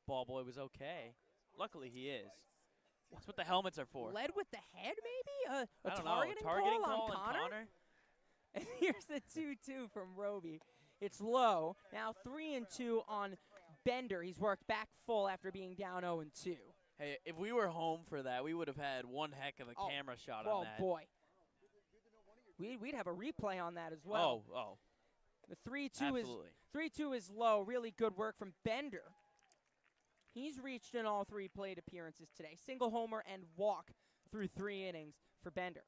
ball boy was okay. Luckily, he is. That's what the helmets are for. Led with the head, maybe? I don't know. Targeting call on Connor? Connor? And here's the 2-2 from Roby. It's low. Now 3-2 on Bender. He's worked back full after being down 0-2. Hey, if we were home for that, we would have had one heck of a camera shot on that. Oh, boy. We'd have a replay on that as well. Oh. The 3-2 is low. Really good work from Bender. He's reached in all 3 plate appearances today. Single homer and walk through 3 innings for Bender.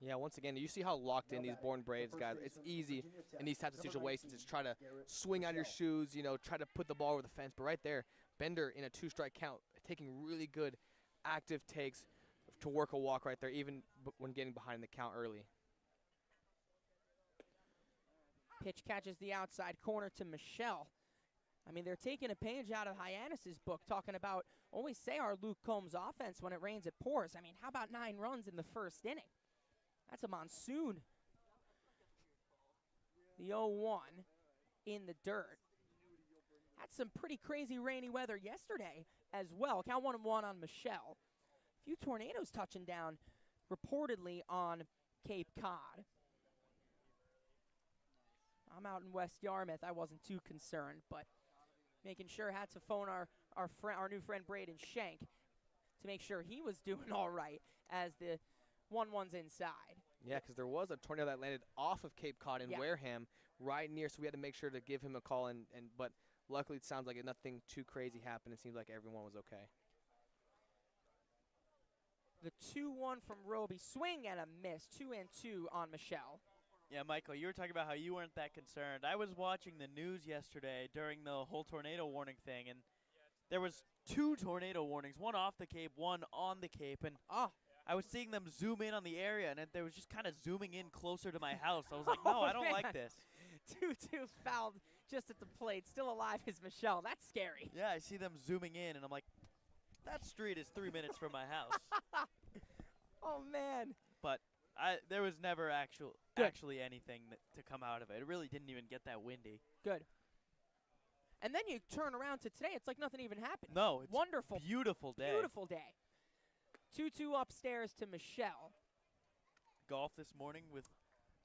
Yeah, once again, you see how locked in these Bourne Braves guys. It's easy in these types of situations to try to swing out your shoes, try to put the ball over the fence. But right there, Bender in a 2-strike count, taking really good active takes to work a walk right there, even when getting behind the count early. Pitch catches the outside corner to Michelle. I mean, they're taking a page out of Hyannis' book, talking about, always say our Luke Combs offense, when it rains, it pours. I mean, how about 9 runs in the first inning? That's a monsoon. The 0-1 in the dirt. Had some pretty crazy rainy weather yesterday as well. Count 1-1 on Michelle. A few tornadoes touching down reportedly on Cape Cod. I'm out in West Yarmouth. I wasn't too concerned, but making sure had to phone our new friend Braden Shank to make sure he was doing all right as the 1-1's inside. Yeah, because there was a tornado that landed off of Cape Cod in Wareham right near, so we had to make sure to give him a call. But luckily, it sounds like nothing too crazy happened. It seems like everyone was okay. The 2-1 from Roby. Swing and a miss. 2-2 on Michelle. Yeah, Michael, you were talking about how you weren't that concerned. I was watching the news yesterday during the whole tornado warning thing, and there was 2 tornado warnings, one off the Cape, one on the Cape, and I was seeing them zoom in on the area, and they was just kind of zooming in closer to my house. I was like, no, I don't like this. 2-2 fouled just at the plate. Still alive is Michelle. That's scary. Yeah, I see them zooming in, and I'm like, that street is 3 minutes from my house. Oh, man. But there was never actually anything to come out of it. It really didn't even get that windy. Good. And then you turn around to today, it's like nothing even happened. No, it's wonderful. Beautiful day. Beautiful day. 2-2 upstairs to Michelle. Golf this morning with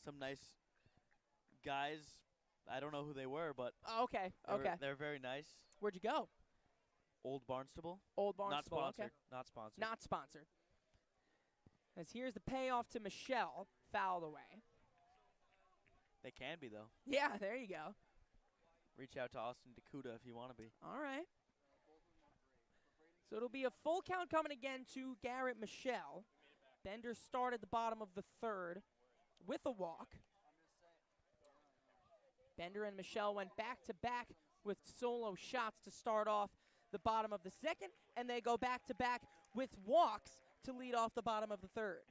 some nice guys. I don't know who they were, but okay. They're very nice. Where'd you go? Old Barnstable. Old Barnstable. Not sponsored. Okay. Not sponsored. Not sponsored. As here's the payoff to Michelle, fouled away. They can be, though. Yeah, there you go. Reach out to Austin Dakuda if you want to be. All right. So it'll be a full count coming again to Garrett Michelle. Bender started the bottom of the 3rd with a walk. Bender and Michelle went back-to-back with solo shots to start off the bottom of the 2nd, and they go back-to-back with walks to lead off the bottom of the 3rd.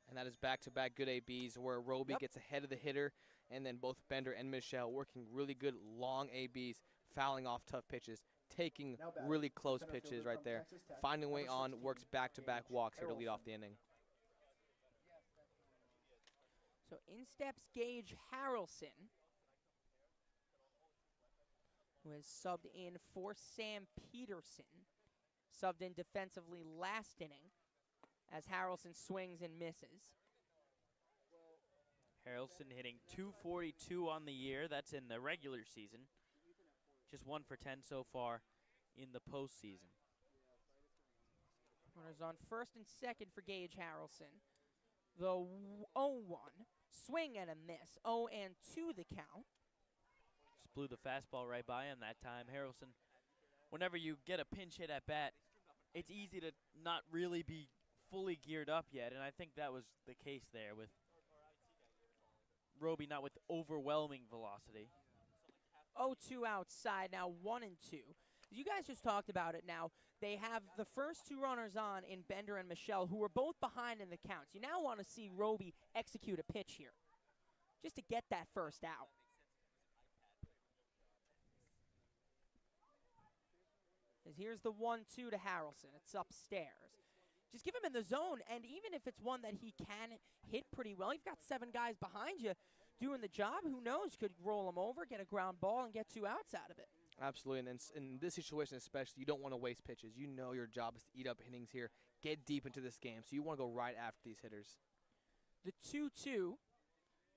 And that is back-to-back good ABs where Roby gets ahead of the hitter, and then both Bender and Michelle working really good long ABs, fouling off tough pitches, taking really close pitches right there, finding a way on, works back-to-back walks here to lead off the inning. So in steps Gage Harrelson, who has subbed in for Sam Peterson. Subbed in defensively last inning as Harrelson swings and misses. Harrelson hitting .242 on the year. That's in the regular season. Just 1 for 10 so far in the postseason. Runners on 1st and 2nd for Gage Harrelson. The 0-1. Swing and a miss. 0-2 the count. Just blew the fastball right by him that time. Harrelson, whenever you get a pinch hit at bat, it's easy to not really be fully geared up yet, and I think that was the case there with Roby not with overwhelming velocity. 0-2 outside, now 1-2. You guys just talked about it now. They have the first two runners on in Bender and Michelle, who are both behind in the counts. You now want to see Roby execute a pitch here, just to get that first out. As here's the 1-2 to Harrelson. It's upstairs. Just give him in the zone, and even if it's one that he can hit pretty well, you've got 7 guys behind you doing the job. Who knows? Could roll him over, get a ground ball, and get 2 outs out of it. Absolutely, and in this situation especially, you don't want to waste pitches. You know your job is to eat up innings here, get deep into this game, so you want to go right after these hitters. The 2-2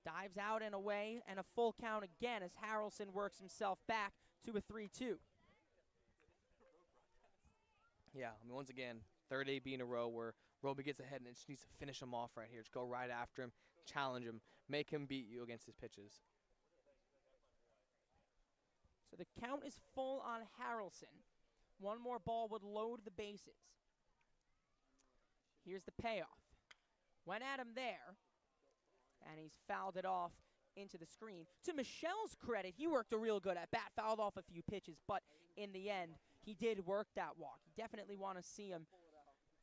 dives out and away, and a full count again as Harrelson works himself back to a 3-2. Yeah, I mean, once again, third AB in a row where Roby gets ahead and just needs to finish him off right here. Just go right after him, challenge him, make him beat you against his pitches. So the count is full on Harrelson. One more ball would load the bases. Here's the payoff. Went at him there, and he's fouled it off into the screen. To Michelle's credit, he worked a real good at-bat, fouled off a few pitches, but in the end, he did work that walk. You definitely want to see him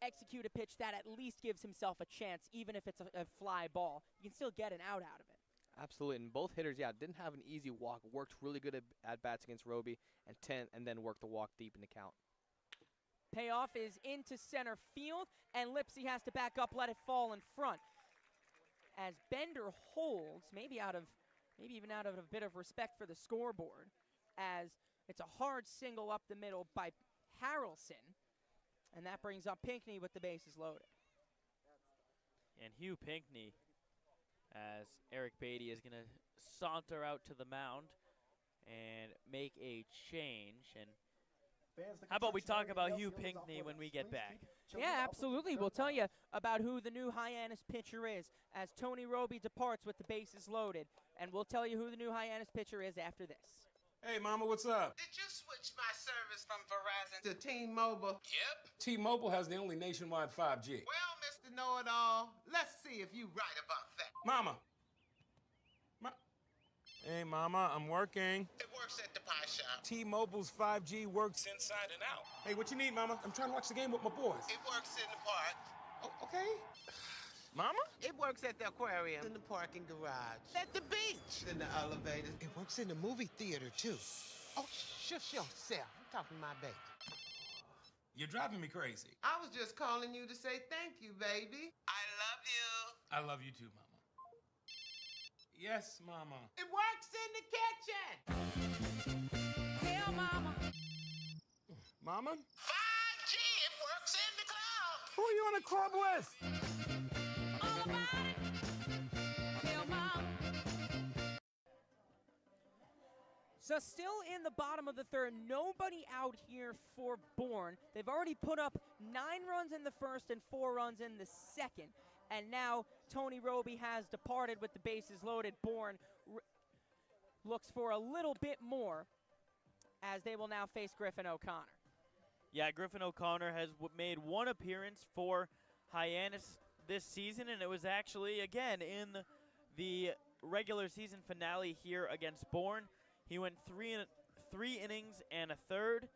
execute a pitch that at least gives himself a chance, even if it's a fly ball. You can still get an out of it. Absolutely, and both hitters, didn't have an easy walk. Worked really good at bats against Roby, and then worked the walk deep in the count. Payoff is into center field, and Lipsy has to back up, let it fall in front. As Bender holds, maybe even out of a bit of respect for the scoreboard, as it's a hard single up the middle by Harrelson, and that brings up Pinckney with the bases loaded. And Hugh Pinckney, as Eric Beatty is going to saunter out to the mound and make a change. And how about we talk about Hugh Pinckney when we get back? Yeah, absolutely. We'll tell you about who the new Hyannis pitcher is as Tony Roby departs with the bases loaded. And we'll tell you who the new Hyannis pitcher is after this. Hey, Mama, what's up? Did you switch my service from Verizon to T-Mobile? Yep. T-Mobile has the only nationwide 5G. Well, Mr. Know-It-All, let's see if you right about that. Mama. Hey, Mama, I'm working. It works at the pie shop. T-Mobile's 5G works inside and out. Hey, what you need, Mama? I'm trying to watch the game with my boys. It works in the park. Oh, okay. Mama? It works at the aquarium, in the parking garage, at the beach, in the elevators. It works in the movie theater, too. Oh, shush yourself. I'm talking to my baby. You're driving me crazy. I was just calling you to say thank you, baby. I love you. I love you too, Mama. Yes, Mama. It works in the kitchen. Hell, Mama. Mama? 5G, it works in the club. Who are you in a club with? All about Hell, Mama. So still in the bottom of the third, nobody out here for Bourne. They've already put up 9 runs in the first and 4 runs in the second. And now Tony Roby has departed with the bases loaded. Bourne looks for a little bit more as they will now face Griffin O'Connor. Yeah, Griffin O'Connor has made 1 appearance for Hyannis this season, and it was actually, again, in the regular season finale here against Bourne. He went 3 innings and a third,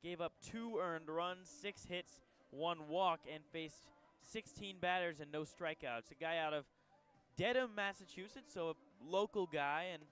gave up 2 earned runs, 6 hits, 1 walk, and faced 16 batters and no strikeouts. A guy out of Dedham, Massachusetts, so a local guy, and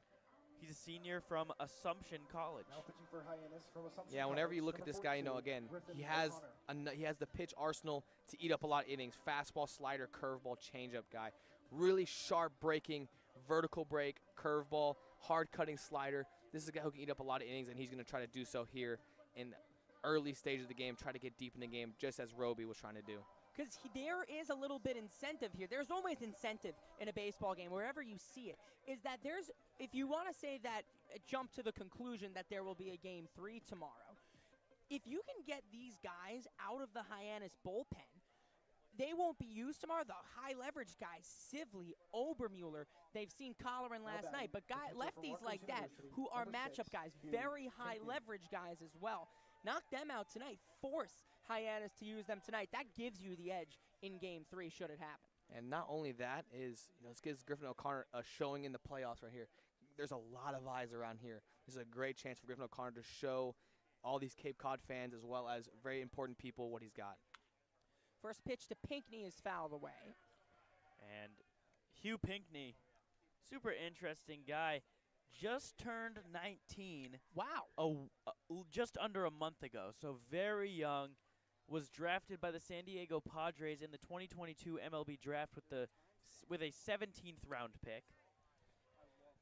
he's a senior from Assumption College. Now pitching for Hyannis from Assumption Yeah, whenever you College, look at this guy, you know, again, Griffin he has O'Connor. the pitch arsenal to eat up a lot of innings. Fastball, slider, curveball, changeup guy. Really sharp breaking, vertical break, curveball, hard cutting slider. This is a guy who can eat up a lot of innings, and he's going to try to do so here in early stage of the game, try to get deep in the game, just as Roby was trying to do. Because there is a little bit incentive here. There's always incentive in a baseball game, wherever you see it, is that there's, if you want to say that, jump to the conclusion that there will be a Game 3 tomorrow, if you can get these guys out of the Hyannis bullpen, they won't be used tomorrow. The high leverage guys, Sivley, Obermuller, they've seen Colleran last night, but lefties like that who are matchup guys, very high leverage guys as well. Knock them out tonight. Force Hyannis to use them tonight. That gives you the edge in Game 3 should it happen. And not only that is, this gives Griffin O'Connor a showing in the playoffs right here. There's a lot of eyes around here. This is a great chance for Griffin O'Connor to show all these Cape Cod fans as well as very important people what he's got. First pitch to Pinckney is fouled away. And Hugh Pinckney, super interesting guy, just turned 19. Wow. Just under a month ago, so very young. Was drafted by the San Diego Padres in the 2022 MLB draft with a 17th round pick.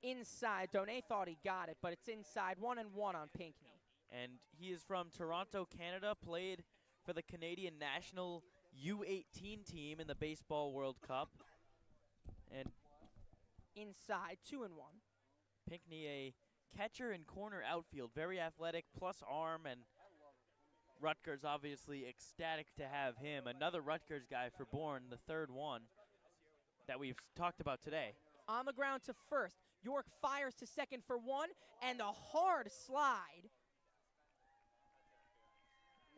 Inside, Donay thought he got it, but it's inside. 1-1 on Pinckney. And he is from Toronto, Canada, played for the Canadian national U18 team in the Baseball World Cup. And inside, 2-1. Pinckney, a catcher and corner outfield, very athletic, plus arm, and Rutgers obviously ecstatic to have him. Another Rutgers guy for Bourne, the third one that we've talked about today. On the ground to first. York fires to second for one, and a hard slide.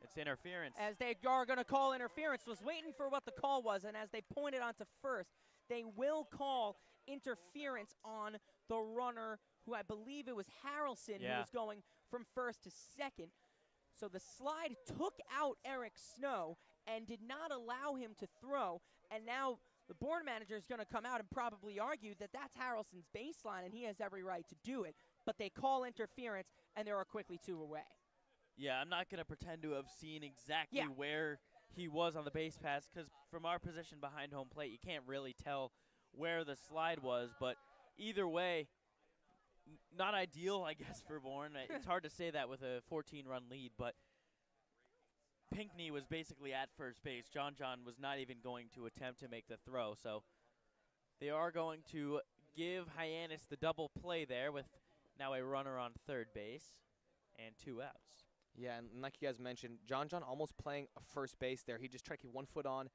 It's interference. As they are going to call interference. Was waiting for what the call was, and as they pointed on to first, they will call interference on the runner, who I believe it was Harrelson, who was going from first to second. So the slide took out Eric Snow and did not allow him to throw. And now the Bourne manager is going to come out and probably argue that that's Harrelson's baseline and he has every right to do it. But they call interference, and there are quickly two away. Yeah, I'm not going to pretend to have seen exactly where he was on the base pass, because from our position behind home plate, you can't really tell where the slide was. But either way, not ideal, I guess, for Bourne. It's hard to say that with a 14-run lead, but Pinckney was basically at first base. John was not even going to attempt to make the throw, so they are going to give Hyannis the double play there with now a runner on third base and 2 outs. Yeah, and like you guys mentioned, John almost playing a first base there. He just tried to keep 1 foot on,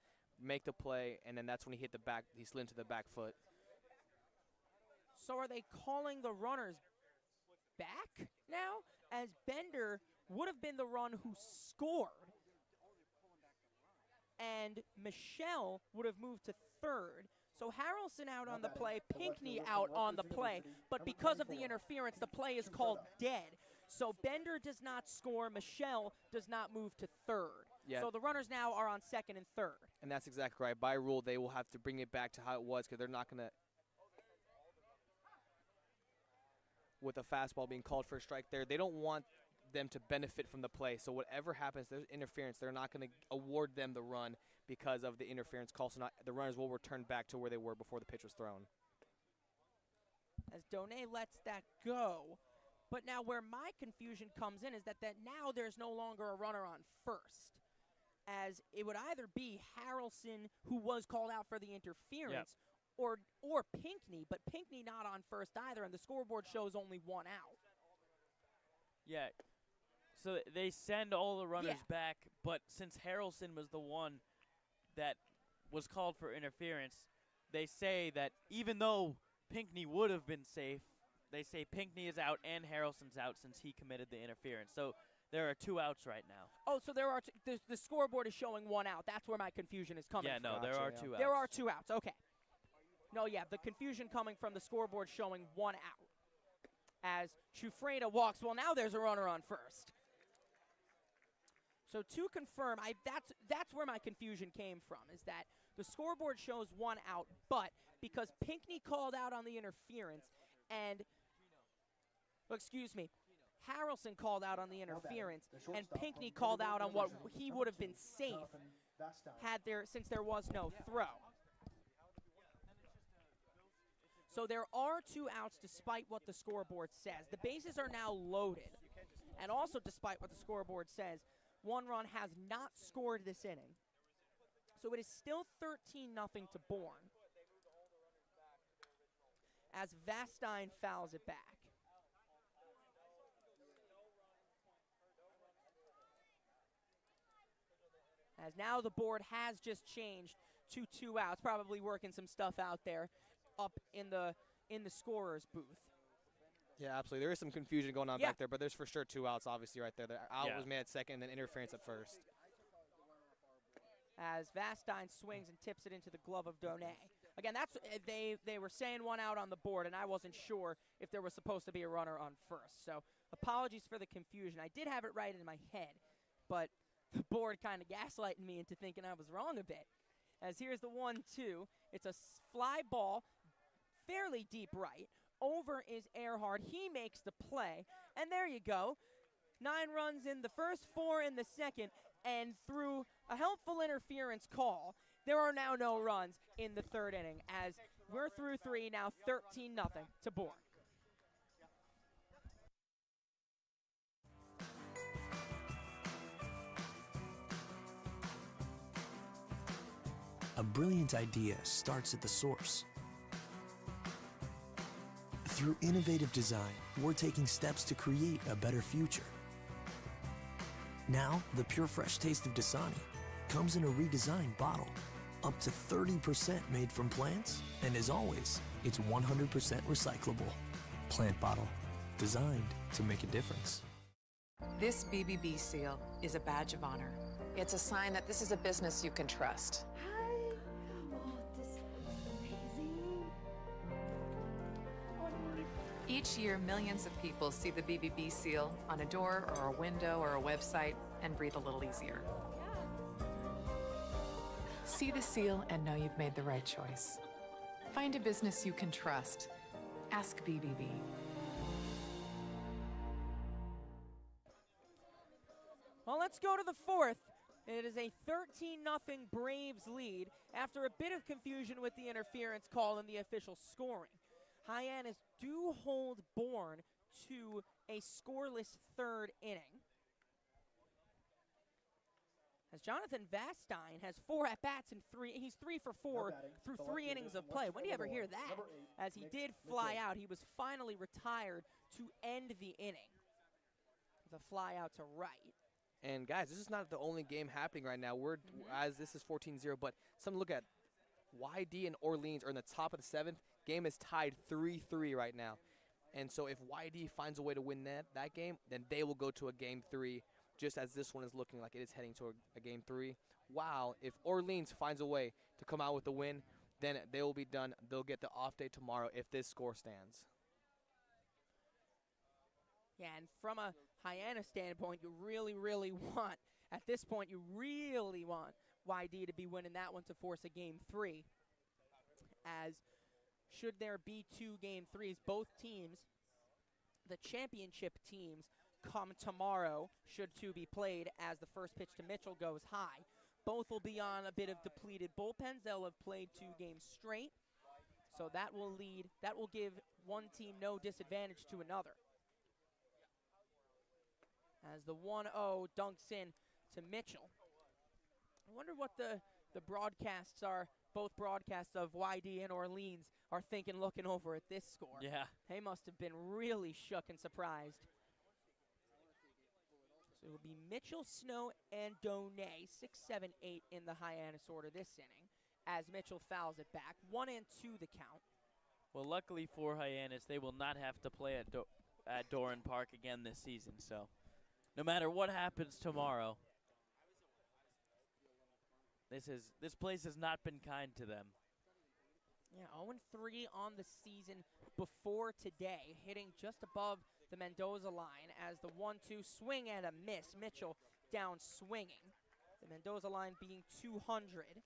make the play, and then that's when he hit the back. He slid into the back foot. So are they calling the runners back now? As Bender would have been the run who scored, and Michelle would have moved to third. So Harrelson out on the play, Pinckney out on the play, but because of the interference, the play is called dead. So Bender does not score, Michelle does not move to third. Yeah. So the runners now are on second and third. And that's exactly right. By rule, they will have to bring it back to how it was, because they're not going to, with a fastball being called for a strike there, they don't want them to benefit from the play. So whatever happens, there's interference. They're not going to award them the run because of the interference call. So the runners will return back to where they were before the pitch was thrown. As Donay lets that go. But now where my confusion comes in is that now there's no longer a runner on first. As it would either be Harrelson, who was called out for the interference, or Pinckney, but Pinckney not on first either, and the scoreboard shows only 1 out. Yeah, so they send all the runners back, but since Harrelson was the one that was called for interference, they say that even though Pinckney would have been safe, they say Pinckney is out and Harrelson's out since he committed the interference. So there are 2 outs right now. Oh, so there are the scoreboard is showing 1 out. That's where my confusion is coming from. Yeah, no, there are 2 outs. There are 2 outs, okay. No, yeah, the confusion coming from the scoreboard showing 1 out. As Chufreda walks, well, now there's a runner on first. So to confirm, that's where my confusion came from, is that the scoreboard shows 1 out, but because Pinckney called out on the interference and, Harrelson called out on the interference, and Pinckney called out on what he would have been safe since there was no throw. So there are 2 outs despite what the scoreboard says. The bases are now loaded. And also despite what the scoreboard says, 1 run has not scored this inning. So it is still 13-0 to Bourne. As Vastine fouls it back. As now the board has just changed to 2 outs, probably working some stuff out there up in the scorer's booth. Yeah, absolutely. There is some confusion going on back there, but there's for sure 2 outs, obviously, right there. The out was made at second, and then interference at first. as Vastine swings and tips it into the glove of Donay. Again, that's they were saying one out on the board, and I wasn't sure if there was supposed to be a runner on first. So apologies for the confusion. I did have it right in my head, but the board kind of gaslighting me into thinking I was wrong a bit. As here's the 1-2. It's a fly ball, fairly deep right. Over is Earhart. He makes the play, and there you go. 9 runs in the first, 4 in the second, and through a helpful interference call, there are now no runs in the third inning as we're through 3, now 13-0 to Bourne. A brilliant idea starts at the source. Through innovative design, we're taking steps to create a better future. Now, the pure fresh taste of Dasani comes in a redesigned bottle, up to 30% made from plants, and as always, it's 100% recyclable. Plant bottle, designed to make a difference. This BBB seal is a badge of honor. It's a sign that this is a business you can trust. Each year, millions of people see the BBB seal on a door or a window or a website and breathe a little easier. See the seal and know you've made the right choice. Find a business you can trust. Ask BBB. Well, let's go to the 4th. It is a 13-0 Braves lead after a bit of confusion with the interference call in the official scoring. Hyannis do hold Bourne to a scoreless third inning. As Jonathan Vastine has 4 at-bats and he's 3 for 4 through 3 innings of play. When do you ever hear that? As he did fly out, he was finally retired to end the inning. The fly out to right. And guys, this is not the only game happening right now. As this is 14-0, but something to look at. YD and Orleans are in the top of the 7th. Game is tied 3-3 right now. And so if YD finds a way to win that game, then they will go to a game 3, just as this one is looking like it is heading to a game 3. Wow, if Orleans finds a way to come out with a win, then they will be done. They'll get the off day tomorrow if this score stands. Yeah, and from a Hyannis standpoint, you really want, at this point, you really want YD to be winning that one to force a game 3. As should there be 2 game 3s, both teams, the championship teams, come tomorrow, should 2 be played, as the first pitch to Mitchell goes high. Both will be on a bit of depleted bullpens. They'll have played 2 games straight. So that will give one team no disadvantage to another. As the 1-0 dunks in to Mitchell. I wonder what the broadcasts are, both broadcasts of YD and Orleans, are thinking looking over at this score. Yeah. They must have been really shook and surprised. So it will be Mitchell, Snow, and Donay, 6, 7, 8 in the Hyannis order this inning, as Mitchell fouls it back. 1-2 the count. Well, luckily for Hyannis, they will not have to play at Doran Park again this season. So no matter what happens tomorrow, this place has not been kind to them. Yeah, 0-3 on the season before today, hitting just above the Mendoza line as the 1-2 swing and a miss. Mitchell down swinging. The Mendoza line being 200.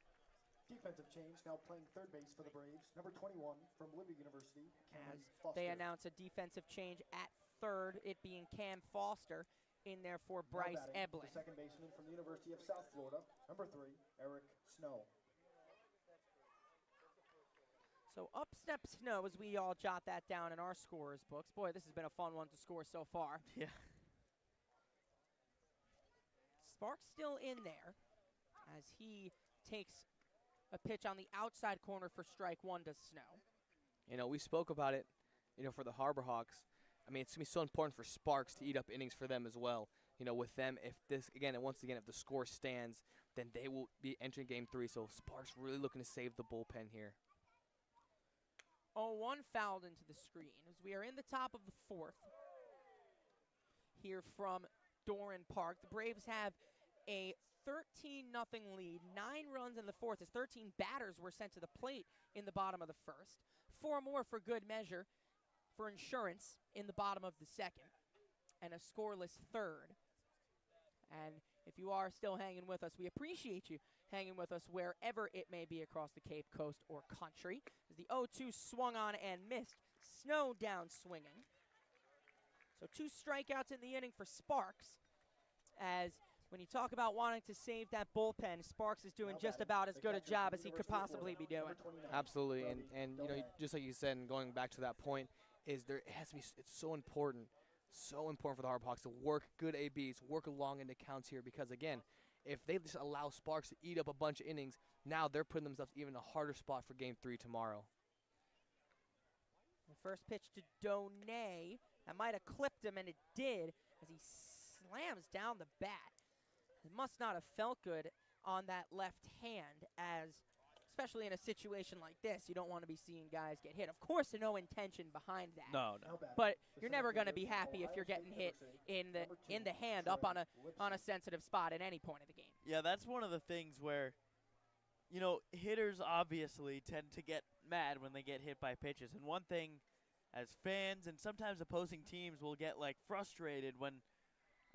Defensive change, now playing third base for the Braves, number 21 from Liberty University, Cam Foster. They announce a defensive change at third, it being Cam Foster in there for Bryce Eblin. The second baseman from the University of South Florida, number 3, Eric Snow. So up steps Snow as we all jot that down in our scorers books. Boy, this has been a fun one to score so far. Yeah. Sparks still in there as he takes a pitch on the outside corner for strike 1 to Snow. You know, we spoke about it, for the Harbor Hawks. I mean, it's going to be so important for Sparks to eat up innings for them as well. With them, if the score stands, then they will be entering game 3. So Sparks really looking to save the bullpen here. 0-1 fouled into the screen as we are in the top of the 4th. Here from Doran Park, the Braves have a 13-0 lead, 9 runs in the fourth, as 13 batters were sent to the plate in the bottom of the first. 4 more for good measure, for insurance in the bottom of the second, and a scoreless third. And if you are still hanging with us, we appreciate you hanging with us wherever it may be across the Cape Coast or country. As the 0-2 swung on and missed, Snow down swinging. So 2 strikeouts in the inning for Sparks, as when you talk about wanting to save that bullpen, Sparks is doing just about as good a job as he could possibly be doing. Absolutely, and you know, just like you said, and going back to that point, is there it has to be. It's so important for the Harborhawks to work good ABs, work long into counts here, because again, if they just allow Sparks to eat up a bunch of innings, now they're putting themselves even a harder spot for Game 3 tomorrow. The first pitch to Done, that might have clipped him, and it did, as he slams down the bat. It must not have felt good on that left hand, as especially in a situation like this, you don't want to be seeing guys get hit. Of course, no intention behind that. No. But you're never going to be happy if you're getting hit in the hand up on a sensitive spot at any point of the game. Yeah, that's one of the things where, you know, hitters obviously tend to get mad when they get hit by pitches. And one thing, as fans and sometimes opposing teams will get like frustrated when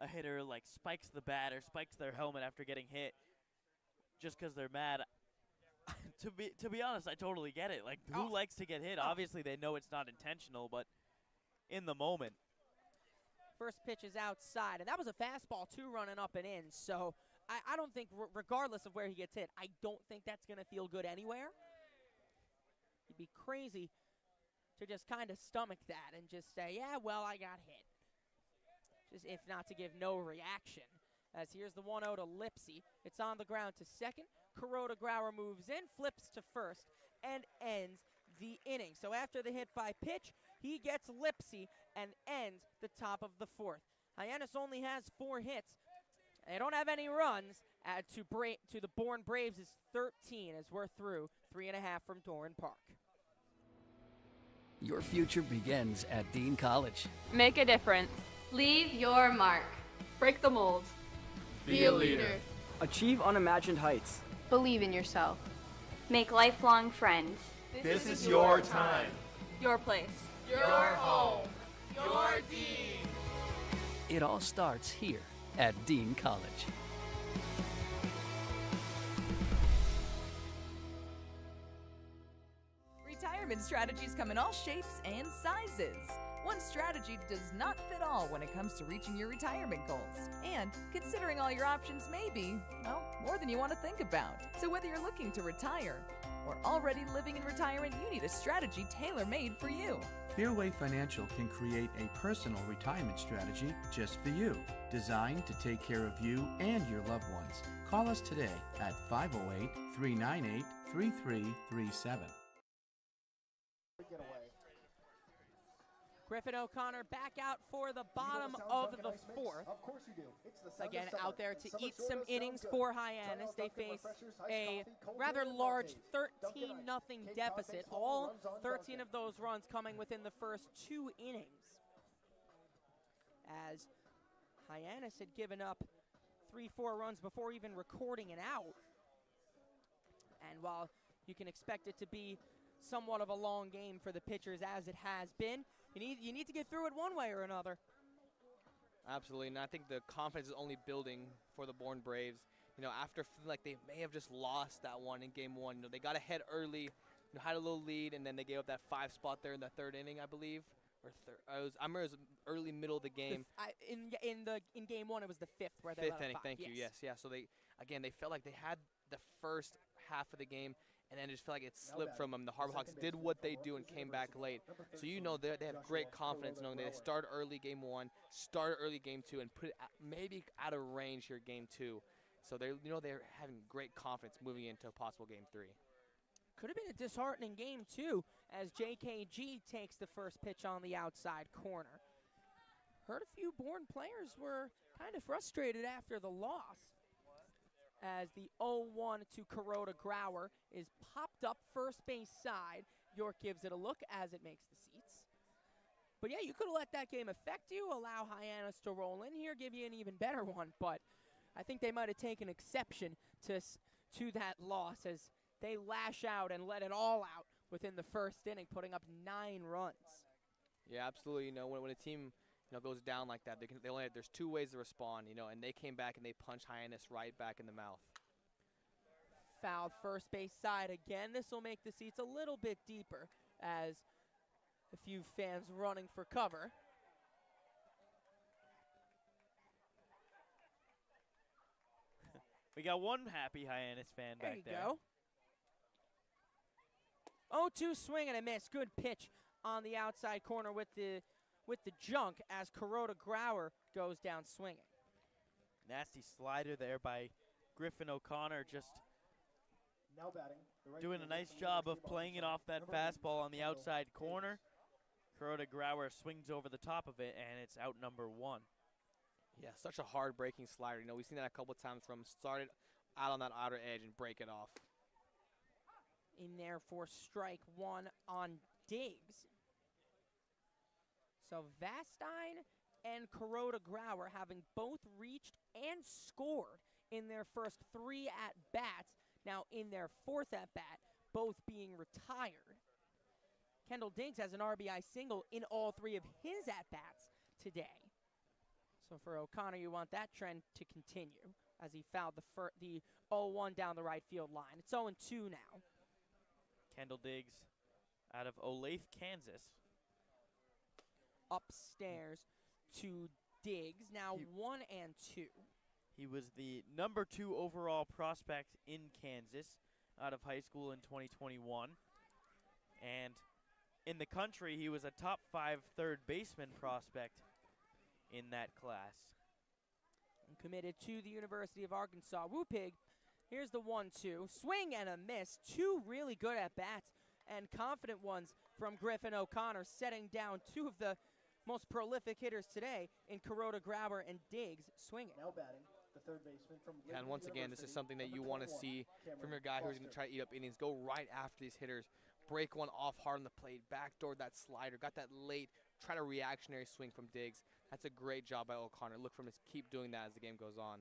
a hitter like spikes the bat or spikes their helmet after getting hit just because they're mad. To be honest, I totally get it. Like, who likes to get hit? Obviously, they know it's not intentional, but in the moment. First pitch is outside, and that was a fastball, too, running up and in. So I don't think, regardless of where he gets hit, I don't think that's going to feel good anywhere. It'd be crazy to just kind of stomach that and just say, yeah, well, I got hit. Just if not to give no reaction. As here's the 1-0 to Lipsy. It's on the ground to second. Kuroda Grauer moves in, flips to first, and ends the inning. So after the hit by pitch, he gets Lipsy and ends the top of the fourth. Hyannis only has 4 hits. They don't have any runs. To the Bourne Braves is 13 as we're through 3.5 from Doran Park. Your future begins at Dean College. Make a difference. Leave your mark. Break the mold. Be a leader. Achieve unimagined heights. Believe in yourself. Make lifelong friends. This is your time. Your place. Your home. Your Dean. It all starts here at Dean College. Retirement strategies come in all shapes and sizes. One strategy does not fit all when it comes to reaching your retirement goals. And considering all your options may be, well, more than you want to think about. So whether you're looking to retire or already living in retirement, you need a strategy tailor-made for you. Fairway Financial can create a personal retirement strategy just for you, designed to take care of you and your loved ones. Call us today at 508-398-3337. Griffin O'Connor back out for the bottom of the fourth. Of course you do. It's the Again, out there to eat some innings for Hyannis. They face a rather large 13-0 deficit. All 13 of those runs coming within the first 2 innings. As Hyannis had given up 3-4 runs before even recording an out. And while you can expect it to be somewhat of a long game for the pitchers, as it has been, you need to get through it one way or another. Absolutely, and I think the confidence is only building for the Bourne Braves. You know, after feeling like they may have just lost that one in Game 1, you know, they got ahead early, you know, had a little lead, and then they gave up that 5 spot there in the 3rd inning, I believe. I remember it was early middle of the game. In Game 1, it was the 5th where they 5th let inning. up 5. Thank you. Yes, yeah. So they felt like they had the first half of the game, and then it just felt like it slipped from them. The Harborhawks did what they do and came back late. So you know they have great confidence knowing they start early Game 1, start early Game 2, and put it maybe out of range here Game 2. So they're having great confidence moving into a possible Game 3. Could have been a disheartening Game 2 as JKG takes the first pitch on the outside corner. Heard a few Bourne players were kind of frustrated after the loss, as the 0-1 to Kuroda Grauer is popped up first base side. York gives it a look as it makes the seats. But yeah, you could have let that game affect you, allow Hyannis to roll in here, give you an even better one. But I think they might have taken exception to that loss as they lash out and let it all out within the first inning, putting up 9 runs. Yeah, absolutely. You know, when a team goes down like that, there's 2 ways to respond. And they came back and they punched Hyannis right back in the mouth. Fouled first base side again. This will make the seats a little bit deeper as a few fans running for cover. We got one happy Hyannis fan back there. There you go. 0-2 swing and a miss. Good pitch on the outside corner with the junk as Kuroda Grauer goes down swinging. Nasty slider there by Griffin O'Connor, just now batting, doing a nice job of playing it off that fastball on the outside corner. Kuroda Grauer swings over the top of it, and it's out number 1. Yeah, such a hard breaking slider. We've seen that a couple of times from started out on that outer edge and break it off. In there for strike 1 on Diggs. So Vastine and Kuroda Grauer having both reached and scored in their first 3 at-bats. Now in their 4th at-bat, both being retired. Kendall Diggs has an RBI single in all 3 of his at-bats today. So for O'Connor, you want that trend to continue as he fouled the 0-1 down the right field line. It's 0-2 now. Kendall Diggs out of Olathe, Kansas. Upstairs to Diggs, now 1-2. He was the number 2 overall prospect in Kansas out of high school in 2021. And in the country, he was a top 5 third baseman prospect in that class. And committed to the University of Arkansas. Whoopig, here's the 1-2. Swing and a miss. 2 really good at-bats and confident ones from Griffin O'Connor, setting down 2 of the most prolific hitters today in Kuroda Grauer and Diggs swinging. Now batting, the third baseman from And once again, this is something that you want to see from your guy who's going to try to eat up innings. Go right after these hitters. Break one off hard on the plate. Backdoor that slider. Got that late, try to reactionary swing from Diggs. That's a great job by O'Connor. Look for him to keep doing that as the game goes on.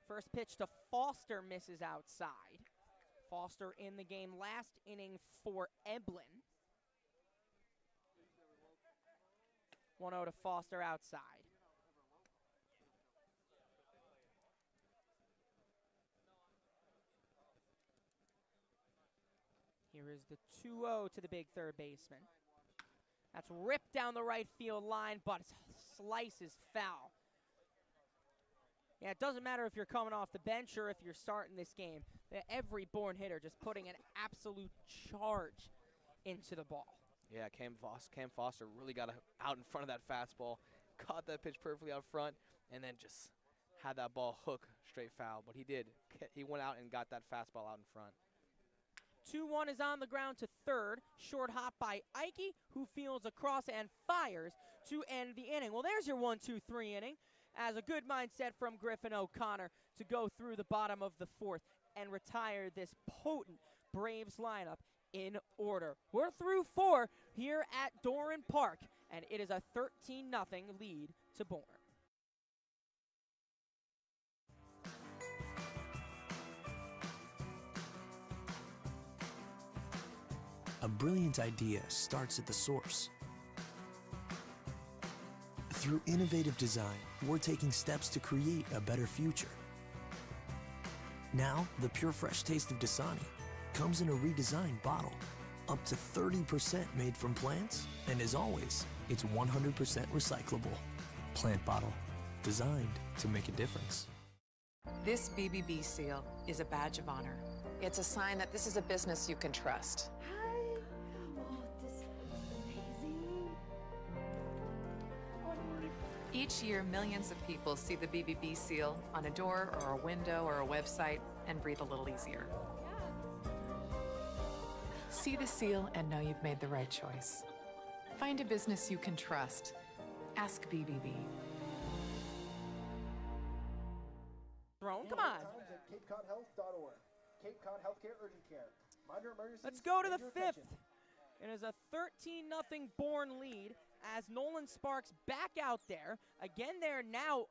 First pitch to Foster misses outside. Foster in the game last inning for Eblin. 1-0 to Foster outside. Here is the 2-0 to the big third baseman. That's ripped down the right field line, but slices foul. Yeah, it doesn't matter if you're coming off the bench or if you're starting this game. Every Bourne hitter just putting an absolute charge into the ball. Yeah, Cam Foster really got out in front of that fastball, caught that pitch perfectly out front, and then just had that ball hook straight foul. But he did. He went out and got that fastball out in front. 2-1 is on the ground to third. Short hop by Ike, who fields across and fires to end the inning. Well, there's your 1-2-3 inning, as a good mindset from Griffin O'Connor to go through the bottom of the 4th and retire this potent Braves lineup in order. We're through 4 here at Doran Park, and it is a 13-0 lead to Bourne. A brilliant idea starts at the source. Through innovative design, we're taking steps to create a better future. Now, the pure fresh taste of Dasani comes in a redesigned bottle, up to 30% made from plants, and as always, it's 100% recyclable. Plant bottle, designed to make a difference. This BBB seal is a badge of honor. It's a sign that this is a business you can trust. Each year, millions of people see the BBB seal on a door or a window or a website and breathe a little easier. See the seal and know you've made the right choice. Find a business you can trust. Ask BBB. Come on. CapeCodHealth.org. Cape Cod Healthcare Urgent Care. Minor emergencies. Let's go to the major 5th. attention. It is a 13-0 Bourne lead as Nolan Sparks back out there. Again, they're now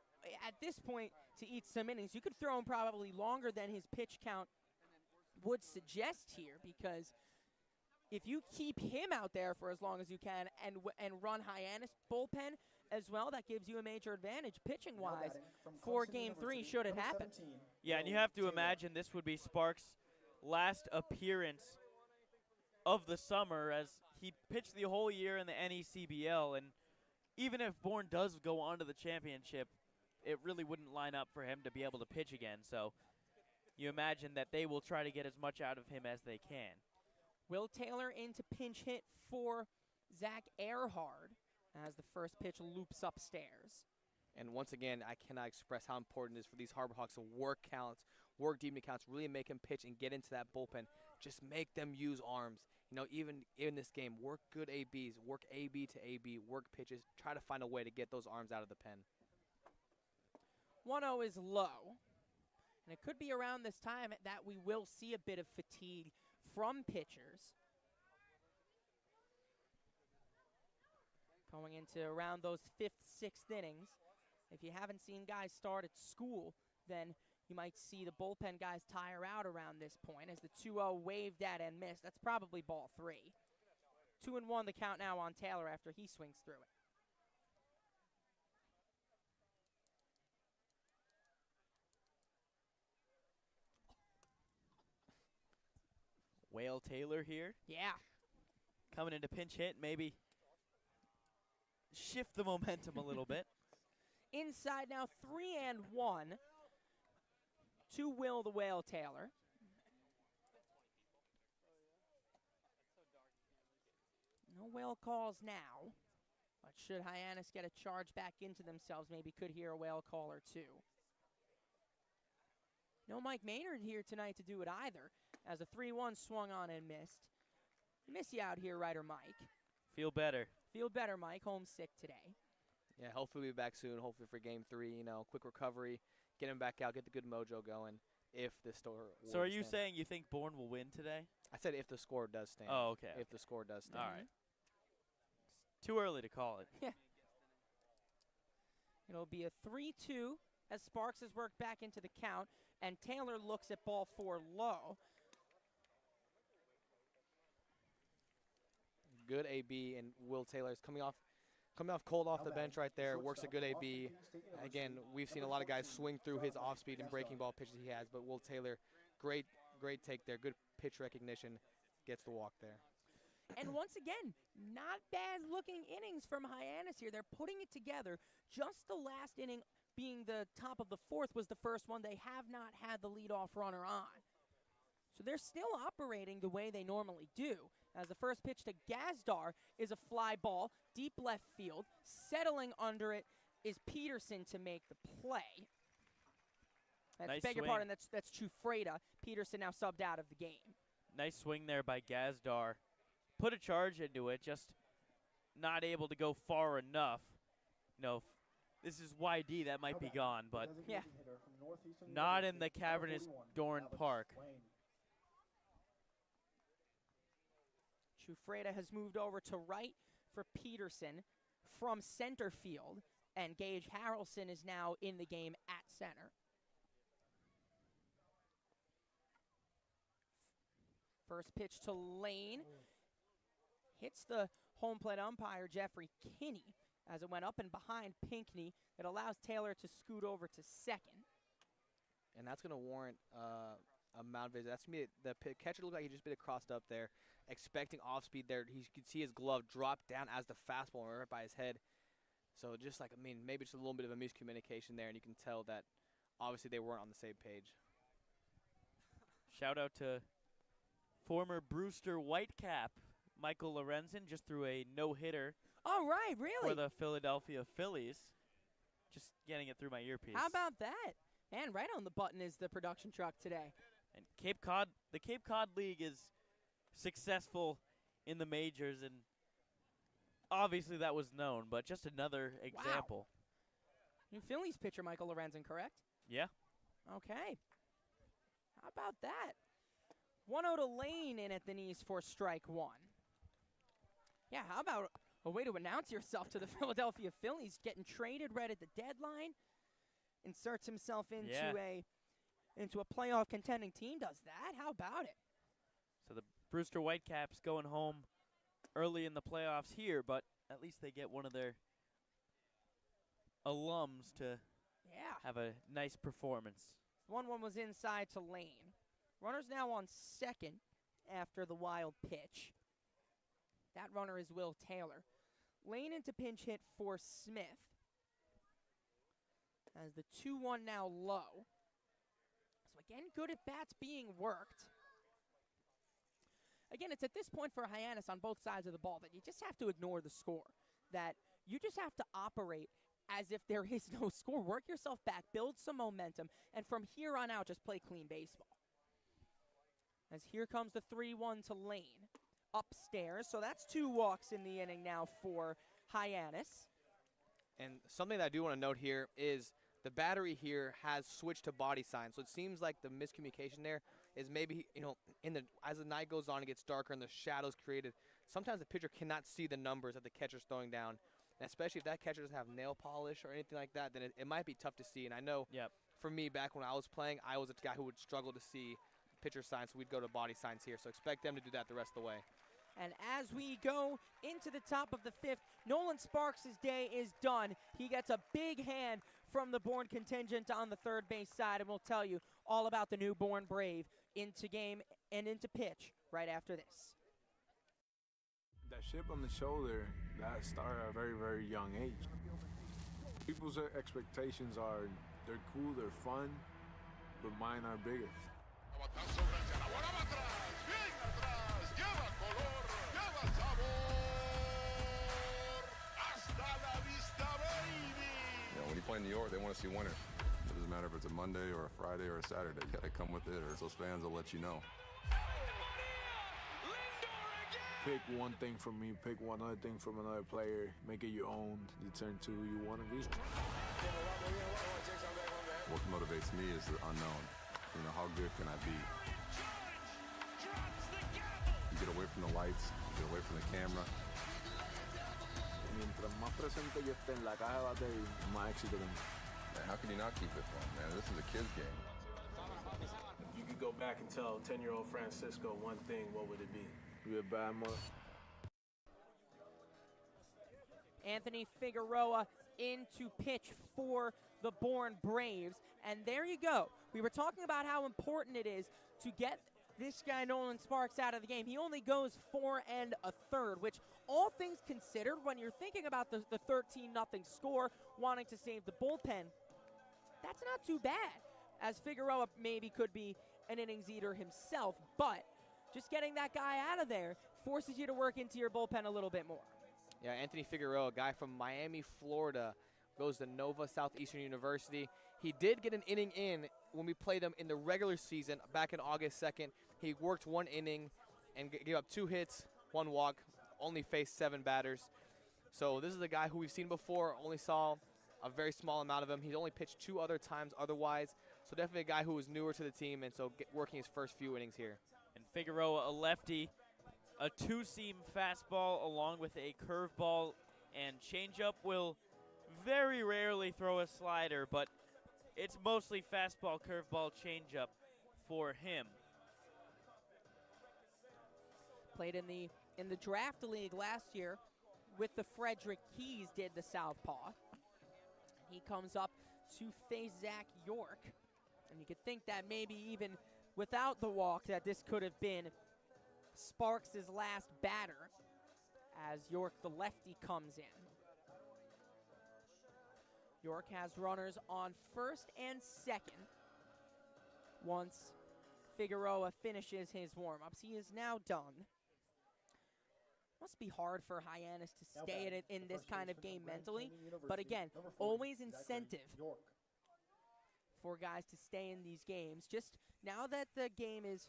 at this point, to eat some innings. You could throw him probably longer than his pitch count would suggest here, because if you keep him out there for as long as you can and run Hyannis bullpen as well, that gives you a major advantage pitching-wise for Game 3 should it happen. Yeah, and you have to imagine this would be Sparks' last appearance of the summer, as he pitched the whole year in the NECBL, and even if Bourne does go on to the championship, it really wouldn't line up for him to be able to pitch again. So you imagine that they will try to get as much out of him as they can. Will Taylor into pinch hit for Zach Earhart as the first pitch loops upstairs. And once again, I cannot express how important it is for these Harbor Hawks to work counts, work deep into counts, really make them pitch and get into that bullpen. Just make them use arms. You know, even in this game, work good ABs, work AB to AB, work pitches, try to find a way to get those arms out of the pen. 1-0 is low. And it could be around this time that we will see a bit of fatigue from pitchers. Going into around those 5th, 6th innings. If you haven't seen guys start at school, then you might see the bullpen guys tire out around this point as the 2-0 waved at and missed. That's probably ball 3. 2-1 the count now on Taylor after he swings through it. Whale Taylor here. Yeah. Coming into pinch hit, maybe shift the momentum a little bit. Inside now, 3-1 to Will the Whale Taylor. No whale calls now, but should Hyannis get a charge back into themselves, maybe could hear a whale call or two. No Mike Maynard here tonight to do it either, as a 3-1 swung on and missed. Miss you out here, Ryder Mike. Feel better. Feel better, Mike. Homesick today. Yeah, hopefully we'll be back soon. Hopefully for Game 3, you know, quick recovery, get him back out, get the good mojo going if the score So are you saying you think Bourne will win today? I said if the score does stand. Oh, okay. If the score does stand. All right. It's too early to call it. Yeah. It'll be a 3-2 as Sparks has worked back into the count, and Taylor looks at ball 4 low. Good AB, and Will Taylor's coming off cold off the bench right there. Works a good AB. Again, we've seen a lot of guys swing through his off-speed and breaking ball pitches he has, but Will Taylor, great take there. Good pitch recognition, gets the walk there. And once again, not bad looking innings from Hyannis here. They're putting it together. Just the last inning being the top of the 4th was the first one. They have not had the leadoff runner on. So they're still operating the way they normally do. As the first pitch to Gazdar is a fly ball, deep left field. Settling under it is Peterson to make the play. Nice beg your swing. pardon, that's Chufreda. Peterson now subbed out of the game. Nice swing there by Gazdar. Put a charge into it, just not able to go far enough. You know, this is YD, that might be gone, but yeah, not in the cavernous Dorn Park. Chufreda has moved over to right for Peterson from center field, and Gage Harrelson is now in the game at center. First pitch to Lane. Hits the home plate umpire, Jeffrey Kinney, as it went up and behind Pinckney. It allows Taylor to scoot over to second. And that's going to warrant a mound visit. That's me. The catcher looked like he just bit it crossed up there, expecting off speed there. He could see his glove drop down as the fastball went right by his head. So just like, I mean, maybe just a little bit of a miscommunication there, and you can tell that obviously they weren't on the same page. Shout out to former Brewster Whitecap, Michael Lorenzen, just threw a no-hitter. Oh, right, really? For the Philadelphia Phillies. Just getting it through my earpiece. How about that? And right on the button is the production truck today. And Cape Cod, the Cape Cod League is successful in the majors, and obviously that was known, but just another example. Wow. New Phillies pitcher Michael Lorenzen, correct? Yeah. Okay. How about that? 1-0 to Lane in at the knees for strike 1. Yeah, how about a way to announce yourself to the Philadelphia Phillies, getting traded right at the deadline? inserts himself into a playoff contending team does that. How about it? So the Brewster Whitecaps going home early in the playoffs here, but at least they get one of their alums to have a nice performance. 1-1 was inside to Lane. Runner's now on second after the wild pitch. That runner is Will Taylor. Lane into pinch hit for Smith. As the 2-1 now low. So again, good at bats being worked. Again, it's at this point for Hyannis on both sides of the ball that you just have to ignore the score. That you just have to operate as if there is no score. Work yourself back, build some momentum, and from here on out, just play clean baseball. As here comes the 3-1 to Lane. Upstairs, so that's 2 walks in the inning now for Hyannis. And something that I do want to note here is the battery here has switched to body sign, so it seems like the miscommunication there is maybe, as the night goes on, it gets darker and the shadows created. Sometimes the pitcher cannot see the numbers that the catcher's throwing down, and especially if that catcher doesn't have nail polish or anything like that, then it might be tough to see. And I know for me, back when I was playing, I was a guy who would struggle to see pitcher signs, so we'd go to body signs here. So expect them to do that the rest of the way. And as we go into the top of the 5th, Nolan Sparks' day is done. He gets a big hand from the Bourne contingent on the third base side, and we'll tell you all about the new Bourne Brave into game and into pitch right after this. That chip on the shoulder, that started at a very, very young age. People's expectations are they're cool, they're fun, but mine are bigger. When you play in New York, they want to see winners. It doesn't matter if it's a Monday or a Friday or a Saturday. You got to come with it, or those fans will let you know. Pick one thing from me, pick one other thing from another player, make it your own. You turn to who you want to be. What motivates me is the unknown. How good can I be? You get away from the lights, you get away from the camera. Mientras más presente yo esté en la caja de batería, más éxito tengo. Man, how can you not keep it fun, man? This is a kid's game. If you could go back and tell 10-year-old Francisco one thing, what would it be? Be a bad mother. Anthony Figueroa into pitch for the Bourne Braves. And there you go. We were talking about how important it is to get this guy Nolan Sparks out of the game. He only goes 4 1/3, which all things considered, when you're thinking about the 13-0 score, wanting to save the bullpen, that's not too bad, as Figueroa maybe could be an innings eater himself, but just getting that guy out of there forces you to work into your bullpen a little bit more. Yeah, Anthony Figueroa, a guy from Miami, Florida, goes to Nova Southeastern University. He did get an inning in when we played him in the regular season back in August 2nd. He worked 1 inning and gave up 2 hits, 1 walk, only faced 7 batters. So this is a guy who we've seen before, only saw a very small amount of him. He's only pitched 2 other times otherwise. So definitely a guy who was newer to the team, and so working his first few innings here. And Figueroa, a lefty, a 2-seam fastball along with a curveball and changeup. Will very rarely throw a slider, but it's mostly fastball, curveball, changeup for him. Played in the draft league last year with the Frederick Keys, did the southpaw. He comes up to face Zach York. And you could think that maybe even without the walk that this could have been Sparks' last batter as York, the lefty, comes in. York has runners on first and second once Figueroa finishes his warm-ups. He is now done. Must be hard for Hyannis to stay in this kind of game mentally, but again, always incentive for guys to stay in these games. Just now that the game is,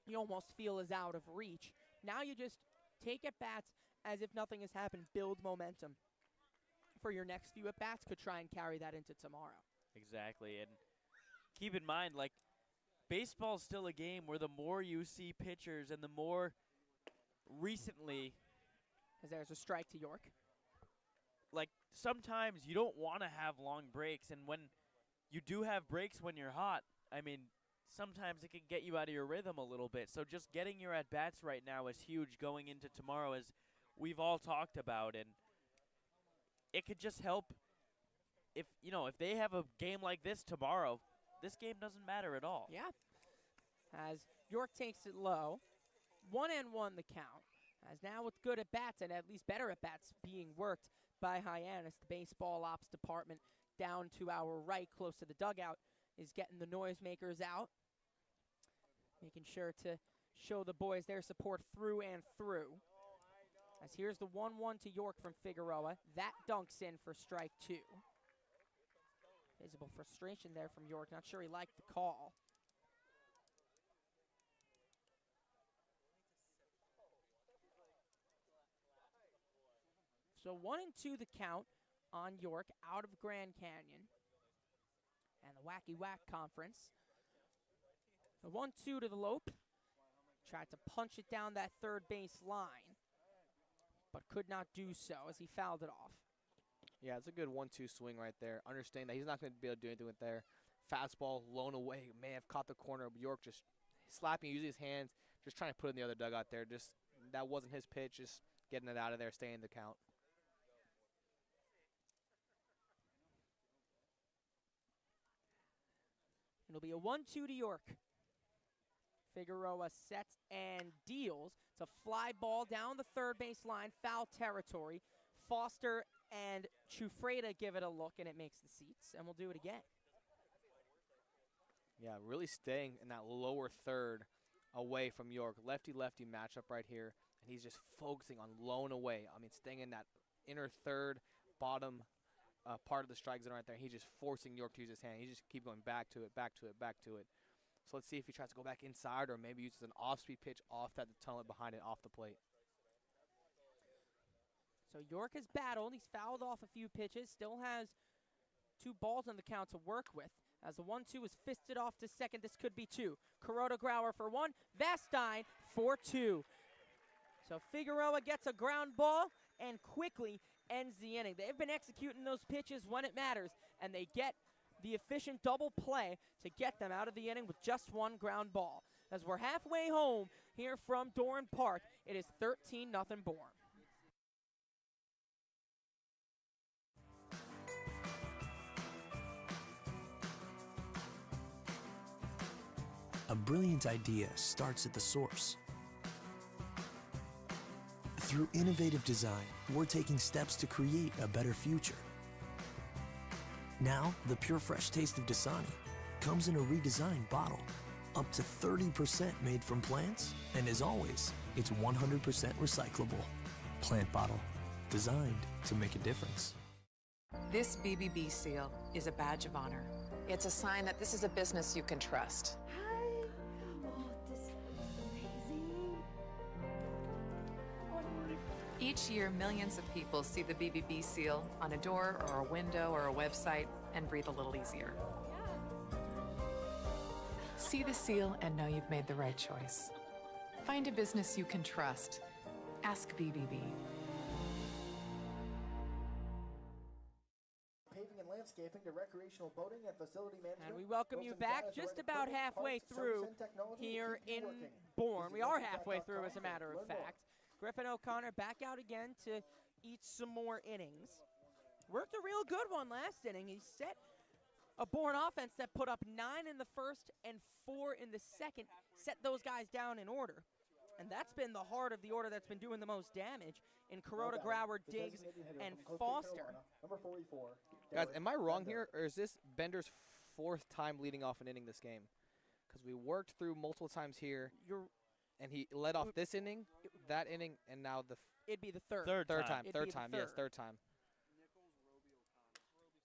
you almost feel is out of reach, now you just take at-bats as if nothing has happened, build momentum for your next few at-bats, could try and carry that into tomorrow. Exactly, and keep in mind, like, baseball's still a game where the more you see pitchers and the more recently, as there's a strike to York, like, sometimes you don't want to have long breaks, and when you do have breaks when you're hot. I mean, sometimes it can get you out of your rhythm a little bit. So just getting your at-bats right now is huge going into tomorrow, as we've all talked about. And it could just help if, you know, if they have a game like this tomorrow, this game doesn't matter at all. Yeah. As York takes it low, 1-1 the count. As now with good at-bats, and at least better at-bats being worked by Hyannis, the baseball ops department down to our right, close to the dugout, is getting the noisemakers out, making sure to show the boys their support through and through. As here's the 1-1 to York from Figueroa. That dunks in for strike 2. Visible frustration there from York. Not sure he liked the call. So 1-2 the count on York out of Grand Canyon and the Wacky Whack Conference. The 1-2 to the Lope. Tried to punch it down that third base line, but could not do so as he fouled it off. Yeah, it's a good 1-2 swing right there. Understanding that he's not going to be able to do anything with there. Fastball, blown away. May have caught the corner. York just slapping, using his hands, just trying to put it in the other dugout there. Just that wasn't his pitch. Just getting it out of there, staying the count. It'll be a 1-2 to York. Figueroa sets and deals. It's a fly ball down the third base line, foul territory. Foster and Chufreda give it a look, and it makes the seats, and we'll do it again. Yeah, really staying in that lower third away from York. Lefty-lefty matchup right here, and he's just focusing on lone away. I mean, staying in that inner third, bottom part of the strike zone right there. He's just forcing York to use his hand. He just keep going back to it, back to it, back to it. So let's see if he tries to go back inside or maybe uses an off-speed pitch off that tunnel behind it, off the plate. So York has battled. He's fouled off a few pitches. Still has 2 balls on the count to work with. As the 1-2 is fisted off to second, this could be 2. Kuroda Grauer for 1. Vastine for 2. So Figueroa gets a ground ball and quickly ends the inning. They've been executing those pitches when it matters, and they get the efficient double play to get them out of the inning with just 1 ground ball. As we're halfway home here from Doran Park, it is 13-0 Bourne. A brilliant idea starts at the source. Through innovative design, we're taking steps to create a better future. Now, the pure fresh taste of Dasani comes in a redesigned bottle, up to 30% made from plants, and as always, it's 100% recyclable. Plant bottle, designed to make a difference. This BBB seal is a badge of honor. It's a sign that this is a business you can trust. Each year, millions of people see the BBB seal on a door or a window or a website and breathe a little easier. See the seal and know you've made the right choice. Find a business you can trust. Ask BBB. Paving and landscaping to recreational boating and facility management. And we welcome you back just about halfway through here in Bourne. We are halfway through, as a matter of fact. Griffin O'Connor back out again to eat some more innings. Worked a real good one last inning. He set a Bourne offense that put up 9 in the first and 4 in the second, set those guys down in order. And that's been the heart of the order that's been doing the most damage in Kuroda, Grauer, Diggs, and Foster. Number 44. Guys, am I wrong here, or is this Bender's 4th time leading off an inning this game? Because we worked through multiple times here. And he led off this inning, that inning, and now it'd be the third. Third time. Yes, third time.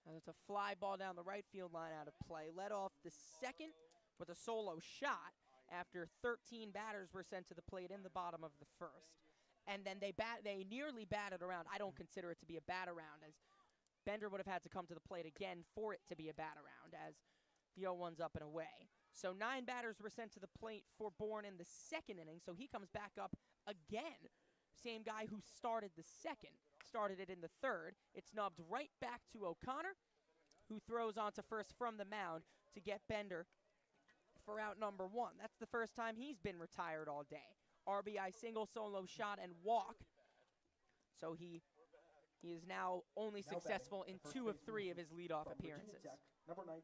And it's a fly ball down the right field line out of play. Led off the second with a solo shot after 13 batters were sent to the plate in the bottom of the first. And then they nearly batted around. I don't consider it to be a bat around, as Bender would have had to come to the plate again for it to be a bat around, as the 0-1's up and away. So 9 batters were sent to the plate for Bourne in the second inning, so he comes back up again. Same guy who started the second, started it in the third. It's nubbed right back to O'Connor. who throws onto first from the mound to get Bender for out number 1. That's the first time he's been retired all day. RBI single, solo shot, and walk. So he is now only successful in 2 of 3 of his leadoff appearances. Number 19.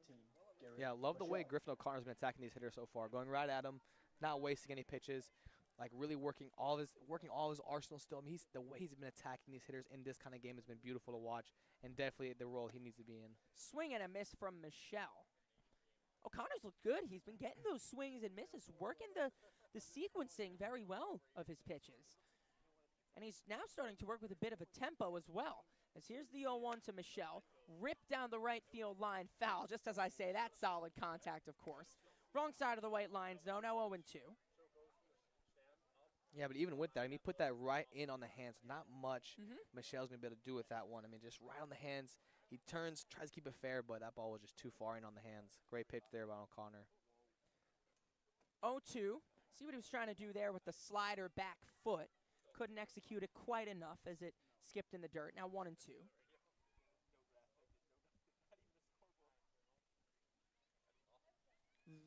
Yeah, love the way Griffin O'Connor's been attacking these hitters so far, going right at them, not wasting any pitches, like really working all his arsenal still. I mean, the way he's been attacking these hitters in this kind of game has been beautiful to watch, and definitely the role he needs to be in. Swing and a miss from Michelle. O'Connor's looked good. He's been getting those swings and misses, working the sequencing very well of his pitches. And he's now starting to work with a bit of a tempo as well. As here's the 0-1 to Michelle. Ripped down the right field line, foul. Just as I say, that's solid contact, of course. Wrong side of the white lines, though. Now 0-2. Yeah, but even with that, I mean, he put that right in on the hands. Not much Michelle's going to be able to do with that one. I mean, just right on the hands. He turns, tries to keep it fair, but that ball was just too far in on the hands. Great pitch there by O'Connor. 0-2. See what he was trying to do there with the slider back foot. Couldn't execute it quite enough as it skipped in the dirt. Now 1-2.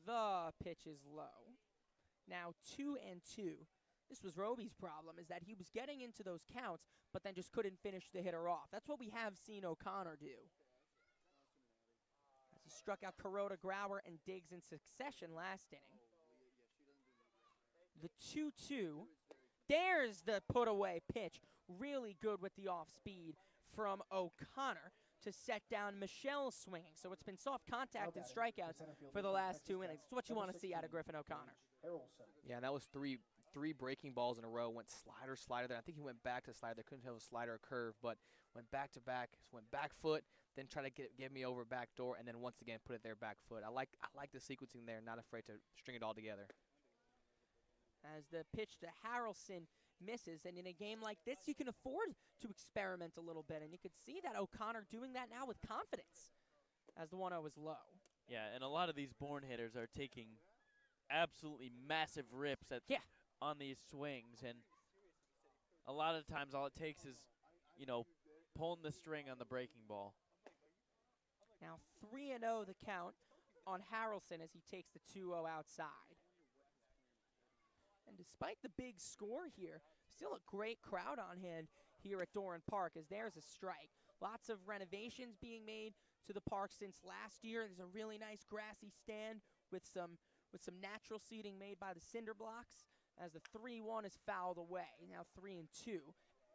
The pitch is low. Now 2-2. This was Roby's problem, is that he was getting into those counts, but then just couldn't finish the hitter off. That's what we have seen O'Connor do. As he struck out Kuroda, Grauer, and Diggs in succession last inning. The 2-2. There's the put-away pitch. Really good with the off-speed from O'Connor to set down Michelle swinging. So it's been soft contact and strikeouts for the last 2 innings. It's what you want to see out of Griffin O'Connor. Yeah, and that was three breaking balls in a row. Went slider there. I think he went back to slider. They couldn't tell it was slider or curve, but went back to back. Went back foot, then try to get me over back door, and then once again put it there back foot. I like the sequencing there. Not afraid to string it all together. As the pitch to Harrelson misses, and in a game like this, you can afford to experiment a little bit, and you could see that O'Connor doing that now with confidence as the 1-0 is low. Yeah, and a lot of these Bourne hitters are taking absolutely massive rips on these swings, and a lot of times all it takes is, pulling the string on the breaking ball. Now 3-0 the count on Harrelson as he takes the 2-0 outside. And despite the big score here, still a great crowd on hand here at Doran Park, as there's a strike. Lots of renovations being made to the park since last year. There's a really nice grassy stand with some natural seating made by the cinder blocks, as the 3-1 is fouled away. Now 3-2.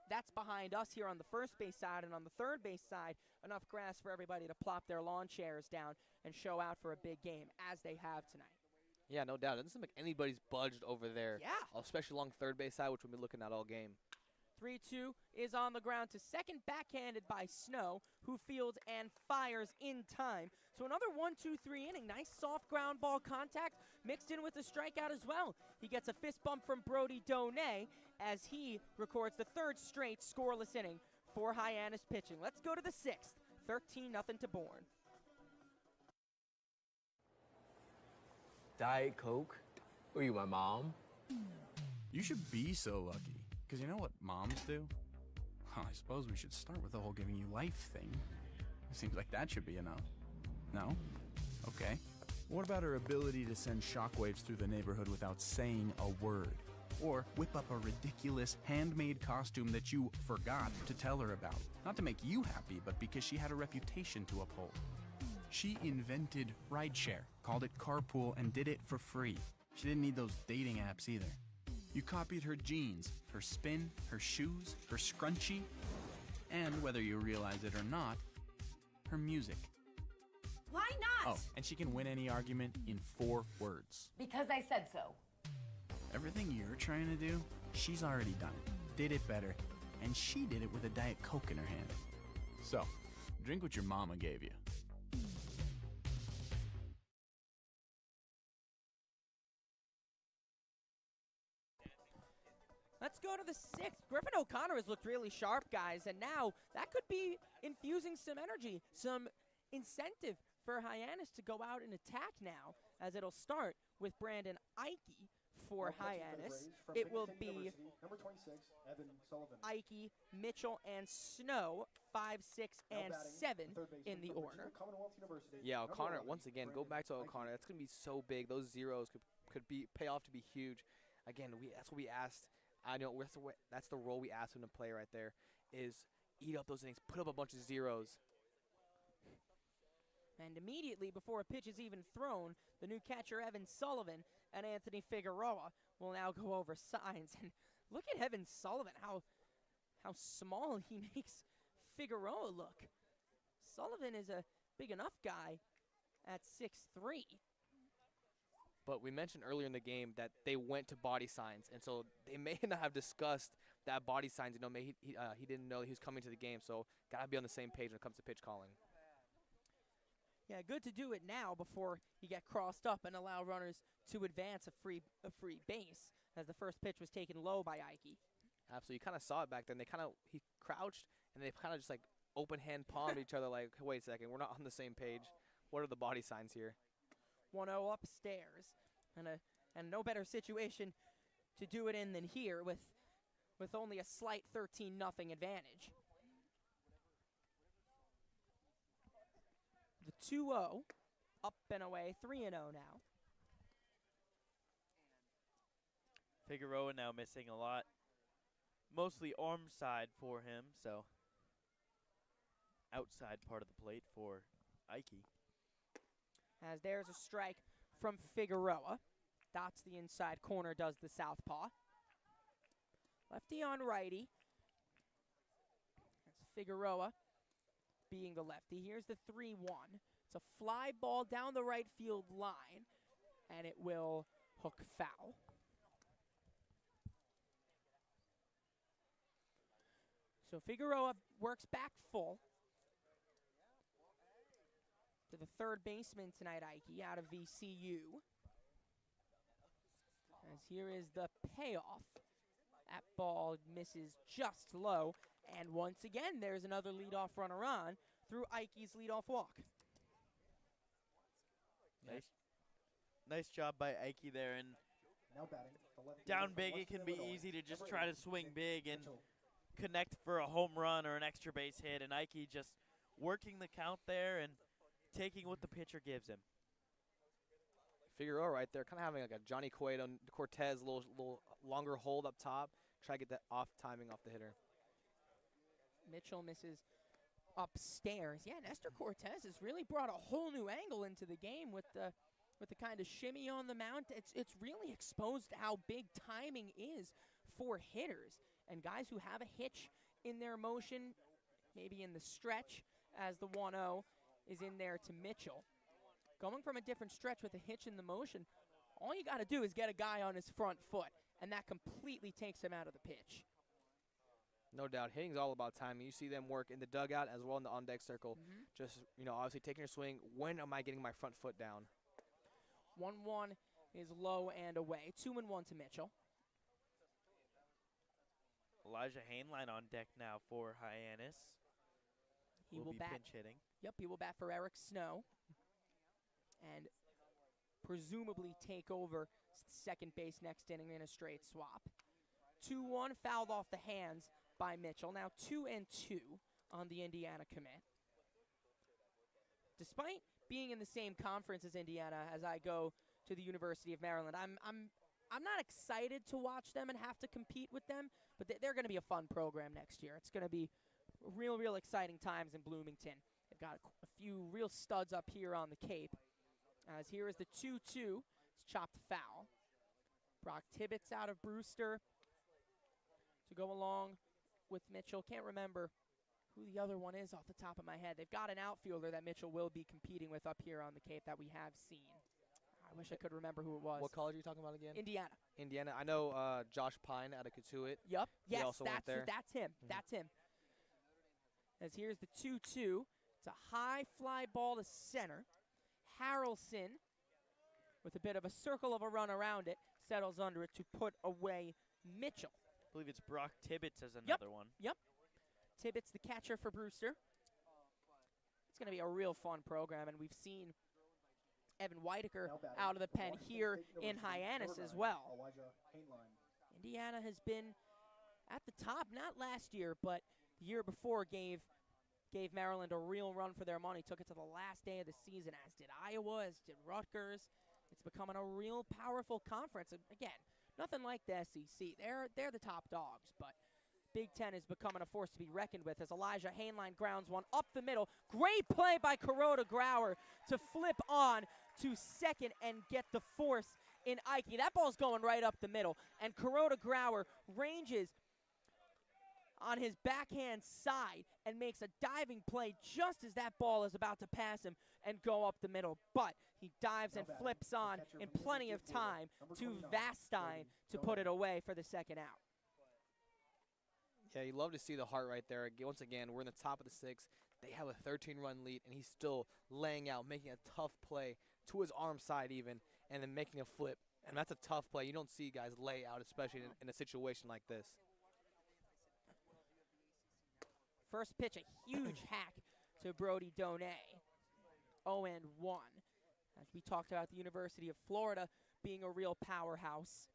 That's behind us here on the first base side, and on the third base side, enough grass for everybody to plop their lawn chairs down and show out for a big game, as they have tonight. Yeah, no doubt. It doesn't seem like anybody's budged over there. Yeah. Especially along third base side, which we'll be looking at all game. 3-2 is on the ground to second, backhanded by Snow, who fields and fires in time. So another 1-2-3 inning. Nice soft ground ball contact mixed in with a strikeout as well. He gets a fist bump from Brody Donay as he records the third straight scoreless inning for Hyannis pitching. Let's go to the 6th. 13-0 to Bourne. Diet Coke? Were you my mom? You should be so lucky, because you know what moms do? Well, I suppose we should start with the whole giving you life thing. It seems like that should be enough. No? Okay. What about her ability to send shockwaves through the neighborhood without saying a word? Or whip up a ridiculous handmade costume that you forgot to tell her about? Not to make you happy, but because she had a reputation to uphold. She invented rideshare, called it carpool, and did it for free. She didn't need those dating apps either. You copied her jeans, her spin, her shoes, her scrunchie, and whether you realize it or not, her music. Why not? Oh, and she can win any argument in 4 words. Because I said so. Everything you're trying to do, she's already done it, did it better, and she did it with a Diet Coke in her hand. So, drink what your mama gave you. Let's go to the 6th. Griffin O'Connor has looked really sharp, guys, and now that could be infusing some energy, some incentive for Hyannis to go out and attack now, as it'll start with Brandon Ike for Hyannis. It will be number 26, Evan Sullivan. Ike, Mitchell, and Snow, 5, 6, and 7 in the order. Yeah, O'Connor, once again, go back to O'Connor. That's going to be so big. Those zeros could pay off to be huge. Again, that's what we asked. I know that's the role we asked him to play right there, is eat up those innings, put up a bunch of zeros. And immediately before a pitch is even thrown, the new catcher, Evan Sullivan, and Anthony Figueroa will now go over signs. And look at Evan Sullivan, how small he makes Figueroa look. Sullivan is a big enough guy at 6'3". But we mentioned earlier in the game that they went to body signs, and so they may not have discussed that body signs. You know, he didn't know he was coming to the game, so gotta be on the same page when it comes to pitch calling. Yeah, good to do it now before you get crossed up and allow runners to advance a free base, as the first pitch was taken low by Ike. Absolutely, you kind of saw it back then. He crouched and they kind of just like open hand palmed each other. Like, wait a second, we're not on the same page. What are the body signs here? 1-0 upstairs, and no better situation to do it in than here with only a slight 13-0 advantage. The 2-0, up and away, 3-0 now. Figueroa now missing a lot. Mostly arm side for him, so outside part of the plate for Ike. As there's a strike from Figueroa. Dots the inside corner, does the southpaw. Lefty on righty. That's Figueroa being the lefty. Here's the 3-1. It's a fly ball down the right field line, and it will hook foul. So Figueroa works back full to the third baseman tonight, Ike, out of VCU. As here is the payoff. That ball misses just low. And once again, there's another leadoff runner on through Ike's leadoff walk. Nice job by Ike there. And down big, it can be easy to just try to swing big and connect for a home run or an extra base hit. And Ike just working the count there and taking what the pitcher gives him. Figueroa right there, kind of having like a Johnny Cueto, Cortez, little longer hold up top. Try to get that timing off the hitter. Mitchell misses upstairs. Yeah, Nestor Cortez has really brought a whole new angle into the game with the kind of shimmy on the mound. It's really exposed how big timing is for hitters and guys who have a hitch in their motion, maybe in the stretch, as the 1-0 is in there to Mitchell. Going from a different stretch with a hitch in the motion, all you got to do is get a guy on his front foot, and that completely takes him out of the pitch. No doubt. Hitting's all about timing. You see them work in the dugout as well in the on-deck circle. Just, obviously taking your swing. When am I getting my front foot down? 1-1 is low and away. 2-1 to Mitchell. Elijah Hainline on deck now for Hyannis. He will bat. Pinch hitting. Yep, he will bat for Eric Snow. And presumably take over second base next inning in a straight swap. 2-1 fouled off the hands by Mitchell. Now 2-2 on the Indiana commit. Despite being in the same conference as Indiana as I go to the University of Maryland, I'm not excited to watch them and have to compete with them, but they're going to be a fun program next year. It's going to be real exciting times in Bloomington. They've got a few real studs up here on the Cape. As here is the 2-2. It's chopped foul. Brock Tibbetts out of Brewster to go along with Mitchell. Can't remember who the other one is off the top of my head. They've got an outfielder that Mitchell will be competing with up here on the Cape that we have seen. I wish I could remember who it was. What college are you talking about again? Indiana. Indiana. I know Josh Pine out of Katuitt. Yep. Yes, also went there. That's him. That's him. As here's the 2-2. It's a high fly ball to center. Harrelson, with a bit of a circle of a run around it, settles under it to put away Mitchell. I believe it's Brock Tibbetts as another one. Yep. Tibbetts, the catcher for Brewster. It's going to be a real fun program, and we've seen Evan Whitaker out of the pen here in Hyannis as well. Indiana has been at the top, not last year, but the year before gave Maryland a real run for their money, took it to the last day of the season, as did Iowa, as did Rutgers. It's becoming a real powerful conference. Again, nothing like the SEC. They're the top dogs, but Big Ten is becoming a force to be reckoned with as Elijah Hainline grounds one up the middle. Great play by Kuroda Grauer to flip on to second and get the force in Ike. That ball's going right up the middle, and Kuroda Grauer ranges on his backhand side and makes a diving play just as that ball is about to pass him and go up the middle. But he dives and flips on in plenty of time to Vastine to put it away for the second out. Yeah, you love to see the heart right there. Once again, we're in the top of the sixth. They have a 13-run lead, and he's still laying out, making a tough play to his arm side even, and then making a flip. And that's a tough play. You don't see guys lay out, especially in a situation like this. First pitch, a huge hack to Brody Donay. 0-1. As we talked about the University of Florida being a real powerhouse.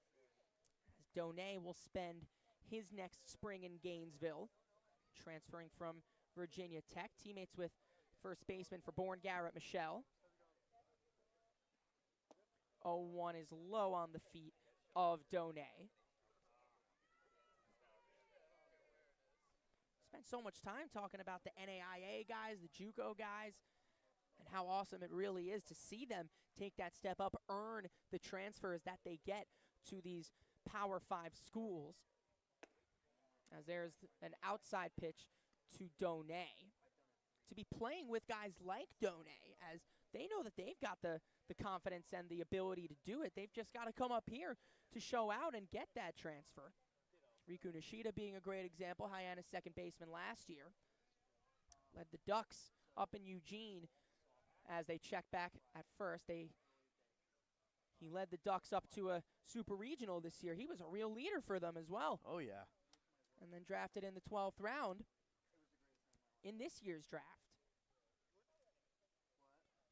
As Donay will spend his next spring in Gainesville, transferring from Virginia Tech. Teammates with first baseman for Bourne, Garrett Michelle. 0-1 is low on the feet of Donay. Spent so much time talking about the NAIA guys, the JUCO guys, and how awesome it really is to see them take that step up, earn the transfers that they get to these Power 5 schools. As there's an outside pitch to Donay. To be playing with guys like Donay, as they know that they've got the confidence and the ability to do it. They've just got to come up here to show out and get that transfer. Riku Nishida being a great example, Hyannis second baseman last year. Led the Ducks up in Eugene as they check back at first. He led the Ducks up to a super regional this year. He was a real leader for them as well. Oh, yeah. And then drafted in the 12th round in this year's draft.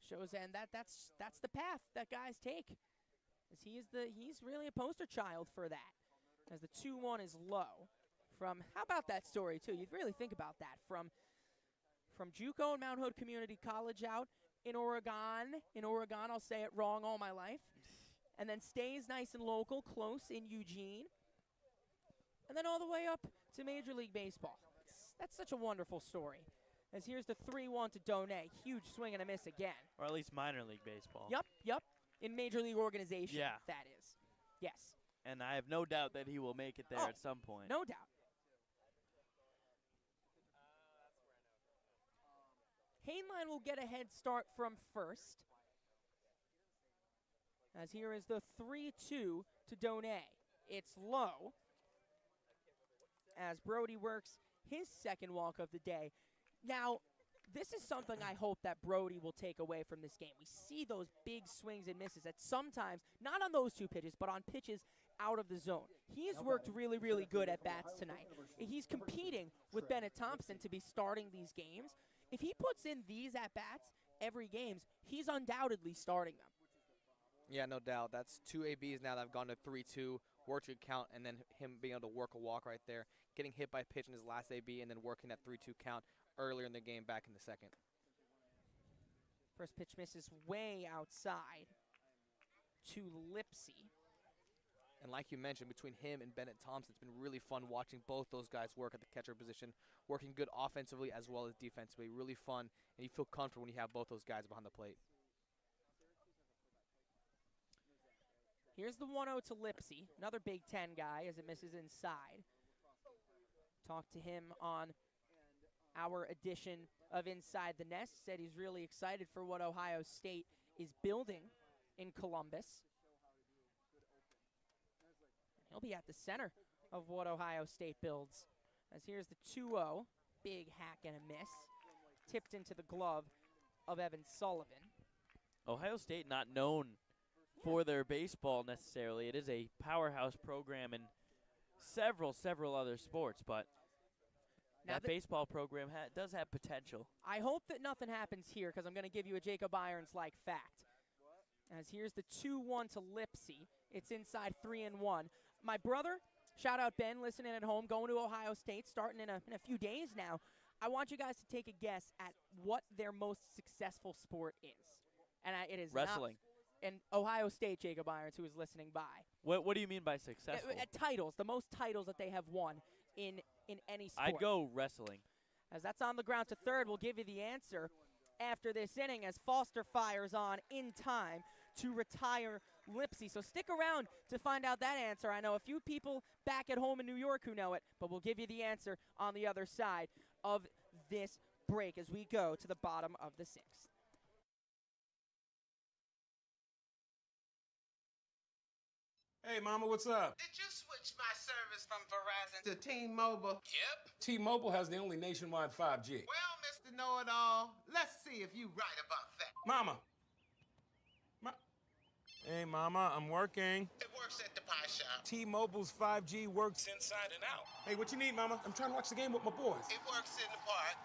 Shows, and that's the path that guys take. As he's really a poster child for that. As the 2-1 is low. How about that story too? You'd really think about that. From JUCO and Mount Hood Community College out in Oregon. In Oregon, I'll say it wrong all my life. And then stays nice and local, close in Eugene. And then all the way up to Major League Baseball. That's such a wonderful story. As here's the 3-1 to Donay. Huge swing and a miss again. Or at least minor league baseball. Yep. In Major League organization, that is. Yes. And I have no doubt that he will make it there at some point. No doubt. Hainline will get a head start from first. As here is the 3-2 to Donay. It's low. As Brody works his second walk of the day. Now, this is something I hope that Brody will take away from this game. We see those big swings and misses that sometimes, not on those two pitches, but on pitches out of the zone. He's worked really, really good at bats tonight. He's competing with Bennett Thompson to be starting these games. If he puts in these at-bats every game, he's undoubtedly starting them. Yeah, no doubt. That's two ABs now that have gone to 3-2, worked to count, and then him being able to work a walk right there, getting hit by a pitch in his last AB, and then working that 3-2 count earlier in the game back in the second. First pitch misses way outside to Lipsy. And like you mentioned, between him and Bennett Thompson, it's been really fun watching both those guys work at the catcher position, working good offensively as well as defensively. Really fun, and you feel comfortable when you have both those guys behind the plate. Here's the 1-0 to Lipsy, another Big Ten guy as it misses inside. Talked to him on our edition of Inside the Nest. Said he's really excited for what Ohio State is building in Columbus. He'll be at the center of what Ohio State builds. As here's the 2-0, big hack and a miss. Tipped into the glove of Evan Sullivan. Ohio State not known for their baseball necessarily. It is a powerhouse program in several other sports, but that baseball program does have potential. I hope that nothing happens here because I'm going to give you a Jacob Irons-like fact. As here's the 2-1 to Lipsy. It's inside 3-1. My brother, shout out Ben, listening at home, going to Ohio State, starting in a few days now. I want you guys to take a guess at what their most successful sport is. And it is wrestling. And Ohio State, Jacob Irons, who is listening by. What do you mean by successful? Titles, the most titles that they have won in any sport. I'd go wrestling. As that's on the ground to third, we'll give you the answer after this inning as Foster fires on in time to retire Lipsy. So stick around to find out that answer. I know a few people back at home in New York who know it, but we'll give you the answer on the other side of this break as we go to the bottom of the sixth. Hey, Mama, what's up? Did you switch my service from Verizon to T-Mobile? Yep. T-Mobile has the only nationwide 5G. Well, Mr. Know-It-All, let's see if you right about that. Mama. Hey, Mama, I'm working. It works at the pie shop. T-Mobile's 5G works inside and out. Hey, what you need, Mama? I'm trying to watch the game with my boys. It works in the park.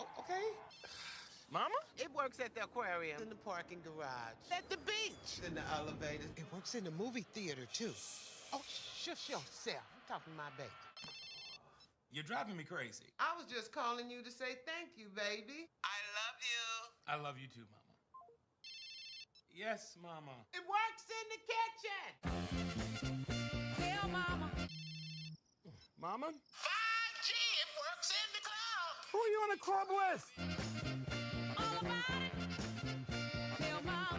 Oh, okay. Mama? It works at the aquarium, in the parking garage, at the beach, in the elevators. It works in the movie theater, too. Oh, shush yourself. I'm talking to my baby. You're driving me crazy. I was just calling you to say thank you, baby. I love you. I love you too, Mama. Yes, Mama. It works in the kitchen. Tell Mama. Mama? 5G, it works in the club. Who are you in a club with? All about it. Tell Mama.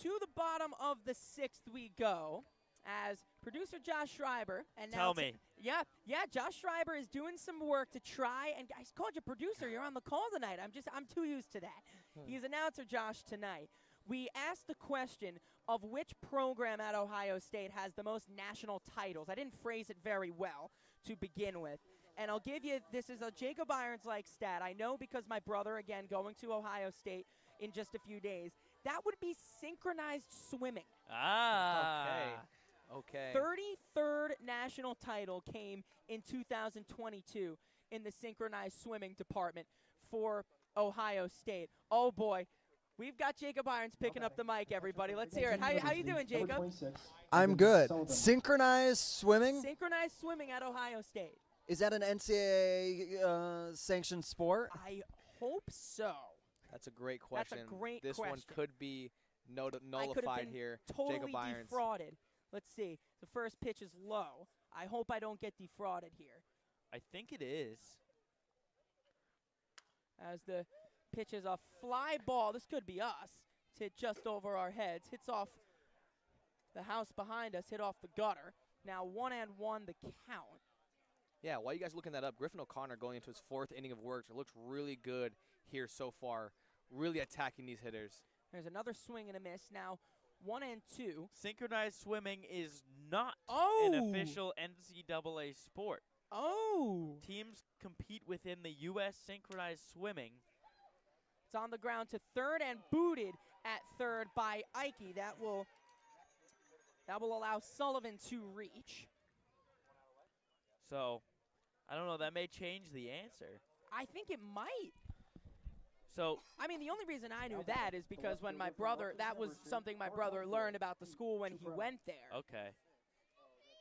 To the bottom of the sixth we go as producer Josh Schreiber. And now Tell me. Yeah, Josh Schreiber is doing some work to try, and I called you producer. You're on the call tonight. I'm too used to that. He's announcer Josh tonight. We asked the question of which program at Ohio State has the most national titles. I didn't phrase it very well to begin with. And I'll give you, this is a Jacob Irons-like stat. I know because my brother, again, going to Ohio State in just a few days. That would be synchronized swimming. Okay. 33rd national title came in 2022 in the synchronized swimming department for Ohio State. Oh, boy. We've got Jacob Irons picking up the mic, everybody. Let's hear it. How you doing, Jacob? I'm good. Synchronized swimming? Synchronized swimming at Ohio State. Is that an NCAA sanctioned sport? I hope so. That's a great question. That's a great this question. One could be nullified here. Totally Jacob Irons. defrauded. Let's see. The first pitch is low. I hope I don't get defrauded here. I think it is. As the pitch is a fly ball. This could be us. It's hit just over our heads. Hits off the house behind us. Hit off the gutter. Now 1-1 the count. Yeah, while you guys looking that up, Griffin O'Connor going into his fourth inning of work. It looks really good here so far. Really attacking these hitters. There's another swing and a miss. Now 1-2. Synchronized swimming is not an official NCAA sport. Teams compete within the U.S. synchronized swimming. It's on the ground to third and booted at third by Ike. That will allow Sullivan to reach. So, I don't know. That may change the answer. I think it might. So, I mean, the only reason I knew that is because when my brother, that was something my brother learned about the school when he went there. Okay.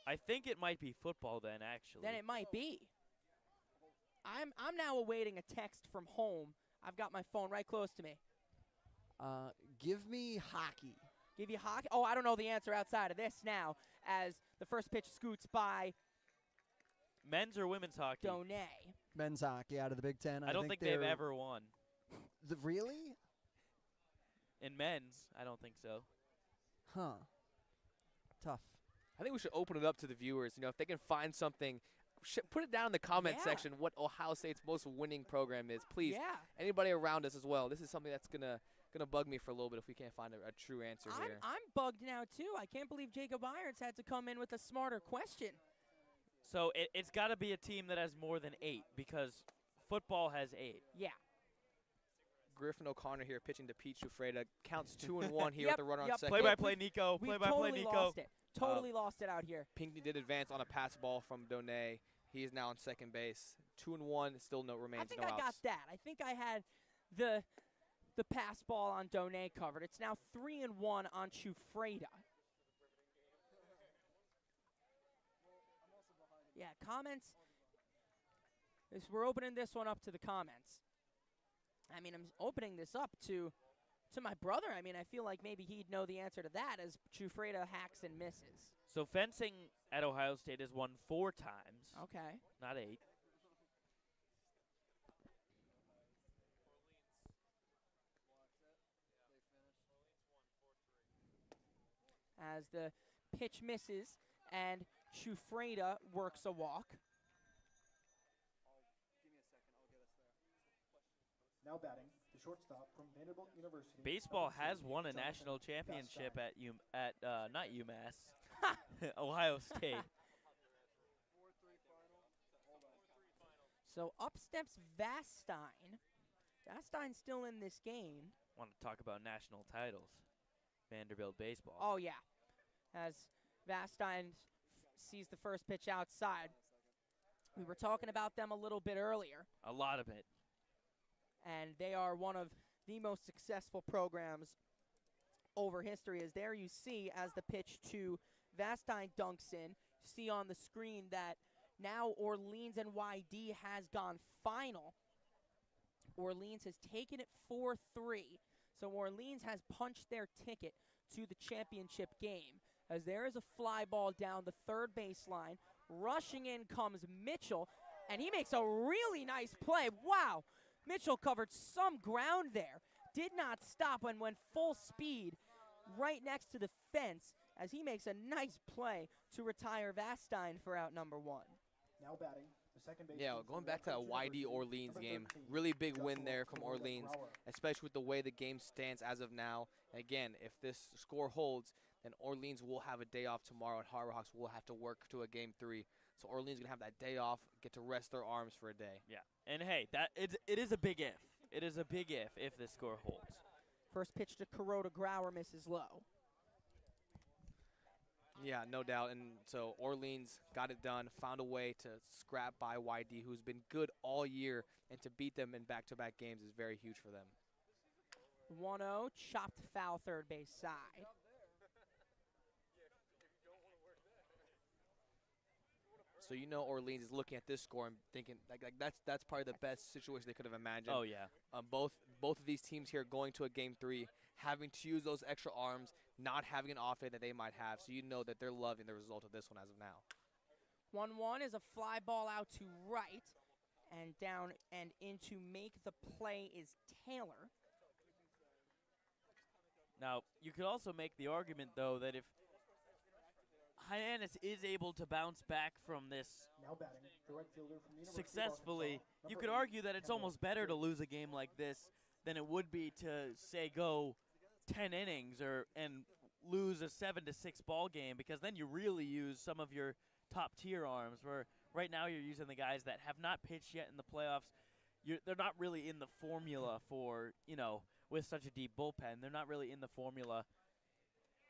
I think it might be football then, actually. Then it might be. I'm now awaiting a text from home. I've got my phone right close to me. Give me hockey. Give you hockey? Oh, I don't know the answer outside of this now, as the first pitch scoots by men's or women's hockey? Donay. Men's hockey out of the Big Ten. I don't think they've ever won. Really? In men's, I don't think so. Huh. Tough. I think we should open it up to the viewers. You know, if they can find something, put it down in the comment section what Ohio State's most winning program is. Please, anybody around us as well. This is something that's gonna bug me for a little bit if we can't find a true answer here. I'm bugged now, too. I can't believe Jacob Irons had to come in with a smarter question. So it's got to be a team that has more than 8 because football has 8. Yeah. Griffin O'Connor here pitching to Pete Shufreda. Counts 2-1 here Yep, with the runner on yep. second. Play-by-play, Nico. We've Play-by-play, totally Nico. lost it. Totally lost it out here. Pinckney did advance on a pass ball from Donay. He is now on second base. 2-1, still remains I think no I outs. got that. I think I had the pass ball on Donay covered. It's now 3-1 on Chufreda. Yeah, comments. We're opening this one up to the comments. I mean, I'm opening this up to my brother. I mean, I feel like maybe he'd know the answer to that as Chufreda hacks and misses. So fencing at Ohio State has won 4 times. Okay. Not 8. As the pitch misses and Chufreda works a walk. Now batting, the shortstop from Vanderbilt University. Baseball has won a national championship at not UMass, Ohio State. So up steps Vastine. Vastine's still in this game. Want to talk about national titles? Vanderbilt baseball. Oh, yeah. As Vastine sees the first pitch outside. We were talking about them a little bit earlier. A lot of it. And they are one of the most successful programs over history. As there you see as the pitch to Vastine dunks in. See on the screen that now Orleans and YD has gone final. Orleans has taken it 4-3. So Orleans has punched their ticket to the championship game. As there is a fly ball down the third baseline. Rushing in comes Mitchell, and he makes a really nice play. Wow, Mitchell covered some ground there. Did not stop and went full speed right next to the fence as he makes a nice play to retire Vastine for out number 1. Now batting. Yeah, going back to that YD Orleans game, really big win there from Orleans, especially with the way the game stands as of now. And again, if this score holds, then Orleans will have a day off tomorrow, and Harborhawks will have to work to a game 3. So Orleans is going to have that day off, get to rest their arms for a day. Yeah, and hey, it is a big if. It is a big if this score holds. First pitch to Kuroda Grauer misses low. Yeah, no doubt. And so Orleans got it done, found a way to scrap by YD, who's been good all year, and to beat them in back-to-back games is very huge for them. 1-0, chopped foul third base side. So you know Orleans is looking at this score and thinking like that's probably the best situation they could have imagined. Oh yeah. Both of these teams here going to a game 3, having to use those extra arms, not having an off day that they might have. So you know that they're loving the result of this one as of now. 1-1 is a fly ball out to right, and down and in to make the play is Taylor. Now you could also make the argument though that if Hyannis is able to bounce back from this successfully, you could argue that it's almost better to lose a game like this than it would be to, say, go 10 innings and lose a 7-6 ball game, because then you really use some of your top-tier arms, where right now you're using the guys that have not pitched yet in the playoffs. They're not really in the formula for, with such a deep bullpen. They're not really in the formula.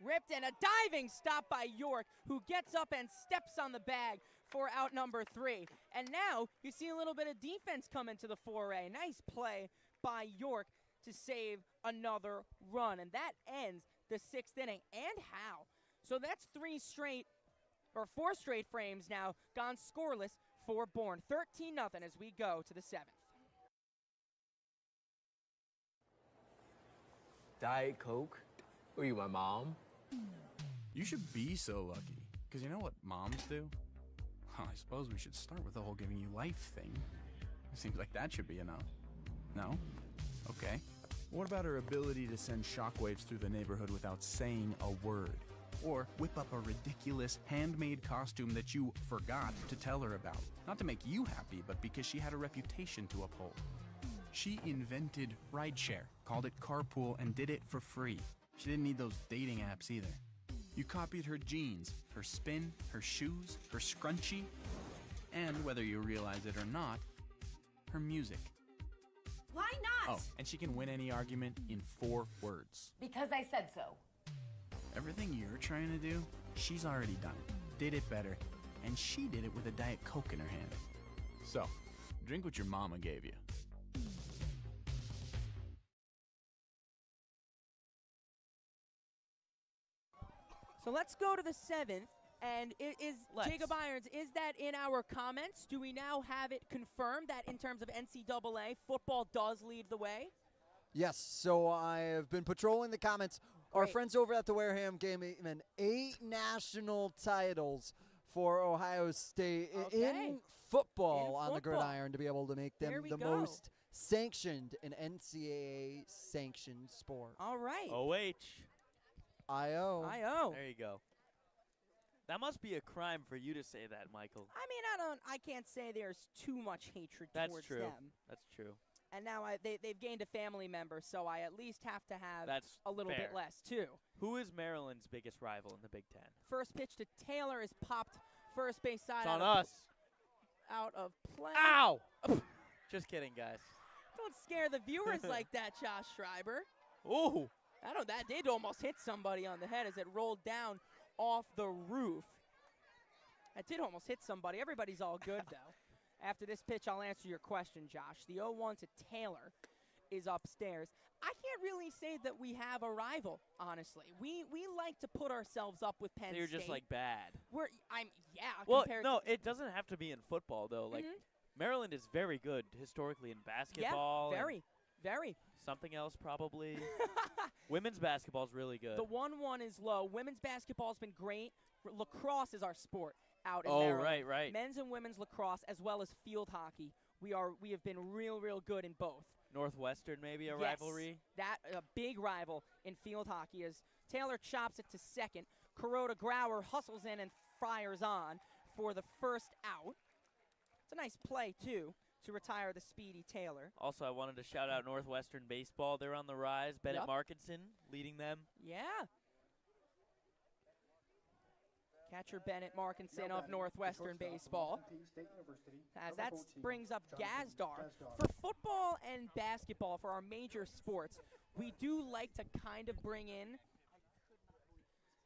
Ripped, and a diving stop by York, who gets up and steps on the bag for out number 3. And now you see a little bit of defense come into the foray. Nice play by York to save another run. And that ends the 6th inning. And how? So that's 4 straight frames now gone scoreless for Bourne. 13-0 as we go to the 7th. Diet Coke? Were you my mom? You should be so lucky, because you know what moms do? Well, I suppose we should start with the whole giving you life thing. It seems like that should be enough. No? Okay. What about her ability to send shockwaves through the neighborhood without saying a word? Or whip up a ridiculous handmade costume that you forgot to tell her about? Not to make you happy, but because she had a reputation to uphold. She invented rideshare, called it carpool, and did it for free. She didn't need those dating apps either. You copied her jeans, her spin, her shoes, her scrunchie, and whether you realize it or not, her music. Why not? Oh, and she can win any argument in 4 words. Because I said so. Everything you're trying to do, she's already done it, did it better, and she did it with a Diet Coke in her hand. So, drink what your mama gave you. So let's go to the 7th. And Jacob Irons, is that in our comments? Do we now have it confirmed that in terms of NCAA, football does lead the way? Yes, so I have been patrolling the comments. Our friends over at the Wareham gave me even 8 national titles for Ohio State in football on the gridiron to be able to make them the most sanctioned in NCAA sanctioned sport. All right. OH. I-O. I-O. There you go. That must be a crime for you to say that, Michael. I mean, I can't say there's too much hatred towards true. them. That's true. And now they've gained a family member, so I at least have to have a little fair. bit less, too. Who is Maryland's biggest rival in the Big Ten? First pitch to Taylor is popped first base side. It's on us. Out of play. Ow! Just kidding, guys. Don't scare the viewers like that, Josh Schreiber. Ooh. That did almost hit somebody on the head as it rolled down off the roof. That did almost hit somebody. Everybody's all good, though. After this pitch, I'll answer your question, Josh. The 0-1 to Taylor is upstairs. I can't really say that we have a rival, honestly. We like to put ourselves up with Penn You're State. just, like, bad. Well, no, it doesn't have to be in football, though. Like, Maryland is very good historically in basketball. Yeah, very. Something else, probably. Women's basketball is really good. The 1-1 is low. Women's basketball has been great. Lacrosse is our sport out in Maryland. Right. Men's and women's lacrosse, as well as field hockey. We have been real good in both. Northwestern, maybe a rivalry? That a big rival in field hockey as Taylor chops it to second. Kuroda Grauer hustles in and fires on for the first out. It's a nice play, too, to retire the speedy Taylor. Also, I wanted to shout out Northwestern baseball. They're on the rise. Bennett Markinson leading them. Yeah. Catcher Bennett Markinson of Northwestern baseball. As that brings up Gazdar. For football and basketball, for our major sports, we do like to kind of bring in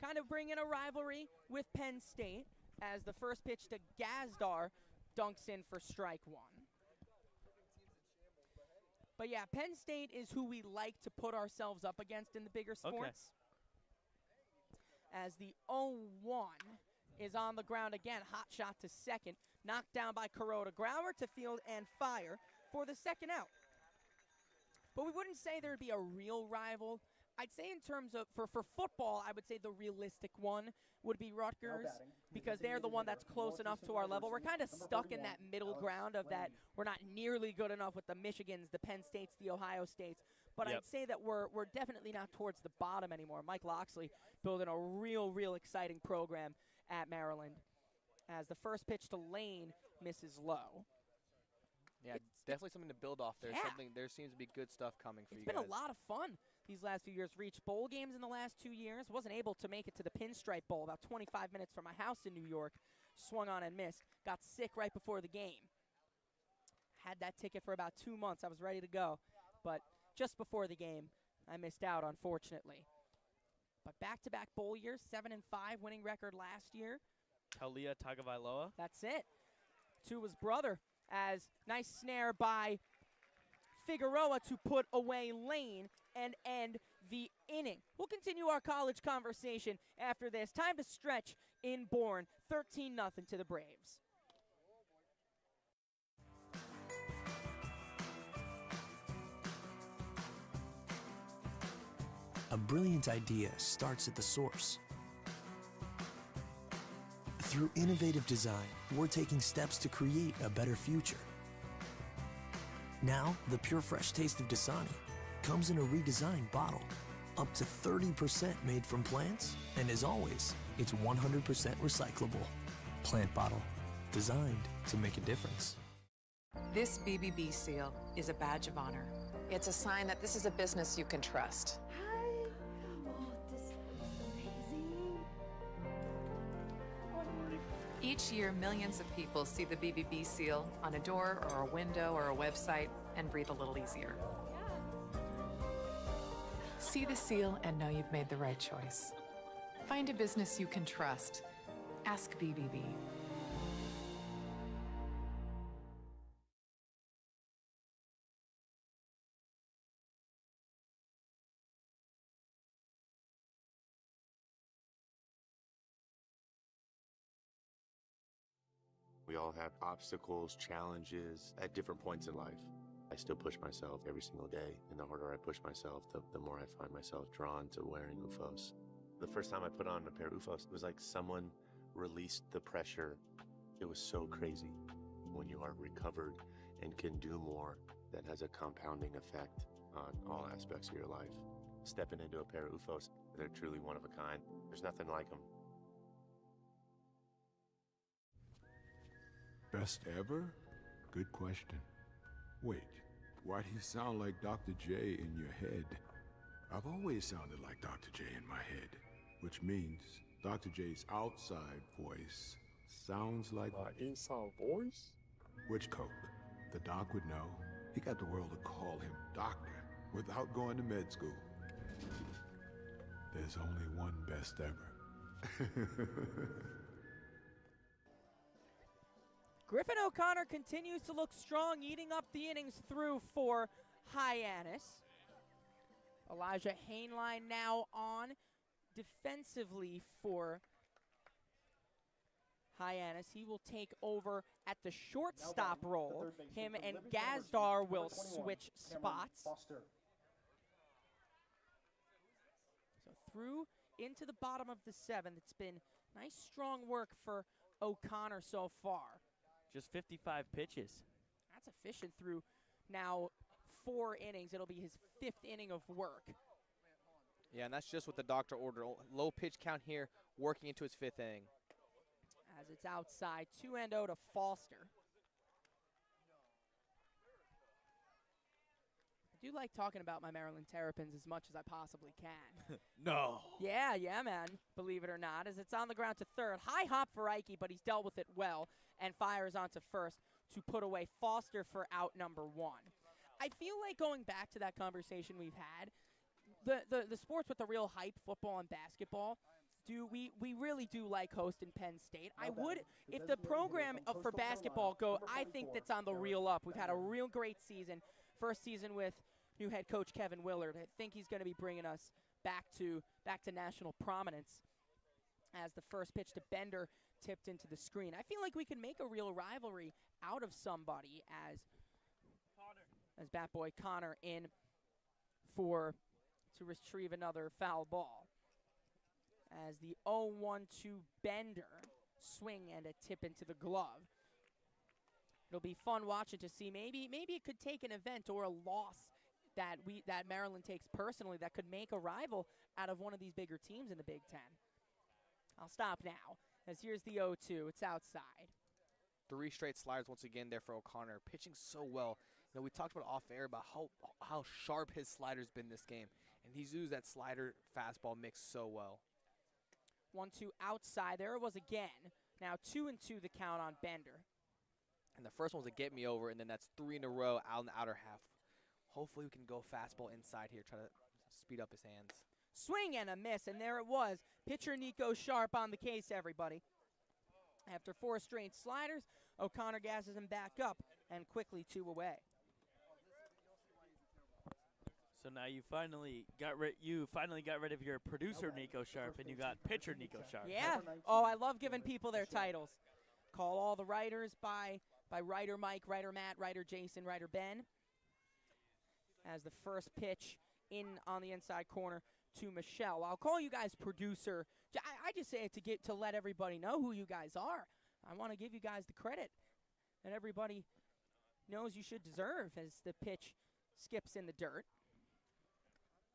a rivalry with Penn State as the first pitch to Gazdar dunks in for strike 1. But yeah, Penn State is who we like to put ourselves up against in the bigger sports. As the 0-1 is on the ground again. Hot shot to second. Knocked down by Kuroda Grauer to field and fire for the second out. But we wouldn't say there'd be a real rival. I'd say in terms of, for football, I would say the realistic one would be Rutgers because they're the one that's close enough to our level. We're kind of stuck in that middle ground of that we're not nearly good enough with the Michigans, the Penn States, the Ohio States. But I'd say that we're definitely not towards the bottom anymore. Mike Loxley building a real exciting program at Maryland as the first pitch to Lane misses low. Yeah, definitely something to build off there. Yeah. There seems to be good stuff coming for you guys. It's been a lot of fun these last few years. Reached bowl games in the last 2 years. Wasn't able to make it to the Pinstripe Bowl, about 25 minutes from my house in New York. Swung on and missed. Got sick right before the game. Had that ticket for about 2 months. I was ready to go. But just before the game, I missed out, unfortunately. But back-to-back bowl years, 7-5 winning record last year. Talia Tagovailoa. That's it. To his brother, as nice snare by Figueroa to put away Lane and end the inning. We'll continue our college conversation after this. Time to stretch in Bourne, 13-0 to the Braves. A brilliant idea starts at the source. Through innovative design, we're taking steps to create a better future. Now, the pure fresh taste of Dasani comes in a redesigned bottle, up to 30% made from plants, and as always, it's 100% recyclable. Plant bottle, designed to make a difference. This BBB seal is a badge of honor. It's a sign that this is a business you can trust. Each year, millions of people see the BBB seal on a door or a window or a website and breathe a little easier. See the seal and know you've made the right choice. Find a business you can trust. Ask BBB. We all have obstacles, challenges at different points in life. I still push myself every single day, and the harder I push myself, the more I find myself drawn to wearing UFOs. The first time I put on a pair of UFOs, it was like someone released the pressure. It was so crazy. When you are recovered and can do more, that has a compounding effect on all aspects of your life. Stepping into a pair of UFOs, they're truly one of a kind. There's nothing like them. Best ever? Good question. Wait, why'd he sound like Dr. J in your head? I've always sounded like Dr. J in my head, which means Dr. J's outside voice sounds like my inside voice? Which Coke? The doc would know. He got the world to call him doctor without going to med school. There's only one best ever. Griffin O'Connor continues to look strong, eating up the innings through for Hyannis. Elijah Hainline now on defensively for Hyannis. He will take over at the shortstop role. Him and Gazdar will switch spots. So through into the bottom of the seventh. It's been nice, strong work for O'Connor so far. Just 55 pitches. That's efficient through now 4 innings. It'll be his 5th inning of work. Yeah, and that's just what the doctor ordered. Low pitch count here, working into his 5th inning. As it's outside, 2-0 to Foster. I do like talking about my Maryland Terrapins as much as I possibly can. No. Yeah, man, believe it or not, as it's on the ground to third. High hop for Ike, but he's dealt with it well and fires onto first to put away Foster for out number 1. I feel like going back to that conversation we've had, the sports with the real hype, football and basketball, we really do like hosting Penn State. I would, if the program for basketball go, I think that's on the real up. We've had a real great season. First season with new head coach Kevin Willard. I think he's going to be bringing us back to national prominence as the first pitch to Bender tipped into the screen. I feel like we can make a real rivalry out of somebody as Bat Boy Connor in to retrieve another foul ball. As the 0-1 to Bender, swing and a tip into the glove. It'll be fun watching to see. Maybe it could take an event or a loss that Maryland takes personally that could make a rival out of one of these bigger teams in the Big Ten. I'll stop now, as here's the 0-2. It's outside. 3 straight sliders once again there for O'Connor, pitching so well. You know, we talked about off air about how sharp his slider's been this game, and he's used that slider fastball mix so well. 1-2 outside. There it was again. Now 2-2 the count on Bender. And the first one's a get me over, and then that's 3 in a row out in the outer half. Hopefully we can go fastball inside here, try to speed up his hands. Swing and a miss, and there it was. Pitcher Nico Sharp on the case, everybody. After 4 straight sliders, O'Connor gasses him back up, and quickly 2 away. So now you finally got rid of your producer Nico Sharp, and you got pitcher Nico Sharp. Yeah. Oh, I love giving people their titles. Call all the writers by writer Mike, writer Matt, writer Jason, writer Ben. As the first pitch in on the inside corner to Michelle. I'll call you guys producer. I just say it to let everybody know who you guys are. I want to give you guys the credit that everybody knows you should deserve as the pitch skips in the dirt.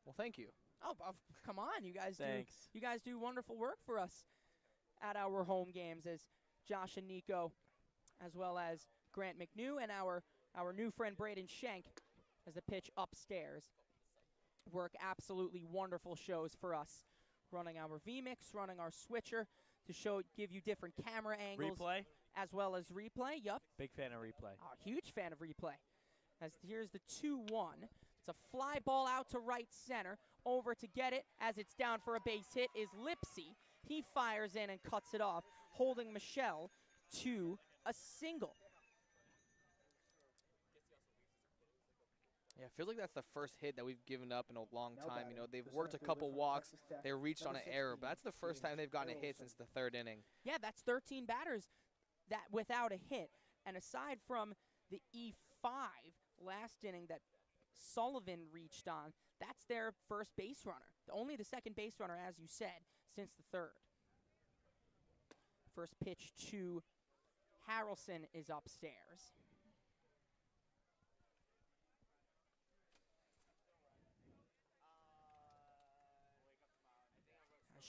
Well, thank you. Oh, come on, you guys Thanks. You guys do wonderful work for us at our home games, as Josh and Nico, as well as Grant McNew and our new friend Braden Schenk, as the pitch upstairs. Work absolutely wonderful shows for us, running our VMix, running our switcher, to give you different camera angles. Replay? As well as replay. Yup. Big fan of replay. Oh, huge fan of replay. As here's the 2-1. It's a fly ball out to right center. Over to get it as it's down for a base hit is Lipsy. He fires in and cuts it off, holding Michelle to a single. Yeah, it feels like that's the first hit that we've given up in a long time. You know, they've worked a couple walks. They reached on an error, but that's the first time they've gotten a hit since the third inning. Yeah, that's 13 batters that without a hit. And aside from the E5 last inning that Sullivan reached on, that's their first base runner. Only the second base runner, as you said, since the third. First pitch to Harrelson is upstairs.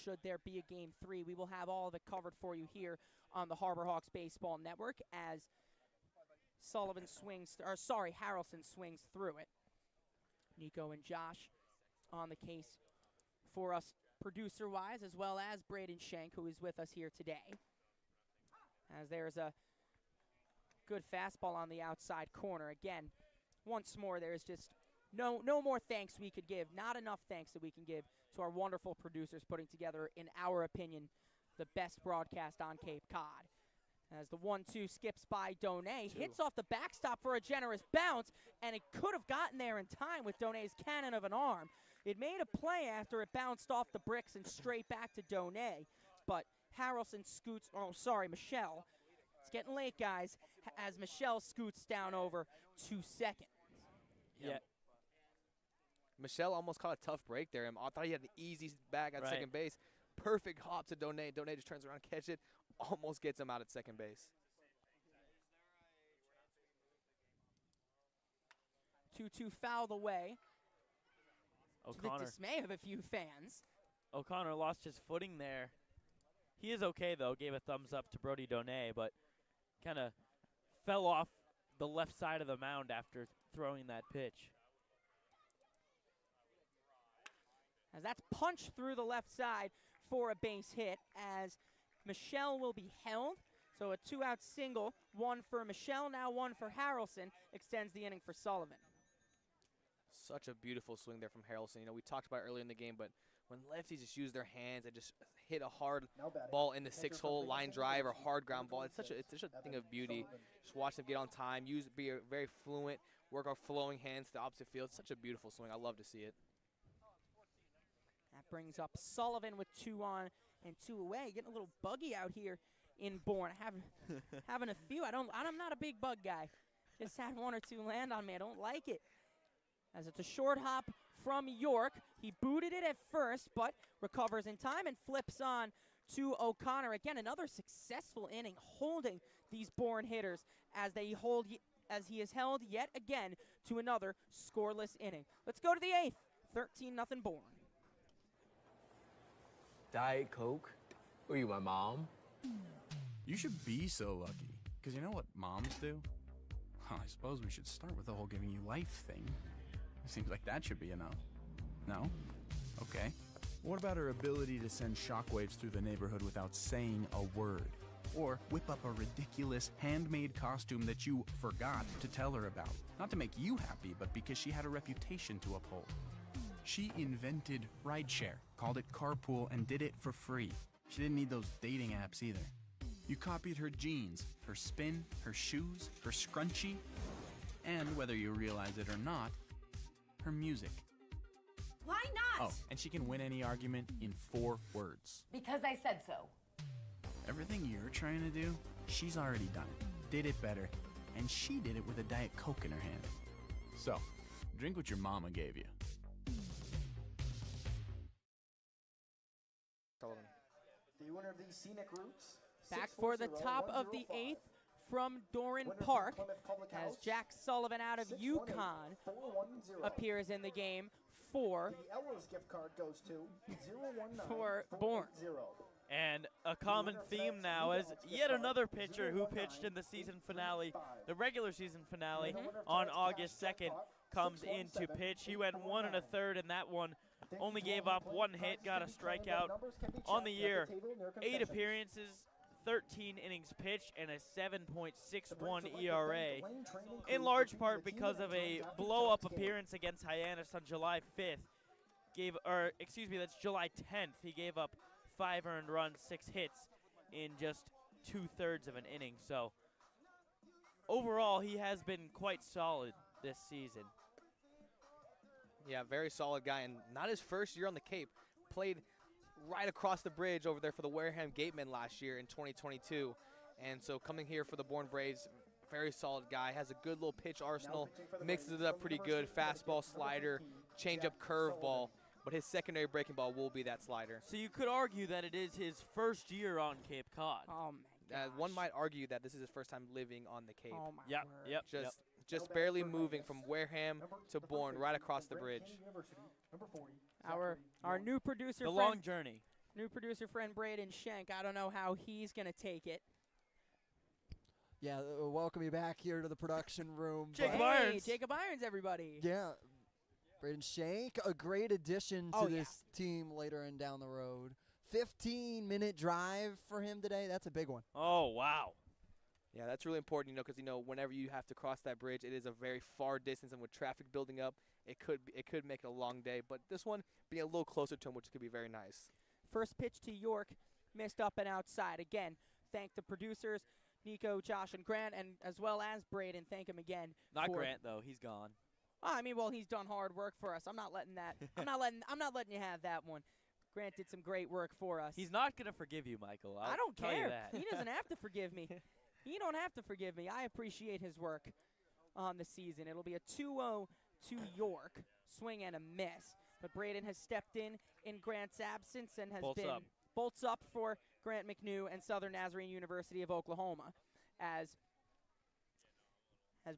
Should there be a game 3, we will have all of it covered for you here on the Harbor Hawks Baseball Network as Harrelson swings through it. Nico and Josh on the case for us producer-wise, as well as Braden Shank, who is with us here today. As there's a good fastball on the outside corner. Again, once more, there's just no more thanks we could give. Not enough thanks that we can give to our wonderful producers putting together, in our opinion, the best broadcast on Cape Cod. As the 1-2 skips by Donay, hits off the backstop for a generous bounce, and it could have gotten there in time with Donay's cannon of an arm. It made a play after it bounced off the bricks and straight back to Donay, but Harrelson Michelle. It's getting late, guys, as Michelle scoots down over to second. Yeah. Michelle almost caught a tough break there. I thought he had an easy bag at second base. Perfect hop to Donay. Donay just turns around, catches it, almost gets him out at second base. 2-2 fouled away. O'Connor. To the dismay of a few fans. O'Connor lost his footing there. He is okay, though. Gave a thumbs up to Brody Donay, but kind of fell off the left side of the mound after throwing that pitch. As that's punched through the left side for a base hit, as Michelle will be held. So a 2-out single, one for Michelle, now one for Harrelson, extends the inning for Sullivan. Such a beautiful swing there from Harrelson. You know, we talked about earlier in the game, but when lefties just use their hands and just hit a hard ball in the 6-hole, line drive or hard ground ball, it's such a thing of beauty. Just watch them get on time, be very fluent, work our flowing hands to the opposite field. It's such a beautiful swing. I love to see it. That brings up Sullivan with 2 on and 2 away. Getting a little buggy out here in Bourne. Having a few. I'm not a big bug guy. Just had 1 or 2 land on me. I don't like it. As it's a short hop from York. He booted it at first, but recovers in time and flips on to O'Connor. Again, another successful inning holding these Bourne hitters as he is held yet again to another scoreless inning. Let's go to the 8th. 13-0 Bourne. Diet Coke? Were you my mom? You should be so lucky, because you know what moms do? Well, I suppose we should start with the whole giving you life thing. It seems like that should be enough. No? Okay. What about her ability to send shockwaves through the neighborhood without saying a word? Or whip up a ridiculous handmade costume that you forgot to tell her about? Not to make you happy, but because she had a reputation to uphold. She invented rideshare, called it carpool, and did it for free. She didn't need those dating apps either. You copied her jeans, her spin, her shoes, her scrunchie, and whether you realize it or not, her music. Why not? Oh, and she can win any argument in 4 words. Because I said so. Everything you're trying to do, she's already done it, did it better, and she did it with a Diet Coke in her hand. So, drink what your mama gave you. The winner of these scenic routes. Back for the top of the 8th from Doran Park as Jack Sullivan out of Yukon appears in the game for the Ella's gift card goes to 019 for Bourne. And a common theme now is yet another pitcher who pitched in the season finale, the regular season finale on August 2nd, comes in to pitch. He went 1 1/3 in that one only gave up 1 hit, got a strikeout on the year. 8 appearances, 13 innings pitched, and a 7.61 ERA, in large part because of a blow-up appearance against Hyannis on July 5th. That's July 10th. He gave up 5 earned runs, 6 hits in just 2/3 of an inning. So overall, he has been quite solid this season. Yeah, very solid guy, and not his first year on the Cape. Played right across the bridge over there for the Wareham Gatemen last year in 2022. And so coming here for the Bourne Braves, very solid guy, has a good little pitch arsenal, mixes it up pretty good, fastball, slider, changeup, curveball, but his secondary breaking ball will be that slider. So you could argue that it is his first year on Cape Cod. Oh, my one might argue that this is his first time living on the Cape. Oh, my Yep. Just barely moving from Wareham to Bourne, right across the bridge. Our new producer The friend, long journey. New producer friend Braden Schenk. I don't know how he's gonna take it. Yeah, welcome you back here to the production room. Jacob Hey, Irons. Jacob Irons, everybody. Yeah, Braden Shank, a great addition to this team later and down the road. 15-minute drive for him today. That's a big one. Oh, wow. Yeah, that's really important, because whenever you have to cross that bridge, it is a very far distance, and with traffic building up, it could make it a long day. But this one being a little closer to him, which could be very nice. First pitch to York, missed up and outside. Again, thank the producers, Nico, Josh, and Grant, and as well as Braden. Thank him again. Not Grant though. He's gone. Well, he's done hard work for us. I'm not letting that. I'm not letting you have that one. Grant did some great work for us. He's not gonna forgive you, Michael. I don't tell you care. that. He doesn't have to forgive me. He don't have to forgive me. I appreciate his work on the season. It'll be a 2-0 to York. Swing and a miss. But Braden has stepped in Grant's absence and has bolts up for Grant McNew and Southern Nazarene University of Oklahoma, as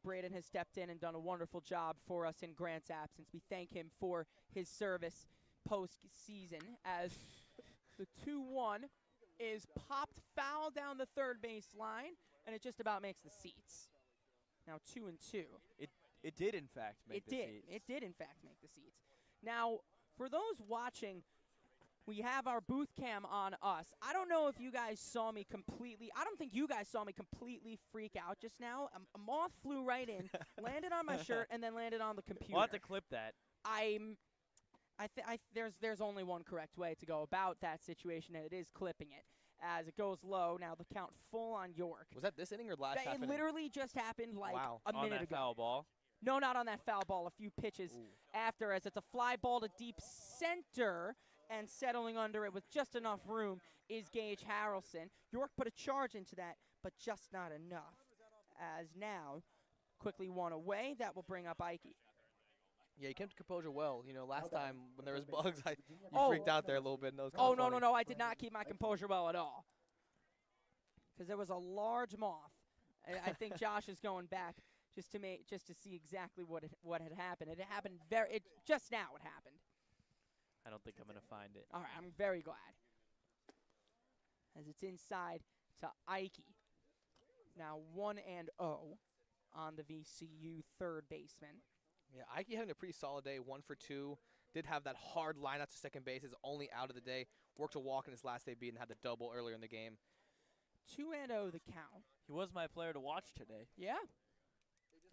Braden has stepped in and done a wonderful job for us in Grant's absence. We thank him for his service postseason, as the 2-1 is popped foul down the third base line, and it just about makes the seats. Now 2-2. It did in fact make the seats. It did in fact make the seats. Now, for those watching, we have our booth cam on us. I don't know if you guys saw me completely. I don't think you guys saw me completely freak out just now. A moth flew right in, landed on my shirt, and then landed on the computer. We'll have to clip that. There's only one correct way to go about that situation, and it is clipping it. As it goes low, now the count full on York. Was that this inning or last half inning? It literally just happened like a minute on that ago. Foul ball? No, not on that foul ball. A few pitches after, as it's a fly ball to deep center, and settling under it with just enough room is Gage Harrelson. York put a charge into that, but just not enough. As now, quickly one away. That will bring up Ike. Yeah, you kept composure well. Last time when there was bugs, you freaked out there a little bit. Oh, no, I did not keep my composure well at all. Because there was a large moth. I think Josh is going back just to see exactly what had happened. It happened just now it happened. I don't think I'm going to find it. All right, I'm very glad. As it's inside to Ike. Now 1-0 on the VCU third baseman. Yeah, Ike having a pretty solid day, 1 for 2. Did have that hard line out to second base. His only out of the day. Worked a walk in his last AB and had the double earlier in the game. 2-0 the count. He was my player to watch today. Yeah.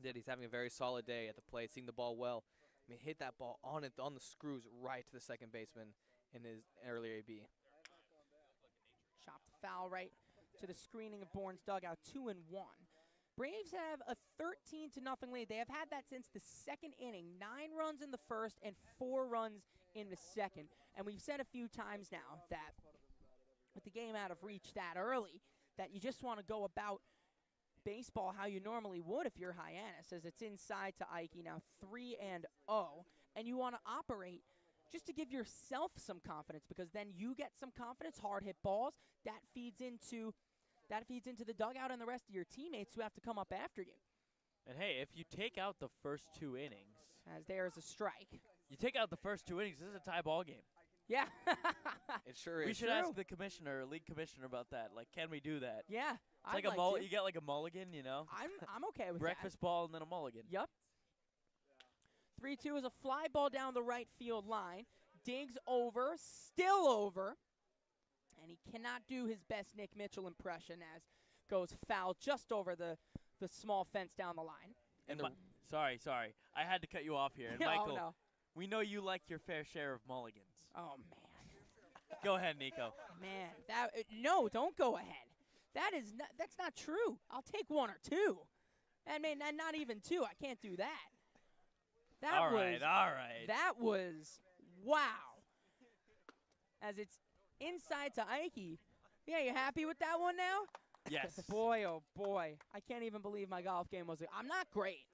He's having a very solid day at the plate, seeing the ball well. Hit that ball on the screws right to the second baseman in his earlier AB. Chopped foul right to the screening of Bourne's dugout, 2-1. Braves have a 13-0 lead. They have had that since the second inning. 9 runs in the first and 4 runs in the second. And we've said a few times now that with the game out of reach that early, that you just want to go about baseball how you normally would if you're Hyannis, as it's inside to Ike, now 3-0, and you want to operate just to give yourself some confidence, because then you get some confidence, hard hit balls, that feeds into the dugout and the rest of your teammates who have to come up after you. And hey, if you take out the first 2 innings, as there's a strike. You take out the first 2 innings, this is a tie ball game. Yeah. It sure is. We should ask the league commissioner about that. Like, can we do that? Yeah. It's like a you get like a mulligan, I'm okay with breakfast ball and then a mulligan. Yep. 3-2 is a fly ball down the right field line. digs over, still over, and he cannot do his best Nick Mitchell impression as goes foul just over the small fence down the line. And sorry. I had to cut you off here. And Michael, no. we know you like your fair share of mulligans. Oh, man. Go ahead, Nico. Man, no, don't go ahead. That's not true. I'll take one or two. I mean, not even two. I can't do that. All right. That was wow. As it's inside to Ike. Yeah, you happy with that one now? Yes. Boy, oh boy. I can't even believe my golf game was. I'm not great.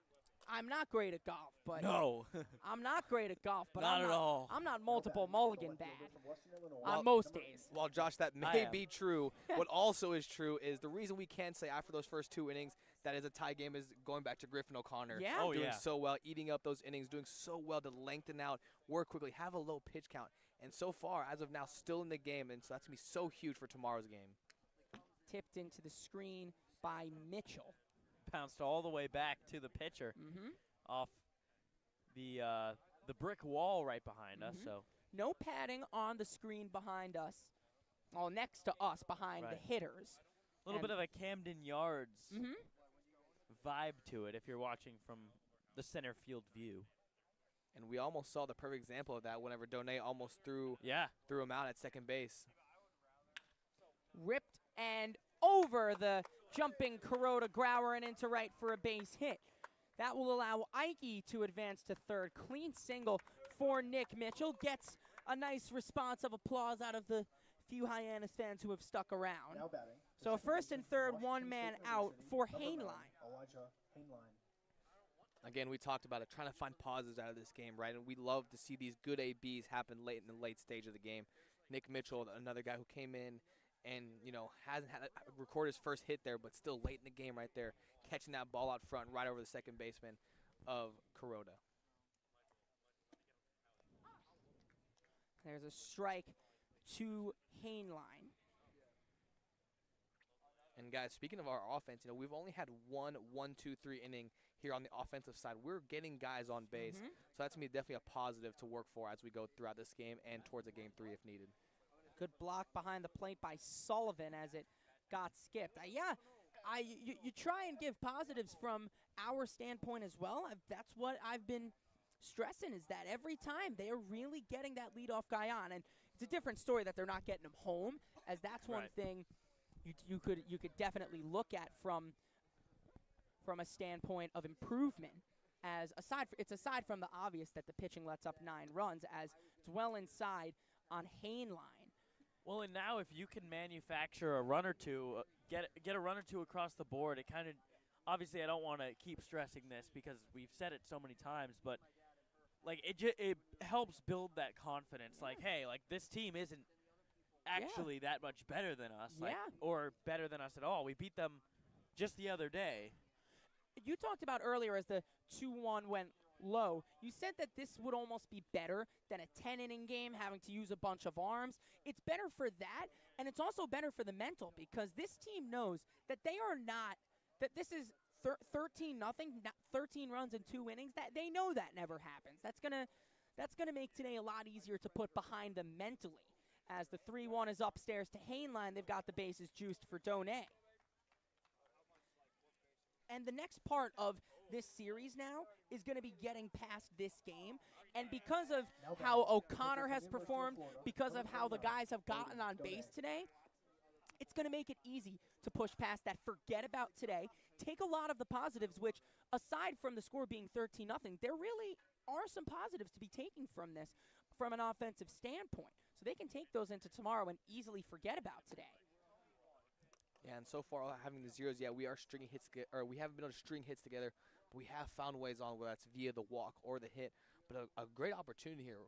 I'm not great at golf, but no. I'm not great at golf, but not at all. I'm not multiple mulligan bad on most days. While Josh, that may be true. What also is true is the reason we can say after those first 2 innings that is a tie game is going back to Griffin O'Connor. Yeah. Doing so well, eating up those innings, doing so well to lengthen out, work quickly, have a low pitch count. And so far, as of now, still in the game, and so that's going to be so huge for tomorrow's game. Tipped into the screen by Mitchell. Pounced all the way back to the pitcher off the brick wall right behind us. So no padding on the screen behind us. Well, next to us, behind the hitters. A little bit of a Camden Yards vibe to it if you're watching from the center field view. And we almost saw the perfect example of that whenever Donay almost threw him out at second base. Ripped and over the jumping Kuroda Grauer and into right for a base hit. That will allow Ike to advance to third. Clean single for Nick Mitchell. Gets a nice response of applause out of the few Hyannis fans who have stuck around. So first and third, one man out for Hainline. Again, we talked about it, trying to find positives out of this game, right? And we love to see these good ABs happen late in the late stage of the game. Nick Mitchell, another guy who came in and, hasn't had recorded his first hit there, but still late in the game right there, catching that ball out front right over the second baseman of Kuroda. There's a strike to Hainline. And guys, speaking of our offense, we've only had 1, 2, 3 inning here on the offensive side. We're getting guys on base, so that's going to be definitely a positive to work for as we go throughout this game and towards a game 3 if needed. Good block behind the plate by Sullivan as it got skipped. You try and give positives from our standpoint as well. That's what I've been stressing, is that every time they are really getting that leadoff guy on. And it's a different story that they're not getting him home, as that's one thing you could definitely look at from a standpoint of improvement. As aside from the obvious that the pitching lets up 9 runs, as it's well inside on Hainline. Well, and now if you can manufacture a run or two, get a run or two across the board, it kind of, obviously I don't want to keep stressing this because we've said it so many times, but like it helps build that confidence. Like, hey, like this team isn't actually that much better than us, or better than us at all. We beat them just the other day. You talked about earlier as the 2-1 went low. You said that this would almost be better than a 10-inning game having to use a bunch of arms. It's better for that, and it's also better for the mental, because this team knows that they are not, that this is 13-0, 13 runs in 2 innings. That they know that never happens. That's gonna make today a lot easier to put behind them mentally. As the 3-1 is upstairs to Hainline, they've got the bases juiced for Donay. And the next part of this series now is going to be getting past this game. And because of how O'Connor has performed, because of how the guys have gotten on base today, it's going to make it easy to push past that. Forget about today. Take a lot of the positives, which, aside from the score being 13-0, there really are some positives to be taken from this from an offensive standpoint. So they can take those into tomorrow and easily forget about today. Yeah, and so far, having the zeros, we are stringing hits, or we haven't been able to string hits together, but we have found ways on, whether that's via the walk or the hit. But a great opportunity here.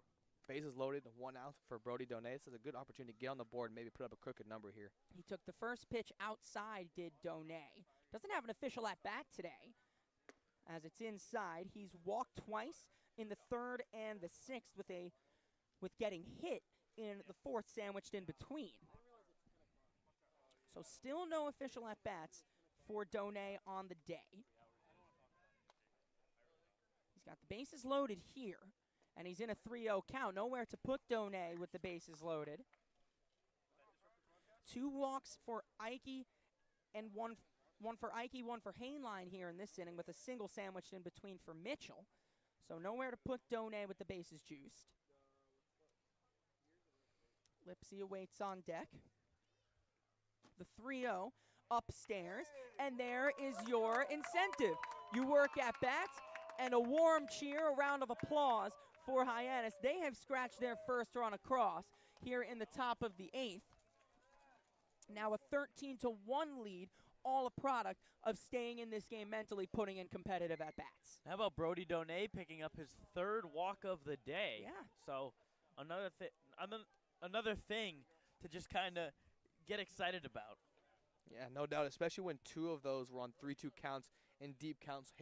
Bases loaded, 1 out for Brody Donay. This is a good opportunity to get on the board and maybe put up a crooked number here. He took the first pitch outside, did Donay. Doesn't have an official at-bat today, as it's inside. He's walked twice in the 3rd and the 6th with getting hit in the 4th, sandwiched in between. So still no official at-bats for Donay on the day. He's got the bases loaded here And he's in a 3-0 count. Nowhere to put Donay with the bases loaded. 2 walks for Ike and one for Ike, one for Hainline here in this inning with a single sandwiched in between for Mitchell. So nowhere to put Donay with the bases juiced. Lipsy awaits on deck. The 3-0 upstairs, and there is your incentive. You work at bats and a warm cheer, a round of applause for Hyannis. They have scratched their first run across here in the top of the 8th. Now a 13-1 lead, all a product of staying in this game mentally, putting in competitive at-bats. How about Brody Donay picking up his 3rd walk of the day? Yeah. So another thing to just kind of get excited about. Yeah, no doubt, especially when 2 of those were on 3-2 counts and deep counts,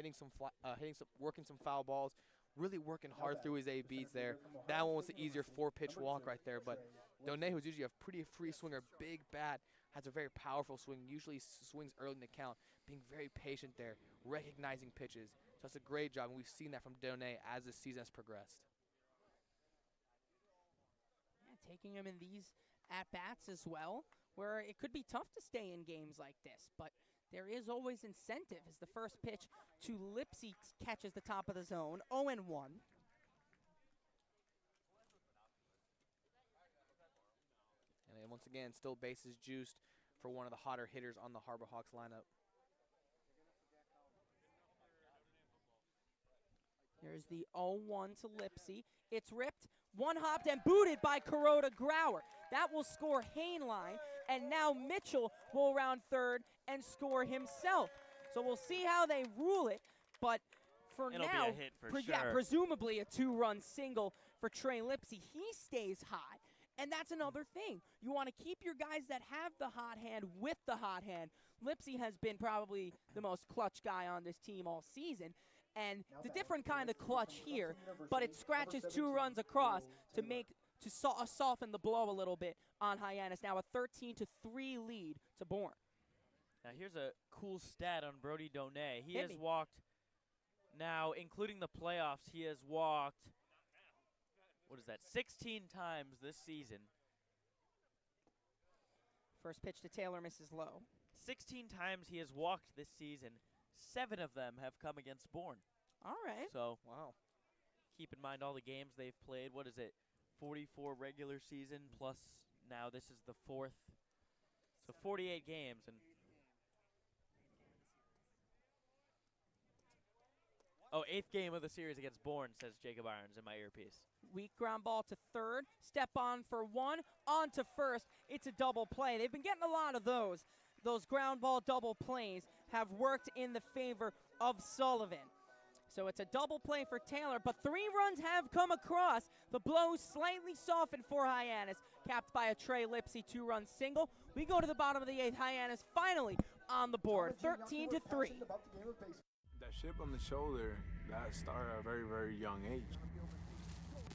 working some foul balls, really working hard through his ABs there. That one was the easier 4-pitch walk right there, but Donay, who's usually a pretty free swinger, big bat, has a very powerful swing, usually swings early in the count, being very patient there, recognizing pitches. So it's a great job, and we've seen that from Donay as the season has progressed. Yeah, taking him in these at-bats as well, where it could be tough to stay in games like this, but there is always incentive as the first pitch to Lipsy catches the top of the zone, 0-1. And once again, still bases juiced for one of the hotter hitters on the Harbor Hawks lineup. Here's the 0-1 to Lipsy. It's ripped, one-hopped, and booted by Kuroda Grauer. That will score Hainline, and now Mitchell will round third and score himself. So we'll see how they rule it, but for It'll now, be a hit for yeah, sure. presumably a 2-run single for Trey Lipsy. He stays hot, and that's another thing. You want to keep your guys that have the hot hand with the hot hand. Lipsy has been probably the most clutch guy on this team all season, and it's a different kind of clutch here, but it scratches 2 runs across to soften the blow a little bit on Hyannis. Now a 13-3 lead to Bourne. Now here's a cool stat on Brody Donay. He Hit has me. walked, now including the playoffs, he has walked, 16 times this season. First pitch to Taylor misses low. 16 times he has walked this season. 7 of them have come against Bourne. All right. So wow. Keep in mind all the games they've played. What is it? 44 regular season plus now this is the 4th. So 48 games. And oh, 8th game of the series against Bourne, says Jacob Irons in my earpiece. Weak ground ball to third. Step on for 1. On to first. It's a double play. They've been getting a lot of those. Those ground ball double plays have worked in the favor of Sullivan. So it's a double play for Taylor, but 3 runs have come across. The blow slightly softened for Hyannis, capped by a Trey Lipsy 2-run single. We go to the bottom of the 8th. Hyannis finally on the board, 13-3. That chip on the shoulder, that started at a very, very young age.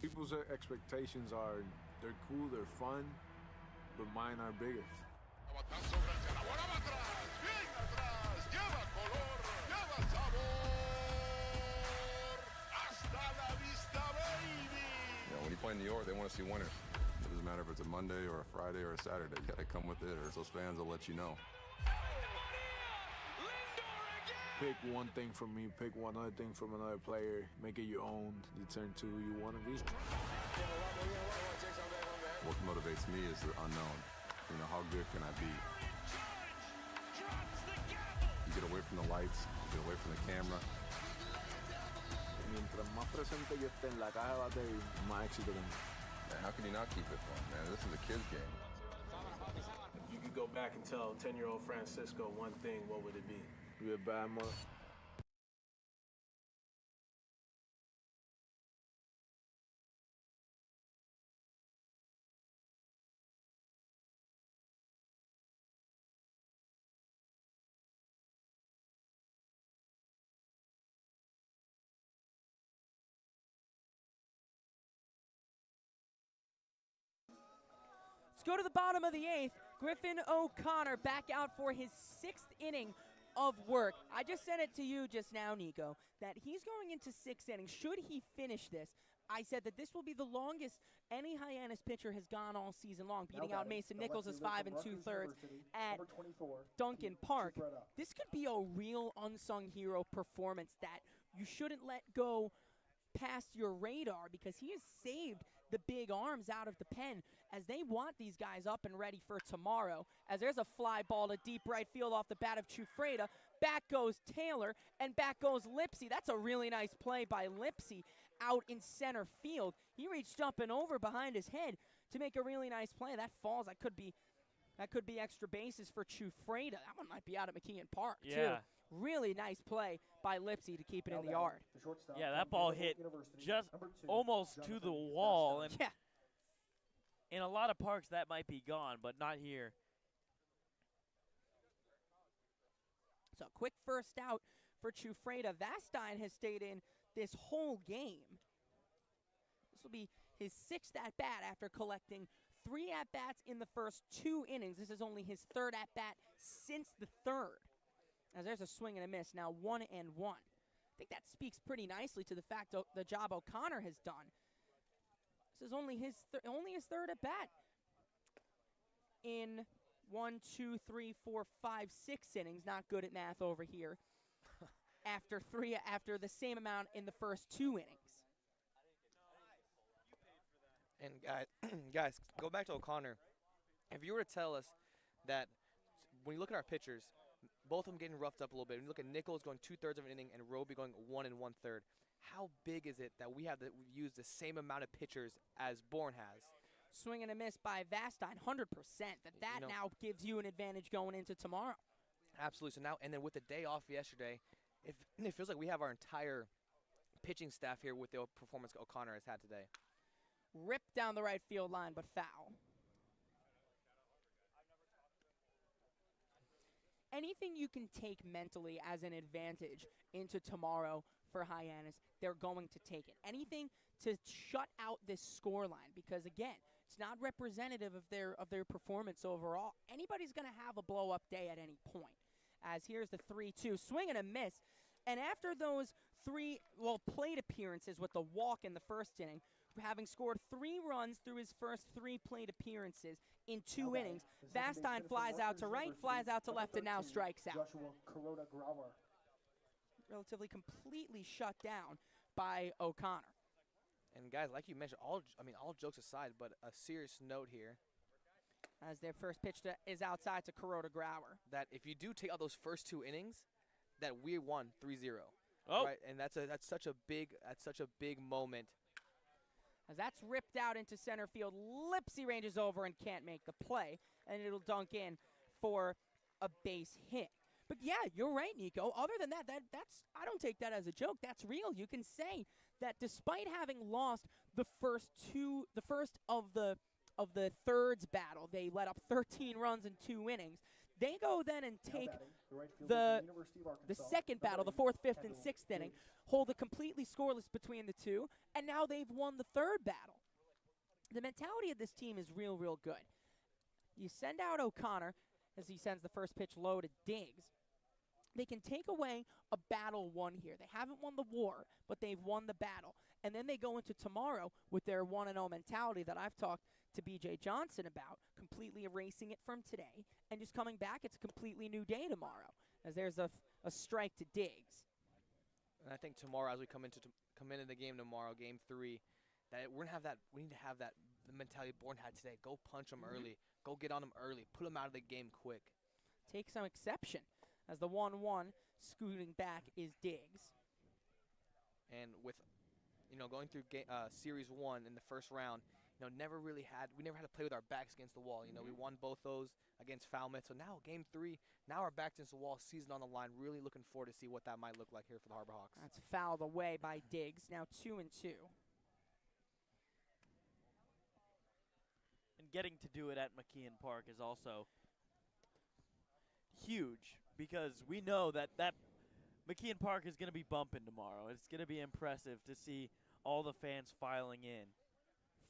People's expectations are they're cool, they're fun, but mine are bigger. When you play in New York, they want to see winners. It doesn't matter if it's a Monday or a Friday or a Saturday. You got to come with it, or those fans will let you know. Pick one thing from me, pick one other thing from another player, make it your own, you turn to who you want to be. What motivates me is the unknown. You know, how good can I be? You get away from the lights, you get away from the camera. Mientras más presente yo esté en la caja de batería, más éxito tengo. Man, how can you not keep it fun, man? This is a kid's game. If you could go back and tell 10-year-old Francisco one thing, what would it be? Be a bad mother. Let's go to the bottom of the 8th. Griffin O'Connor back out for his 6th inning of work. I just said it to you just now, Nico, that he's going into 6 innings. Should he finish this, I said that this will be the longest any Hyannis pitcher has gone all season long, beating out Mason Nichols' 5 2/3 at Duncan Park. This could be a real unsung hero performance that you shouldn't let go past your radar, because he has saved the big arms out of the pen as they want these guys up and ready for tomorrow. As there's a fly ball to deep right field off the bat of Chufreda. Back goes Taylor, and back goes Lipsy. That's a really nice play by Lipsy out in center field. He reached up and over behind his head to make a really nice play. That falls. That could be extra bases for Chufreda. That one might be out at McKeon Park, too. Really nice play by Lipsy to keep it in the yard. Yeah, that ball hit just almost to the wall. And in a lot of parks, that might be gone, but not here. So quick first out for Chufreda. Vastine has stayed in this whole game. This will be his 6th at-bat after collecting 3 at-bats in the first 2 innings. This is only his 3rd at-bat since the 3rd. As there's a swing and a miss, now 1-1. I think that speaks pretty nicely to the fact of the job O'Connor has done. This is only his 3rd at bat in 1, 2, 3, 4, 5, 6 innings. Not good at math over here. After the same amount in the first 2 innings. And guys, go back to O'Connor. If you were to tell us that when you look at our pitchers, both of them getting roughed up a little bit. When you look at Nichols going 2/3 of an inning and Roby going 1 1/3, how big is it that we have to use the same amount of pitchers as Bourne has? Swing and a miss by Vastine, 100%. That now gives you an advantage going into tomorrow. Absolutely. So now, and then with the day off yesterday, it feels like we have our entire pitching staff here with the performance O'Connor has had today. Ripped down the right field line, but foul. Anything you can take mentally as an advantage into tomorrow for Hyannis, they're going to take it. Anything to shut out this scoreline, because again, it's not representative of their performance overall. Anybody's going to have a blow-up day at any point. As here's the 3-2, swing and a miss. And after those 3 plate appearances with the walk in the first inning, having scored 3 runs through his first 3 plate appearances in 2 innings, Vastine flies out to right, flies out to left, and now strikes out. Relatively completely shut down by O'Connor. And guys, like you mentioned, all jokes aside, but a serious note here. As their first pitch is outside to Kuroda Grauer. That if you do take out those first 2 innings, that we won 3-0. Oh, right? And that's such a big moment. As that's ripped out into center field, Lipsy ranges over and can't make the play, and it'll dunk in for a base hit. But yeah, you're right, Nico. Other than that, that's I don't take that as a joke. That's real. You can say that despite having lost the first of the thirds battle, they let up 13 runs in 2 innings. They go then and take the second battle, the 4th, 5th, and 6th inning, hold it completely scoreless between the 2, and now they've won the 3rd battle. The mentality of this team is real good. You send out O'Connor as he sends the first pitch low to Diggs. They can take away a battle won here. They haven't won the war, but they've won the battle. And then they go into tomorrow with their 1-0 mentality that I've talked to B.J. Johnson about, completely erasing it from today, and just coming back, it's a completely new day tomorrow, as there's a strike to Diggs. And I think tomorrow, as we come into the game tomorrow, Game 3, that we need to have that the mentality Bourne had today. Go punch them early. Go get on them early. Put them out of the game quick. Take some exception, as the 1-1 scooting back is Diggs. And with, going through Series 1 in the first round, we never had to play with our backs against the wall. We won both those against Falmouth. So now Game 3, now our backs against the wall, season on the line. Really looking forward to see what that might look like here for the Harbor Hawks. That's fouled away by Diggs. Now 2-2. And getting to do it at McKeon Park is also huge, because we know that McKeon Park is going to be bumping tomorrow. It's going to be impressive to see all the fans filing in.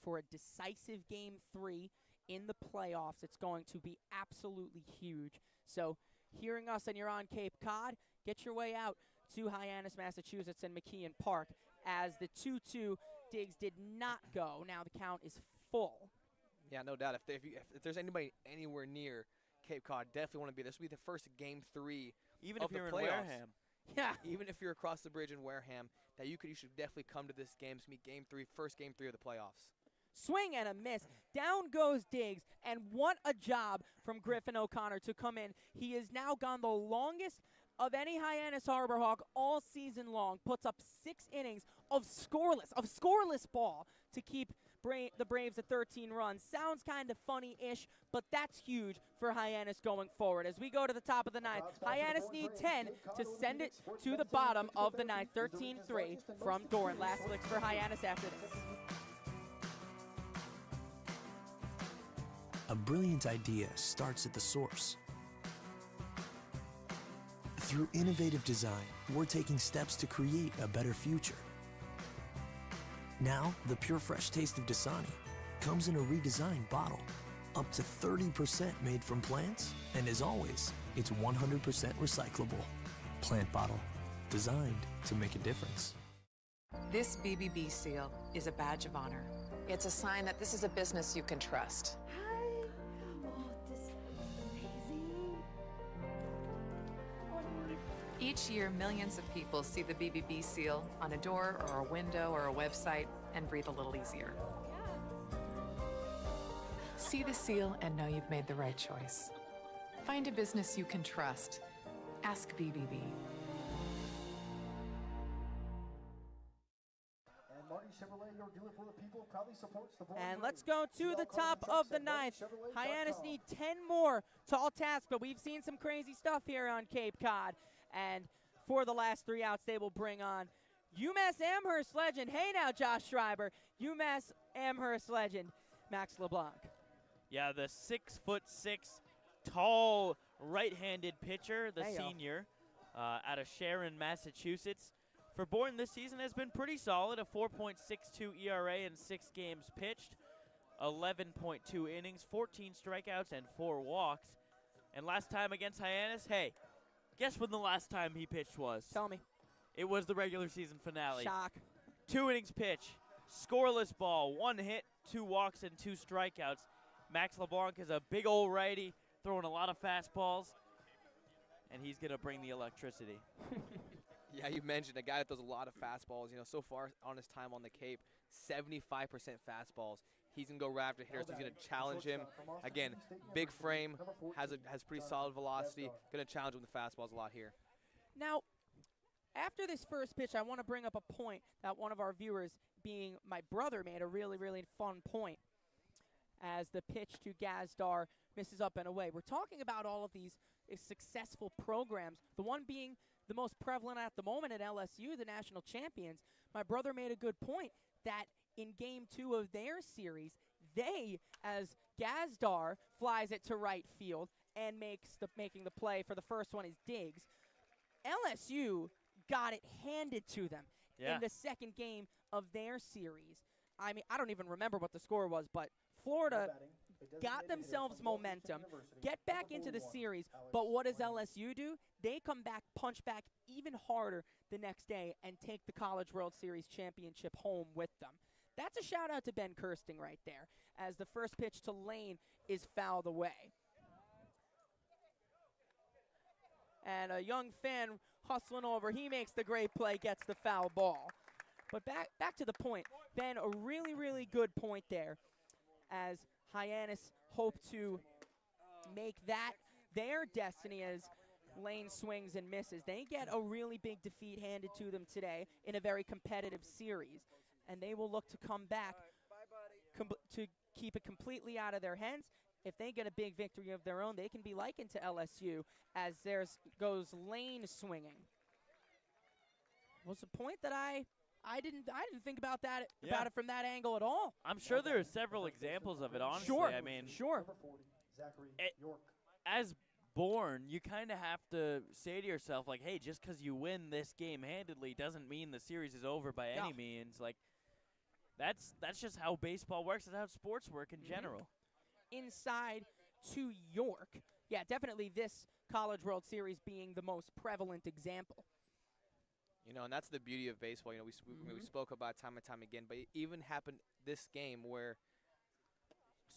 For a decisive Game 3 in the playoffs, it's going to be absolutely huge. So hearing us and you're on Cape Cod, get your way out to Hyannis, Massachusetts and McKeon Park as the 2-2 Diggs did not go. Now the count is full. Yeah, no doubt. If there's anybody anywhere near Cape Cod, definitely want to be there. This will be the first game 3 Even of if you're the in playoffs. Wareham. Yeah. Even if you're across the bridge in Wareham, you should definitely come to this game. It's going to be game 3, first game 3 of the playoffs. Swing and a miss. Down goes Diggs, and what a job from Griffin O'Connor to come in. He has now gone the longest of any Hyannis Harbor Hawk all season long. Puts up 6 innings of scoreless ball to keep the Braves at 13 runs. Sounds kind of funny-ish, but that's huge for Hyannis going forward. As we go to the top of the 9th, Hyannis need 10 to send it to the bottom of the 9th. 13-3 from Bourne. Last licks for Hyannis after this. A brilliant idea starts at the source. Through innovative design, we're taking steps to create a better future. Now, the pure fresh taste of Dasani comes in a redesigned bottle, up to 30% made from plants, and as always, it's 100% recyclable. Plant bottle, designed to make a difference. This BBB seal is a badge of honor. It's a sign that this is a business you can trust. Each year, millions of people see the BBB seal on a door or a window or a website and breathe a little easier. See the seal and know you've made the right choice. Find a business you can trust. Ask BBB. And let's go to the top of the 9th. Hyannis need 10 more tall tasks, but we've seen some crazy stuff here on Cape Cod. And for the last 3 outs, they will bring on UMass Amherst legend. Hey now, Josh Schreiber. UMass Amherst legend, Max LeBlanc. Yeah, the 6'6" tall right-handed pitcher, the senior, out of Sharon, Massachusetts. For Bourne this season has been pretty solid, a 4.62 ERA in 6 games pitched, 11.2 innings, 14 strikeouts, and 4 walks. And last time against Hyannis, hey, guess when the last time he pitched was? Tell me. It was the regular season finale. Shock. 2 innings pitch, scoreless ball, 1 hit, 2 walks, and 2 strikeouts. Max LeBlanc is a big old righty, throwing a lot of fastballs, and he's going to bring the electricity. Yeah, you mentioned a guy that throws a lot of fastballs. You know, so far on his time on the Cape, 75% fastballs. He's going to go right after hitters. He's going to challenge him. Again, big frame, has pretty solid velocity. Going to challenge him with the fastballs a lot here. Now, after this first pitch, I want to bring up a point that one of our viewers, being my brother, made a really, really fun point as the pitch to Gazdar misses up and away. We're talking about all of these successful programs, the one being the most prevalent at the moment at LSU, the national champions. My brother made a good point that in game 2 of their series, they, as Gazdar flies it to right field and making the play for the first one is Diggs, LSU got it handed to them in the second game of their series. I mean, I don't even remember what the score was, but Florida got themselves momentum, get back into the series, but what does LSU do? They come back, punch back even harder the next day, and take the College World Series championship home with them. That's a shout-out to Ben Kirsting right there, as the first pitch to Lane is fouled away. And a young fan hustling over, he makes the great play, gets the foul ball. But back to the point, Ben, a really, really good point there, as Hyannis hope to make that their destiny as Lane swings and misses. They get a really big defeat handed to them today in a very competitive series, and they will look to come back to keep it completely out of their hands. If they get a big victory of their own, they can be likened to LSU, as there goes Lane swinging. Was a point that I didn't think about it from that angle at all. I'm sure there are several examples of it, honestly. Sure, I mean, sure. As Bourne, you kind of have to say to yourself, like, hey, just because you win this game handedly doesn't mean the series is over by any means. Like, that's just how baseball works. That's how sports work in general. Inside to York. Yeah, definitely this College World Series being the most prevalent example. You know, and that's the beauty of baseball. You know, we spoke about it time and time again, but it even happened this game where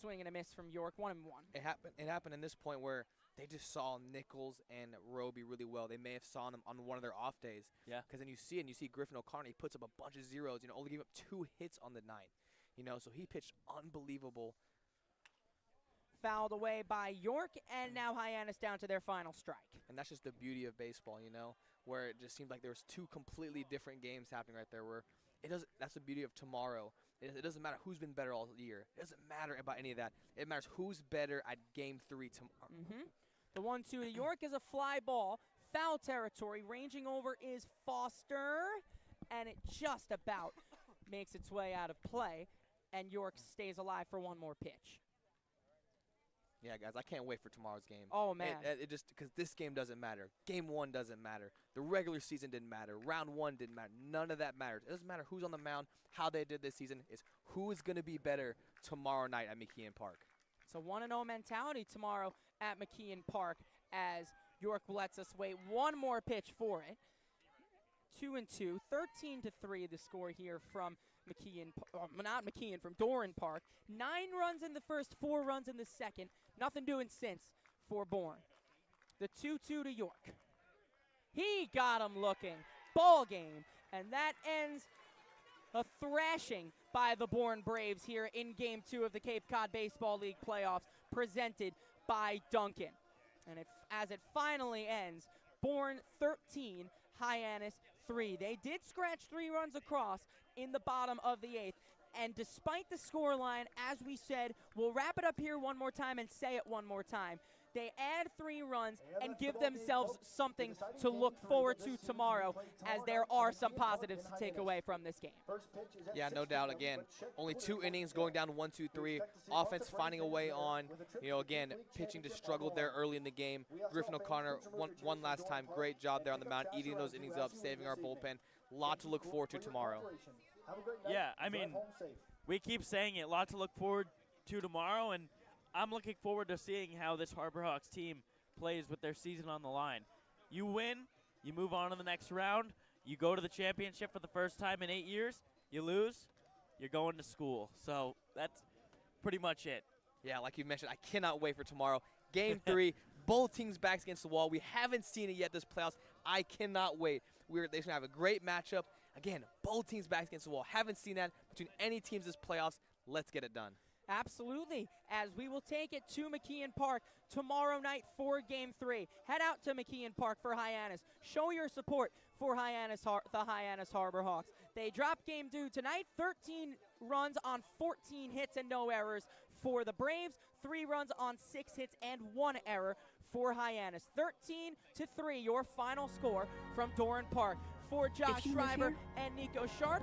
swing and a miss from York, 1-1. It happened in this point where they just saw Nichols and Roby really well. They may have saw them on one of their off days. Yeah. Because then you see Griffin O'Connor, he puts up a bunch of zeros, you know, only gave up 2 hits on the night. You know, so he pitched unbelievable. Fouled away by York, and now Hyannis down to their final strike. And that's just the beauty of baseball, you know, where it just seemed like there was 2 completely different games happening right there. Where it doesn't. That's the beauty of tomorrow. It doesn't matter who's been better all year. It doesn't matter about any of that. It matters who's better at Game 3 tomorrow. The 1-2 to York is a fly ball, foul territory. Ranging over is Foster, and it just about makes its way out of play, and York stays alive for one more pitch. Yeah, guys, I can't wait for tomorrow's game. Oh, man. It just because this game doesn't matter. Game 1 doesn't matter. The regular season didn't matter. Round 1 didn't matter. None of that matters. It doesn't matter who's on the mound, how they did this season. It's who is going to be better tomorrow night at McKeon Park. It's a 1-0 mentality tomorrow at McKeon Park as York lets us wait one more pitch for it. 2-2, 13-3 the score here from from Doran Park. 9 runs in the first, 4 runs in the second. Nothing doing since for Bourne. The 2-2 to York. He got him looking. Ball game. And that ends a thrashing by the Bourne Braves here in Game 2 of the Cape Cod Baseball League playoffs, presented by Duncan. And as it finally ends, Bourne 13, Hyannis 3. They did scratch 3 runs across in the bottom of the 8th. And despite the scoreline, as we said, we'll wrap it up here one more time and say it one more time. They add 3 runs and give themselves something to look forward to tomorrow, as there are some positives to take away from this game. Yeah, no doubt. Again, only 2 innings going down 1-2-3. Offense finding a way on. You know, again, pitching just struggled there early in the game. Griffin O'Connor one last time. Great job there on the mound, eating those innings up, saving our bullpen. A lot to look forward to tomorrow. Yeah, I mean, we keep saying it. A lot to look forward to tomorrow, and I'm looking forward to seeing how this Harborhawks team plays with their season on the line. You win, you move on to the next round, you go to the championship for the first time in 8 years, you lose, you're going to school. So that's pretty much it. Yeah, like you mentioned, I cannot wait for tomorrow. Game 3, both teams backs against the wall. We haven't seen it yet this playoffs. I cannot wait. They're going to have a great matchup. Again, both teams backs against the wall. Haven't seen that between any teams this playoffs. Let's get it done. Absolutely, as we will take it to McKeon Park tomorrow night for Game 3. Head out to McKeon Park for Hyannis. Show your support for the Hyannis Harborhawks. They dropped Game 2 tonight, 13 runs on 14 hits and no errors for the Braves, 3 runs on 6 hits and 1 error for Hyannis. 13-3, your final score from Doran Park. For Josh Schreiber and Nico Sharp.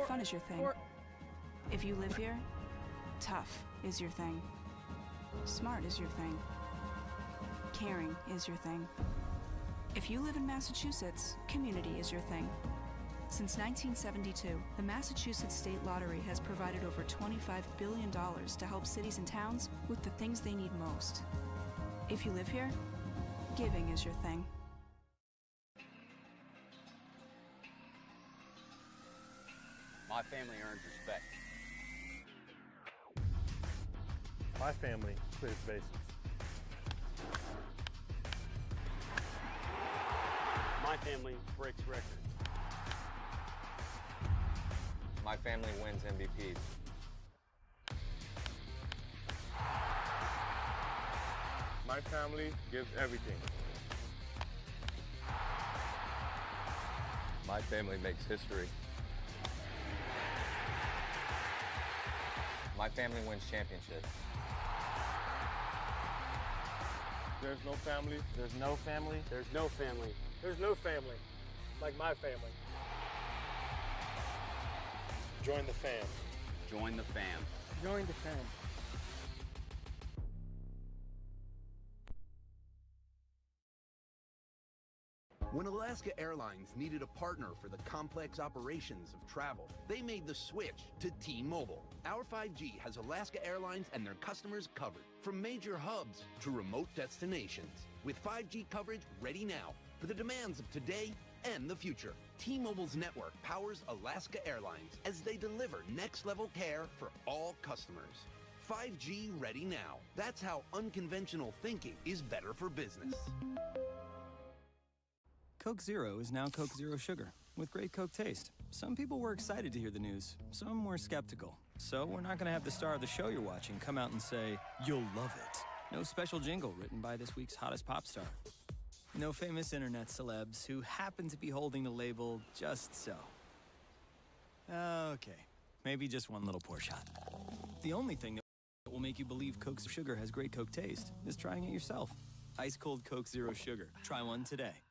Fun is your thing. If you live here, tough is your thing. Smart is your thing. Caring is your thing. If you live in Massachusetts, community is your thing. Since 1972, the Massachusetts State Lottery has provided over $25 billion to help cities and towns with the things they need most. If you live here, giving is your thing. My family earns respect. My family clears bases. My family breaks records. My family wins MVPs. My family gives everything. My family makes history. My family wins championships. There's no family. There's no family. There's no family. There's no family like my family. Join the fam. Join the fam. Join the fam. When Alaska Airlines needed a partner for the complex operations of travel, they made the switch to T-Mobile. Our 5G has Alaska Airlines and their customers covered, from major hubs to remote destinations. With 5G coverage ready now for the demands of today and the future. T-Mobile's network powers Alaska Airlines as they deliver next-level care for all customers. 5G ready now. That's how unconventional thinking is better for business. Coke Zero is now Coke Zero Sugar, with great Coke taste. Some people were excited to hear the news, some were skeptical. So we're not going to have the star of the show you're watching come out and say, "You'll love it." No special jingle written by this week's hottest pop star. No famous internet celebs who happen to be holding the label just so. Okay, maybe just one little pour shot. The only thing that will make you believe Coke Sugar has great Coke taste is trying it yourself. Ice cold Coke Zero Sugar. Try one today.